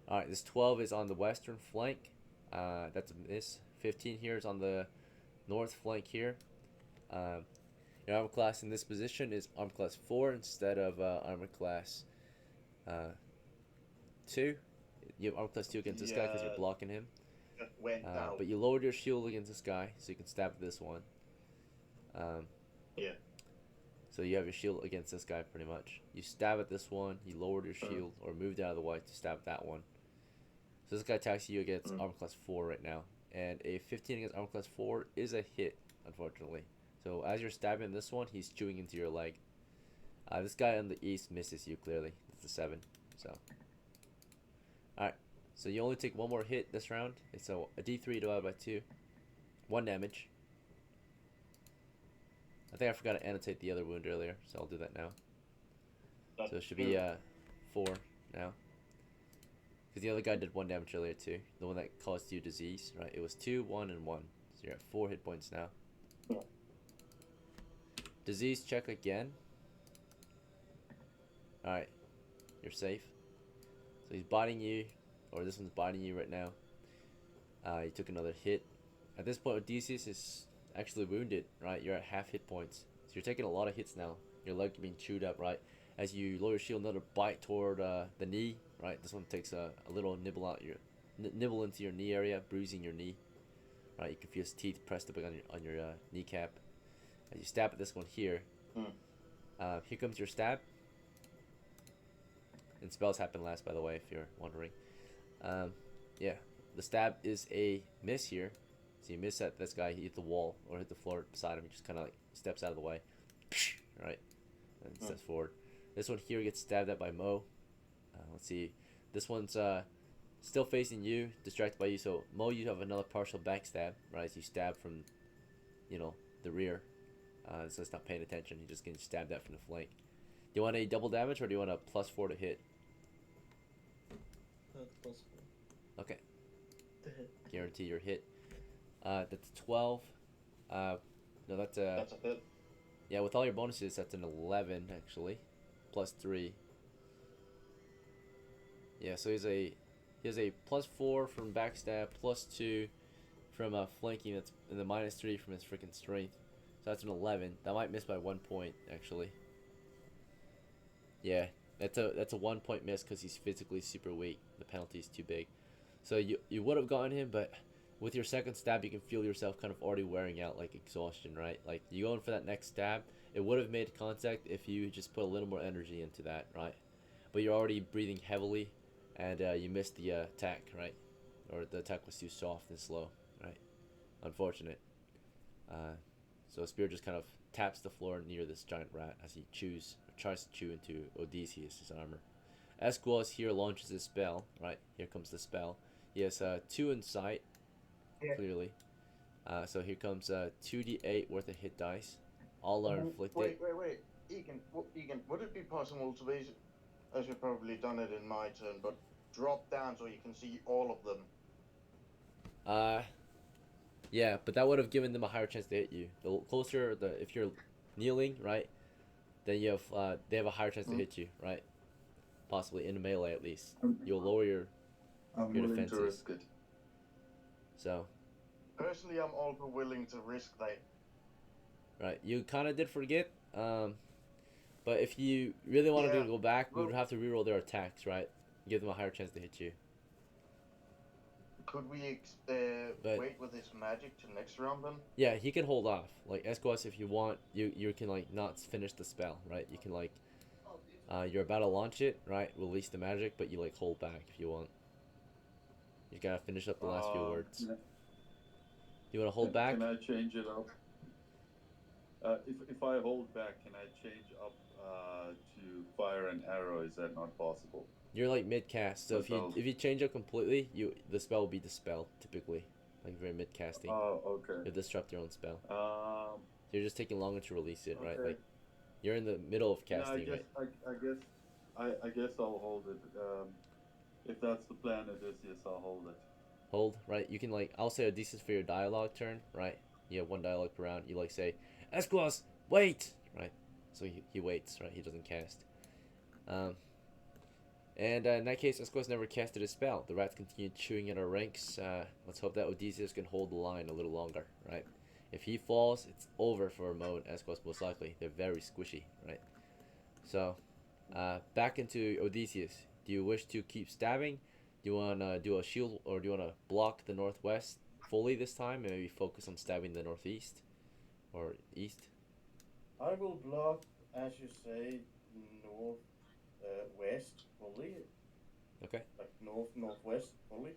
Alright, this 12 is on the western flank. That's a miss. 15 here is on the north flank here. Your armor class in this position is armor class 4 instead of armor class 2. You have armor class 2 against this guy because you're Yeah. blocking him. Went down. But you lowered your shield against this guy so you can stab this one. Yeah. So you have your shield against this guy pretty much. You stab at this one, you lowered your shield or moved out of the way to stab at that one. So this guy attacks you against armor class 4 right now. And a 15 against armor class 4 is a hit, unfortunately. So as you're stabbing this one, he's chewing into your leg. This guy on the east misses you clearly. That's a 7. So, alright. So you only take one more hit this round. It's a D3 divided by 2. 1 damage. I think I forgot to annotate the other wound earlier, so I'll do that now. So it should be 4 now. Because the other guy did 1 damage earlier too. The one that caused you disease, right? It was 2, 1, and 1. So you're at 4 hit points now. Yeah. Disease check again. Alright. You're safe. So he's biting you, or this one's biting you right now. You took another hit. At this point, Odysseus is actually wounded, right? You're at half hit points. So you're taking a lot of hits now. Your leg being chewed up, right? As you lower your shield, another bite toward the knee, right? This one takes a little nibble out your nibble into your knee area, bruising your knee, right? You can feel his teeth pressed up on your kneecap. As you stab at this one here, here comes your stab. And spells happen last, by the way, if you're wondering. Yeah, the stab is a miss here. So you miss at this guy, he hit the wall or hit the floor beside him. He just kind of like steps out of the way, right, and steps forward. This one here gets stabbed at by Mo. Let's see, this one's still facing you, distracted by you. So Mo, you have another partial backstab, right? As you stab from, the rear. So it's not paying attention. You're just getting stabbed at from the flank. Do you want a double damage or do you want a +4 to hit? +4. Okay. To hit. Guarantee your hit. That's 12. No, that's a That's a hit. yeah. With all your bonuses, that's an 11 actually, +3. Yeah, so he has a +4 from backstab, +2 from flanking. That's and the -3 from his freaking strength. So that's an 11. That might miss by 1 point actually. Yeah, that's a 1 point miss because he's physically super weak. The penalty's too big. So you would have gotten him, but with your second stab, you can feel yourself kind of already wearing out, like exhaustion, right? Like you going for that next stab, it would have made contact if you just put a little more energy into that, right? But you're already breathing heavily, and you missed the attack, right? or the attack was too soft and slow, right? Unfortunate. So Spear just kind of taps the floor near this giant rat as he tries to chew into Odysseus' armor. Esquos here launches his spell, right? Here comes the spell. He has 2 in sight, clearly. So here comes 2d8 worth of hit dice. All are inflicted. Wait. Egan, would it be possible to basically, as you've probably done it in my turn, but drop down so you can see all of them? Yeah, but that would have given them a higher chance to hit you. The closer, if you're kneeling, right, then you have they have a higher chance to hit you, right? Possibly in melee at least. You'll lower your willing defenses. to risk it. So. Personally, I'm also willing to risk that. Right, you kind of did forget, but if you really wanted to go back, we would have to reroll their attacks, right? Give them a higher chance to hit you. Could we But- wait with his magic to next round then? Yeah, he can hold off. Like Esquos, if you want, you can like not finish the spell, right? You can like, you're about to launch it, right? Release the magic, but you like hold back if you want. You gotta finish up the last few words. Yeah. You want to hold back? Can I change it up? If I hold back, can I change up to fire and arrow? Is that not possible? You're like mid cast, so if you change up completely, the spell will be dispelled typically, like very mid casting. Oh, okay. You disrupt your own spell. Um, You're just taking longer to release it, right? Okay. Like you're in the middle of casting, right? I guess I'll hold it. If that's the plan, it is. Yes, I'll hold it. Hold, right? You can like, I'll say Odysseus for your dialogue turn, right? You have 1 dialogue per round. You like say, Esquos, wait, right? So he waits, right? He doesn't cast. And in that case, Esquos never casted his spell. The rats continue chewing at our ranks. Let's hope that Odysseus can hold the line a little longer, right? If he falls, it's over for Mo and Esquos most likely. They're very squishy, right? So, back into Odysseus. Do you wish to keep stabbing? Do you want to do a shield, or do you want to block the northwest fully this time and maybe focus on stabbing the northeast or east? I will block, as you say, north, west fully. Okay. Like northwest fully.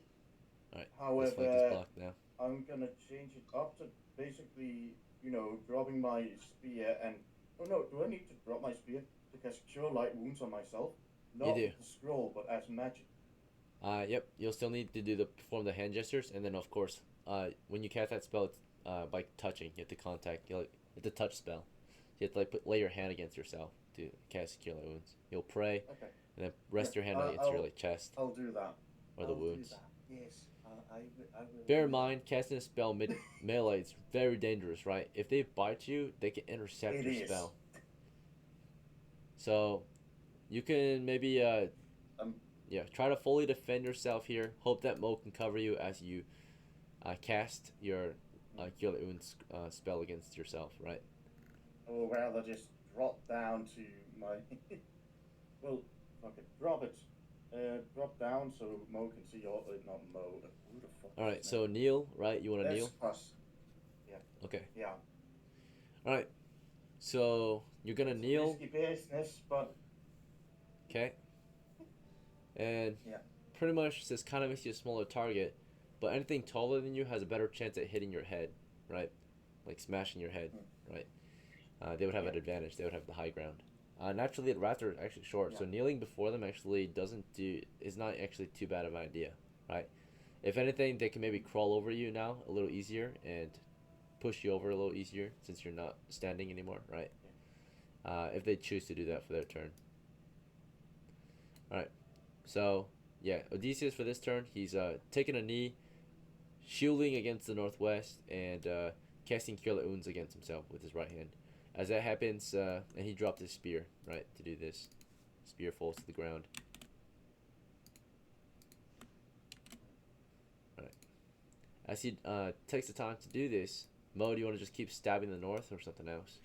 Alright. However, This flank is blocked now. I'm gonna change it up to basically, dropping my spear and. Oh no, do I need to drop my spear to cast Cure Light Wounds on myself? Not do. the scroll, but as magic. Yep. You'll still need to perform the hand gestures, and then of course, when you cast that spell, it's by touching. You have to contact. It's a touch spell. You have to like lay your hand against yourself to cast Cure Light Wounds. You'll pray, Okay. and then rest your hand against your like chest I'll do that. or the wounds. Yes, I will. Bear in mind, casting a spell mid melee is very dangerous, right? If they bite you, they can intercept It your is. spell. So, you can maybe try to fully defend yourself here. Hope that Mo can cover you as you cast your Cure Light Wounds spell against yourself, right? Or rather, just drop down to my. Well, fuck it. Drop it. Drop down so Mo can see your. Not Mo. Who the fuck? All right. So kneel, right? You want to kneel? Us. Okay. Yeah. All right. So you're gonna kneel, Risky business, but. okay? And Yeah. pretty much this kind of makes you a smaller target, but anything taller than you has a better chance at hitting your head, right? Like smashing your head, right? They would have an advantage. They would have the high ground. Naturally, the rats are actually short, so kneeling before them actually is not actually too bad of an idea, right? If anything, they can maybe crawl over you now a little easier and push you over a little easier since you're not standing anymore, right? If they choose to do that for their turn. All right. So yeah, Odysseus for this turn, he's taking a knee, shielding against the northwest, and casting Cure Light Wounds against himself with his right hand. As that happens, and he dropped his spear, right, to do this. Spear falls to the ground. Alright. As he takes the time to do this, Mo, do you want to just keep stabbing the north or something else?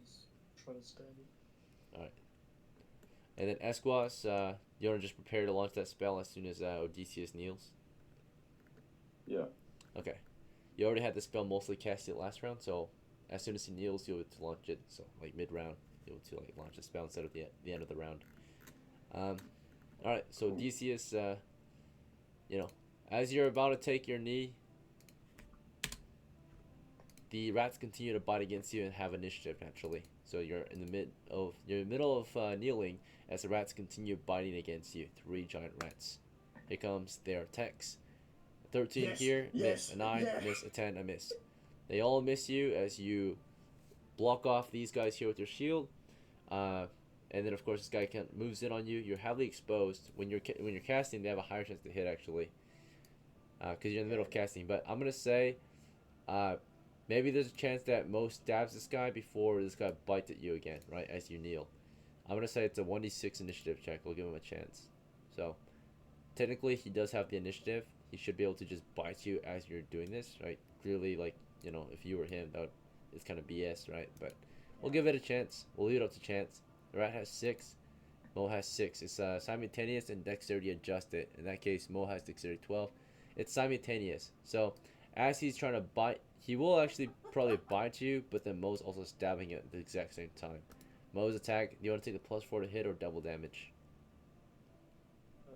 Just try to stab it. Alright. And then Esquos, you want to just prepare to launch that spell as soon as Odysseus kneels? Yeah. Okay. You already had the spell mostly casted last round, so as soon as he kneels, you'll be able to launch it. So like mid-round, you'll be able to like launch the spell instead of the end of the round. All right, so Decius, you know, as you're about to take your knee, the rats continue to bite against you and have initiative naturally. So you're in the middle of kneeling as the rats continue biting against you. 3 giant rats. Here comes their attacks. 13 Yes, here, yes, miss. A 9, yeah. miss. A 10, a miss. They all miss you as you block off these guys here with your shield. And then of course this guy moves in on you. You're heavily exposed. When you're casting, they have a higher chance to hit actually, because you're in the middle of casting. But I'm gonna say, maybe there's a chance that Mo stabs this guy before this guy bites at you again, right as you kneel. I'm gonna say it's a 1d6 initiative check. We'll give him a chance. So technically he does have the initiative. He should be able to just bite you as you're doing this, right? Clearly, like, you know, if you were him, it's kind of BS, right? But we'll give it a chance. We'll leave it up to chance. The rat has 6. Mo has 6. It's simultaneous and dexterity adjusted. In that case, Mo has dexterity 12. It's simultaneous. So as he's trying to bite, he will actually probably bite you, but then Mo's also stabbing it at the exact same time. Mo's attack, do you want to take the +4 to hit or double damage?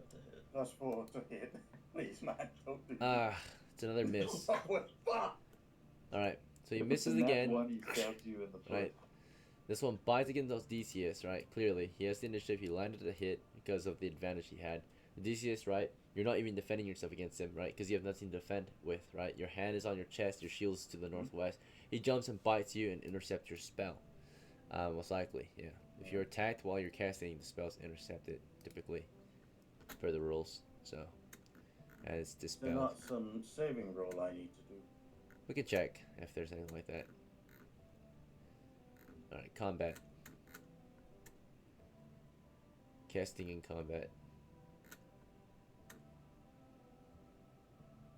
To hit. +4 to hit. Please, man, don't do It's another miss. Oh, what fuck? Alright, so he If misses it's a nat again. One, he stabbed you in the foot. Right. This one bites against those DCS, right? Clearly, he has the initiative. He landed the hit because of the advantage he had. The DCS, right? You're not even defending yourself against him, right? Because you have nothing to defend with, right? Your hand is on your chest. Your shield is to the northwest. He jumps and bites you and intercepts your spell. Most likely, yeah. If you're attacked while you're casting, the spell's intercepted, typically, per the rules. So, as There's dispelled. not some saving roll I need to do. We can check if there's anything like that. Alright, combat. Casting in combat.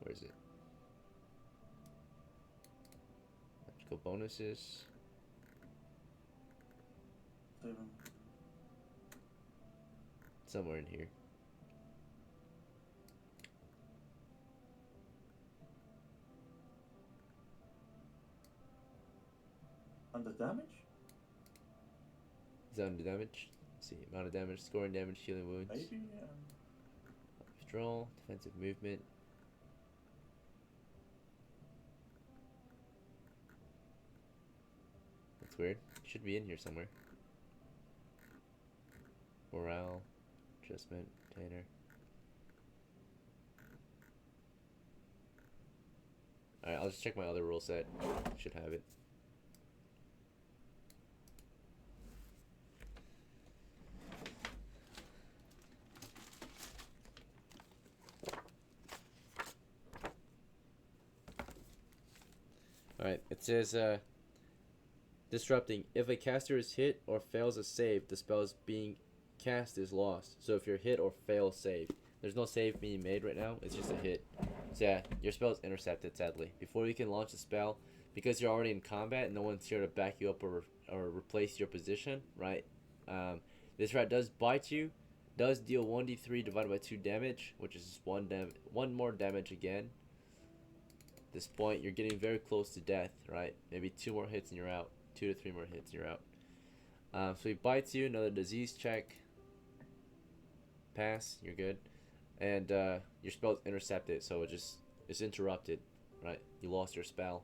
Where is it? Magical bonuses. 7. Somewhere in here. Under damage? Is that under damage? Let's see, amount of damage, scoring damage, healing wounds. Maybe. Withdrawal, defensive movement. That's weird. Should be in here somewhere. Morale, adjustment, container. Alright, I'll just check my other rule set. Should have it. Alright, it says, disrupting. If a caster is hit or fails a save, the spell is being cast is lost. So if you're hit or fail save, there's no save being made right now, it's just a hit. So yeah, your spell is intercepted, sadly. Before you can launch the spell, because you're already in combat and no one's here to back you up or replace your position, right? This rat does bite you, does deal 1d3 divided by 2 damage, which is just one more damage again. At this point, you're getting very close to death, right? Maybe 2 more hits and you're out. 2 to 3 more hits and you're out. So he bites you, another disease check. Pass, you're good. And your spell's intercepted, so it's interrupted, right? You lost your spell.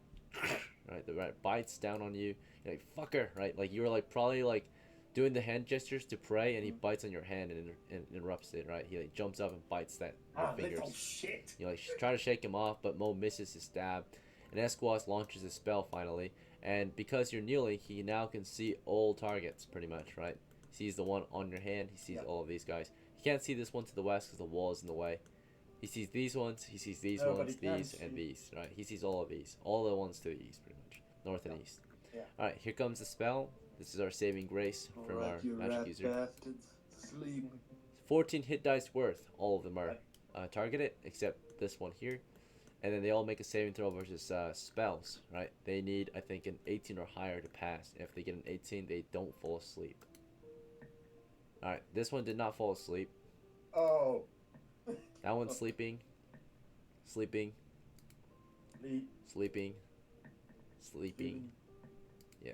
Right, the rat bites down on you. You're like, fucker, right? Like you were like probably like doing the hand gestures to pray, and he bites on your hand and interrupts it, right? He like jumps up and bites your fingers. Little shit. You like try to shake him off, but Mo misses his stab, and Esquas launches his spell finally. And because you're kneeling, he now can see all targets pretty much, right? He sees the one on your hand. He sees all of these guys. He can't see this one to the west because the wall is in the way. He sees these ones. He sees these No, but ones, he can these, and see. these, right? He sees all of these, all the ones to the east, pretty much, north and east. Yeah. All right, here comes the spell. This is our saving grace from Alright, our you magic rat user. bastards. Sleep. 14 hit dice worth. All of them are targeted except this one here, and then they all make a saving throw versus spells. Right? They need, I think, an 18 or higher to pass. If they get an 18, they don't fall asleep. All right, this one did not fall asleep. Oh. That one's sleeping, sleeping, Sleep. sleeping, sleeping. Yeah.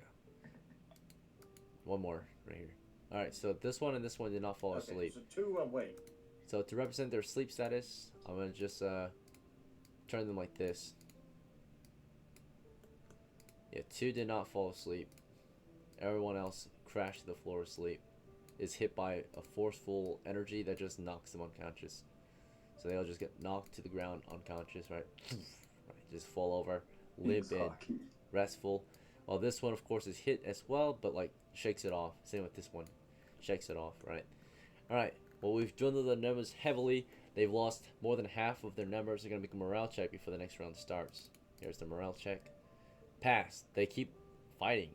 One more right here. All right, so this one and this one did not fall Okay, asleep. so 2 awake. So to represent their sleep status, I'm gonna just turn them like this. Yeah, 2 did not fall asleep. Everyone else crashed to the floor asleep. Is hit by a forceful energy that just knocks them unconscious. So they'll just get knocked to the ground unconscious, right? Right, just fall over, limp in, Hockey. restful. While this one, of course, is hit as well, but like shakes it off. Same with this one, shakes it off, right? All right. Well, we've dwindled their numbers heavily. They've lost more than half of their numbers. They're gonna make a morale check before the next round starts. Here's the morale check. Pass. They keep fighting,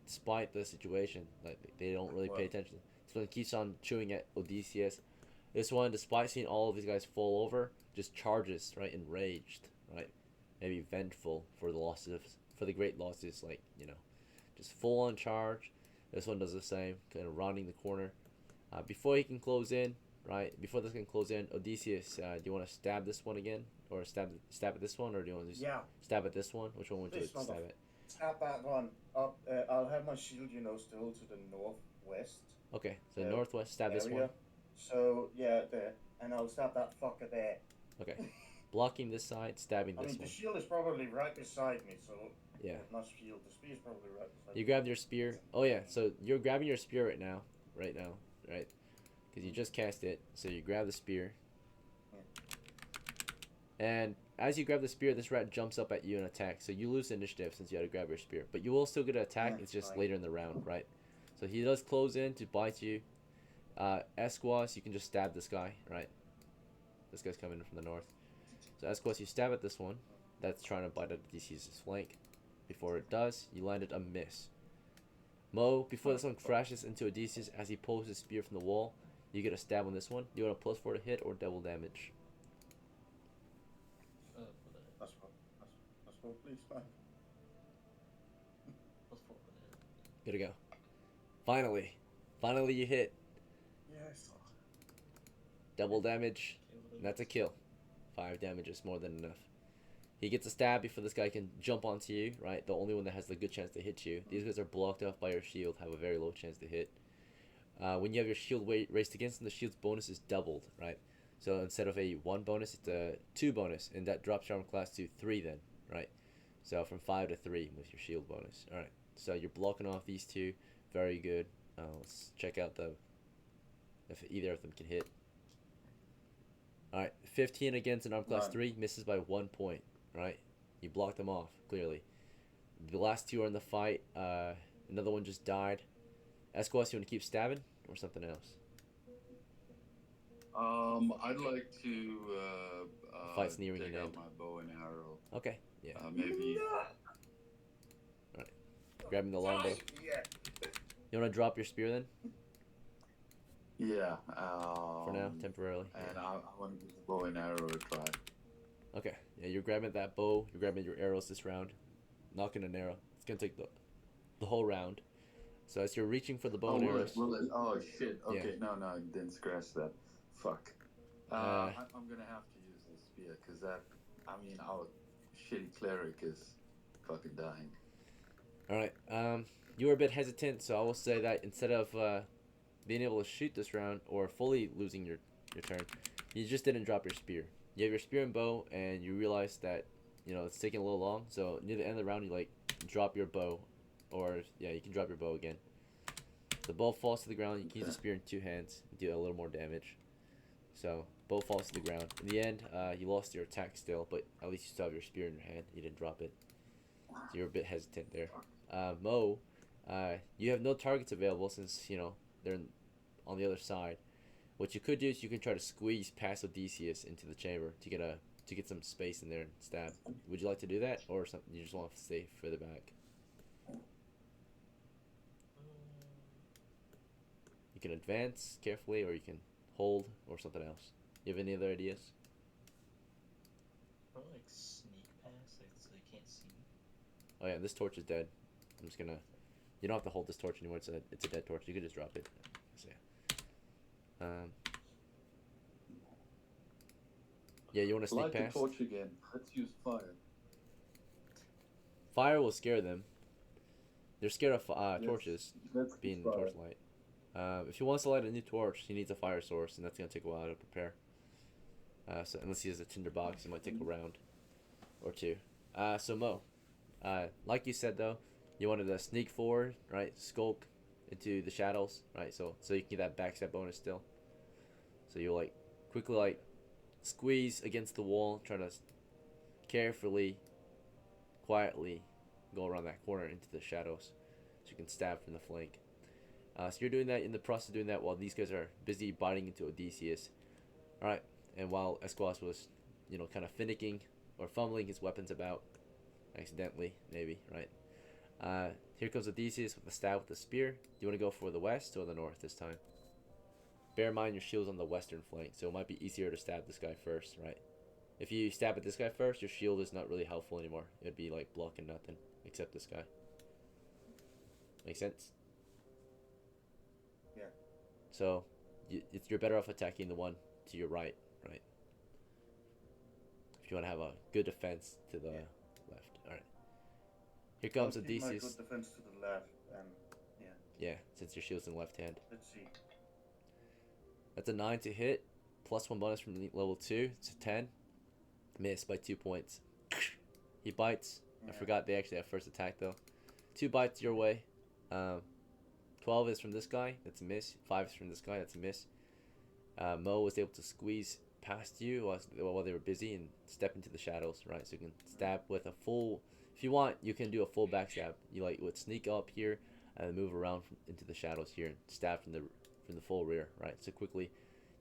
despite the situation. Like they don't really pay attention. This one keeps on chewing at Odysseus. This one, despite seeing all of these guys fall over, just charges, right, enraged, right, maybe vengeful for the losses, for the great losses, like, you know, just full on charge. This one does the same, kind of rounding the corner. Before he can close in, right, before this can close in, Odysseus, do you want to stab this one again, or stab at this one, or do you want to just stab at this one? Which one would you like to stab at? Stab that one up. I'll have my shield, still to the northwest. Okay, so northwest, stab this one. So yeah, there, and I'll stab that fucker there. Okay, blocking this side, stabbing I this mean, one. the shield is probably right beside me, so Yeah. Not shield. The spear is probably right beside me. You grabbed your spear. Oh yeah, so you're grabbing your spear right now, right? Because you just cast it. So you grab the spear, and as you grab the spear, this rat jumps up at you and attacks. So you lose initiative since you had to grab your spear, but you will still get an attack. Yeah, it's just fine. later in the round, right? So he does close in to bite you. Esquas, you can just stab this guy, right? This guy's coming from the north. So Esquas, you stab at this one that's trying to bite at Odysseus' flank. Before it does, you landed a miss. Mo, before this one crashes into Odysseus as he pulls his spear from the wall, you get a stab on this one. You want a +4 to hit or double damage? For the That's please, fine. +4 for the hit. Good to go. Finally you hit. Yes. Double damage. And that's a kill. 5 damage is more than enough. He gets a stab before this guy can jump onto you, right? The only one that has the good chance to hit you. These guys are blocked off by your shield, have a very low chance to hit. When you have your shield raised against them, the shield's bonus is doubled, right? So instead of a 1 bonus, it's a 2 bonus, and that drops your armor class to 3 then, right? So from 5 to 3 with your shield bonus. Alright, so you're blocking off these 2. Very good. Let's check out if either of them can hit. Alright, 15 against an arm class None. 3, misses by 1 point, right? You blocked them off, clearly. The last 2 are in the fight. Another one just died. Esquas, you want to keep stabbing or something else? I'd like to Fight's nearing take an out end. my bow and arrow. Okay, yeah. Maybe. Grabbing the longbow. Yeah. You want to drop your spear then? Yeah. For now, temporarily. And I want to give the bow and arrow a try. Okay, yeah, you're grabbing that bow, you're grabbing your arrows this round. Knocking an arrow. It's gonna take the whole round. So as you're reaching for the bow and arrows. Oh shit. Okay, Yeah. no, I didn't scratch that. Fuck. I'm gonna have to use the spear because our shitty cleric is fucking dying. Alright, you were a bit hesitant, so I will say that instead of being able to shoot this round or fully losing your turn, you just didn't drop your spear. You have your spear and bow, and you realize that, it's taking a little long, so near the end of the round, you, drop your bow, or, yeah, you can drop your bow again. The bow falls to the ground, you can use the spear in 2 hands, and do a little more damage. So, bow falls to the ground. In the end, you lost your attack still, but at least you still have your spear in your hand, you didn't drop it. So you're a bit hesitant there. Mo, you have no targets available since, they're on the other side. What you could do is you can try to squeeze past Odysseus into the chamber to get some space in there and stab. Would you like to do that, or something you just want to stay further back? You can advance carefully, or you can hold, or something else. You have any other ideas? Probably sneak past, so they can't see me. Oh yeah, this torch is dead. I'm just gonna. You don't have to hold this torch anymore. It's a dead torch. You could just drop it. So, yeah, you want to sneak Light the past? torch again. Let's use fire. Fire will scare them. They're scared of Yes, torches let's being fire. torchlight. If he wants to light a new torch, he needs a fire source, and that's gonna take a while to prepare. So unless he has a tinder box, it might take a round or two. So Mo, like you said though, you wanted to sneak forward, right? Skulk into the shadows, right? So you can get that backstab bonus still. So you like quickly like squeeze against the wall, try to carefully, quietly go around that corner into the shadows, so you can stab from the flank. So you're doing that in the process of doing that while these guys are busy biting into Odysseus. All right, and while Esquas was, kind of finicking or fumbling his weapons about, accidentally maybe, right? Here comes Odysseus with the stab with the spear. Do you want to go for the west or the north this time? Bear in mind your shield's on the western flank, so it might be easier to stab this guy first, right? If you stab at this guy first, your shield is not really helpful anymore. It'd be like blocking nothing except this guy. Make sense? Yeah. So you're better off attacking the one to your right, right? If you want to have a good defense to the left. All right. Here comes I'll keep my Odysseus. good defense to the left, and Yeah, since your shield's in the left hand. let's see. That's a 9 to hit, plus 1 bonus from level 2. It's a 10. Miss by 2 points. He bites. I Yeah. forgot they actually have first attack though. 2 bites your way. 12 is from this guy. That's a miss. 5 is from this guy. That's a miss. Mo was able to squeeze past you while they were busy and step into the shadows, right? So you can stab with a full. If you want, you can do a full backstab. You would sneak up here and move around into the shadows here and stab from the full rear, right? So quickly,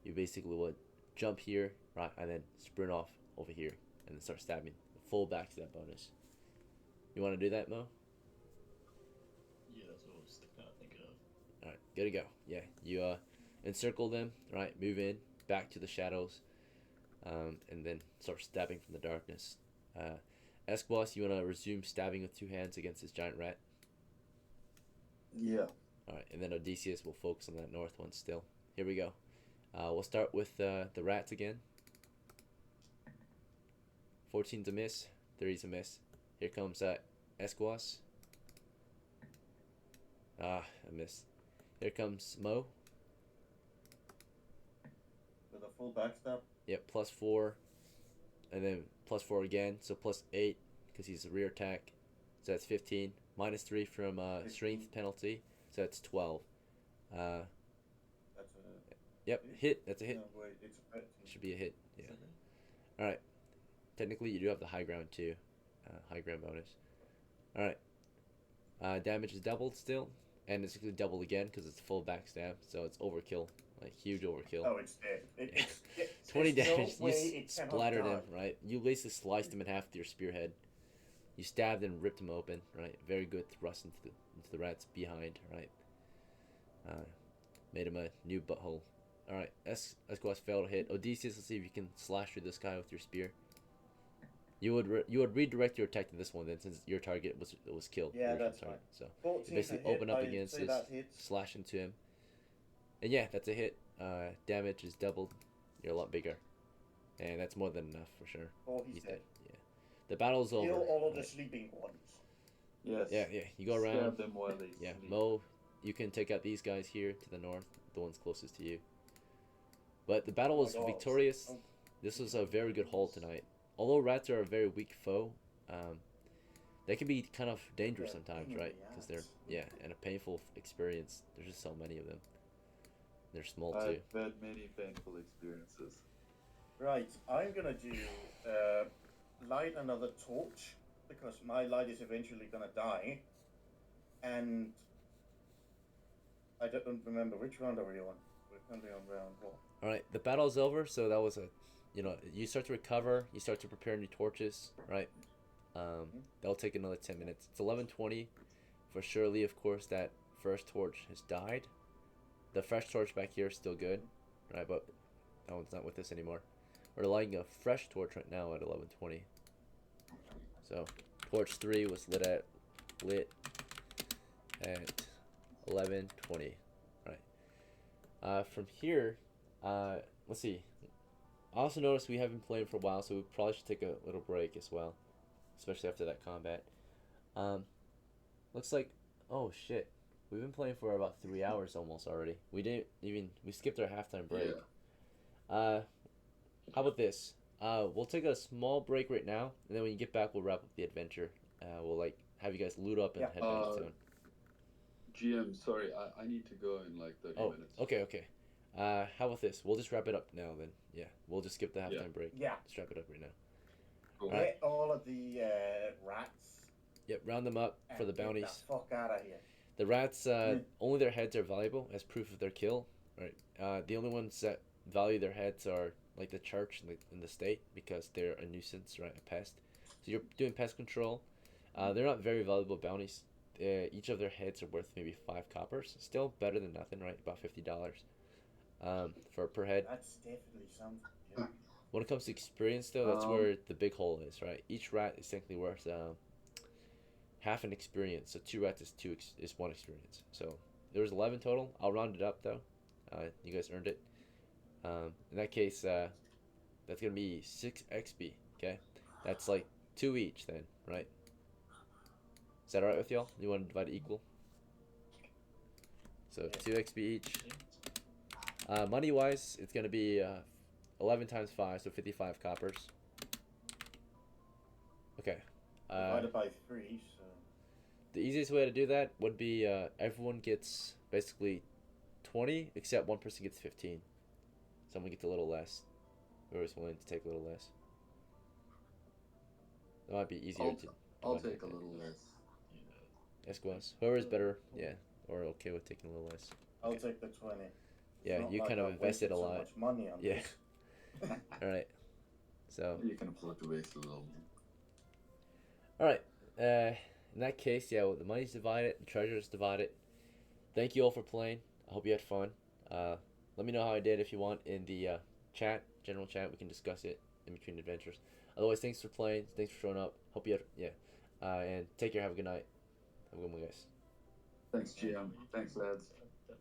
you basically would jump here, right, and then sprint off over here and then start stabbing. Full backstab bonus. You want to do that, Mo? Yeah, that's what I was kind of thinking of. All right, good to go. Yeah, you encircle them, right? Move in back to the shadows, and then start stabbing from the darkness. Esquas, you want to resume stabbing with 2 hands against this giant rat? Yeah. All right, and then Odysseus will focus on that north one still. Here we go. We'll start with the rats again. 14's a miss. 30's a miss. Here comes Esquas. A miss. Here comes Mo. With a full backstab. Yep, plus 4. And then plus 4 again. So plus 8 because he's a rear attack. So that's 15. Minus 3 from strength penalty. So that's 12. That's a. Yep, hit. That's a hit. No, wait, it's a 13. Should be a hit. Yeah. Is that it? All right. Technically, you do have the high ground too. High ground bonus. All right. Damage is doubled still, and it's going to double again because it's full backstab. So it's overkill, like huge overkill. Oh, it's dead. It's 20 there's damage. No way You it cannot splattered him, die. right? You basically sliced him in half with your spearhead. You stabbed and ripped him open, right? Very good thrust into the rat's behind, right? Made him a new butthole. All right, Esquas failed to hit. Odysseus, let's see if you can slash through this guy with your spear. You would redirect your attack to this one then, since your target was killed. Yeah, your that's target. So 14 you basically to hit, open up I'd against say this, that hits. slash into him, and yeah, that's a hit. Damage is doubled. You're a lot bigger, and that's more than enough for sure. Oh, he's dead. Yeah, the battle's over. Kill all of the right? sleeping ones. Yes. Yeah. You go around. Stab them while they Yeah, sleep. Mo, you can take out these guys here to the north, the ones closest to you. But the battle was Oh my God. victorious. Oh. This was a very good haul tonight. Although rats are a very weak foe, they can be kind of dangerous Yeah, sometimes, pain in right? the Because they're ass. and a painful experience. There's just so many of them. They're small too. I've had many painful experiences. Right, I'm gonna do light another torch because my light is eventually gonna die, and I don't remember which round are we on. We're currently on round 4. All right, the battle's over. So that was you start to recover. You start to prepare new torches, right? That'll take another 10 minutes. It's 11:20 for Shirley. Of course, that first torch has died. The fresh torch back here is still good, right? But that one's not with us anymore. We're lighting a fresh torch right now at 11:20. So torch 3 was lit at 11:20. Right. From here, let's see. I also noticed we haven't played for a while, so we probably should take a little break as well, especially after that combat. Looks like, oh shit, We've been playing for about 3 hours almost already. We skipped our halftime break. Yeah. How about this? We'll take a small break right now, and then when you get back, we'll wrap up the adventure. We'll like have you guys loot up and Yeah. head back to town. GM, sorry, I need to go in like 30 Oh, minutes. okay. How about this? We'll just wrap it up now then. Yeah, we'll just skip the halftime break. Yeah. Just wrap it up right now. Cool. Alright. Get all of the rats. Yep, round them up for and the bounties. Get the fuck out of here. The rats, only their heads are valuable as proof of their kill. Right. The only ones that value their heads are like the church and the state because they're a nuisance, right? A pest. So you're doing pest control. They're not very valuable bounties. Each of their heads are worth maybe 5 coppers. Still better than nothing, right? About $50 for per head. That's definitely something. Yeah. When it comes to experience, though, that's where the big hole is, right? Each rat is technically worth half an experience. So 2 rats is 1 experience. So there was 11 total. I'll round it up though. You guys earned it. In that case, that's gonna be 6 XP. Okay, that's like 2 each then, right? Is that alright with y'all? You want to divide it equal? So 2 XP each. Money wise, it's gonna be 11 times 5, so 55 coppers. Okay. Divided by 3, so. The easiest way to do that would be everyone gets basically 20, except one person gets 15. Someone gets a little less. Whoever's willing to take a little less. That might be easier to. I'll divide take a like that. little less. Esquas. Whoever's better, yeah, or okay with taking a little less. I'll take the 20. Yeah, It's not you like kind of I've invested wasted a so lot. much money on Yeah. this. All right. So. You can afford to waste a little. All right. In that case, yeah, well, the money's divided, the treasure's divided. Thank you all for playing. I hope you had fun. Let me know how I did if you want in the chat, general chat. We can discuss it in between adventures. Otherwise, thanks for playing. Thanks for showing up. Hope you had, and take care. Have a good night. Have a good one, guys. Thanks, GM. Thanks, lads.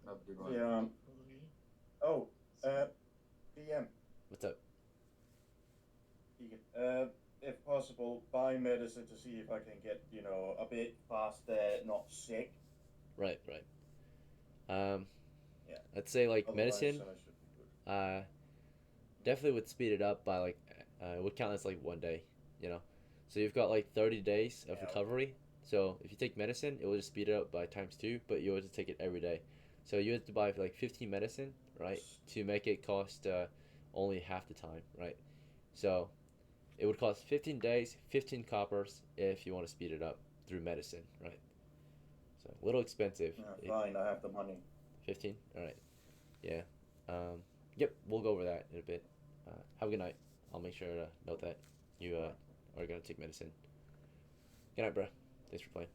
Have a good one. Yeah. Oh, DM. What's up? If possible, buy medicine to see if I can get, a bit faster, not sick. Right. Yeah. I'd say like Otherwise, medicine. I should be good. Definitely would speed it up by like it would count as like 1 day, so you've got like 30 days of Yeah. recovery. So if you take medicine, it will just speed it up by ×2, but you have to take it every day. So you have to buy like 15 medicine, right, to make it cost only half the time, right? So it would cost 15 days, 15 coppers if you want to speed it up through medicine, right? So a little expensive. Yeah, fine, I have the money. 15? All right. Yeah. Yep, we'll go over that in a bit. Have a good night. I'll make sure to note that you are going to take medicine. Good night, bro. Thanks for playing.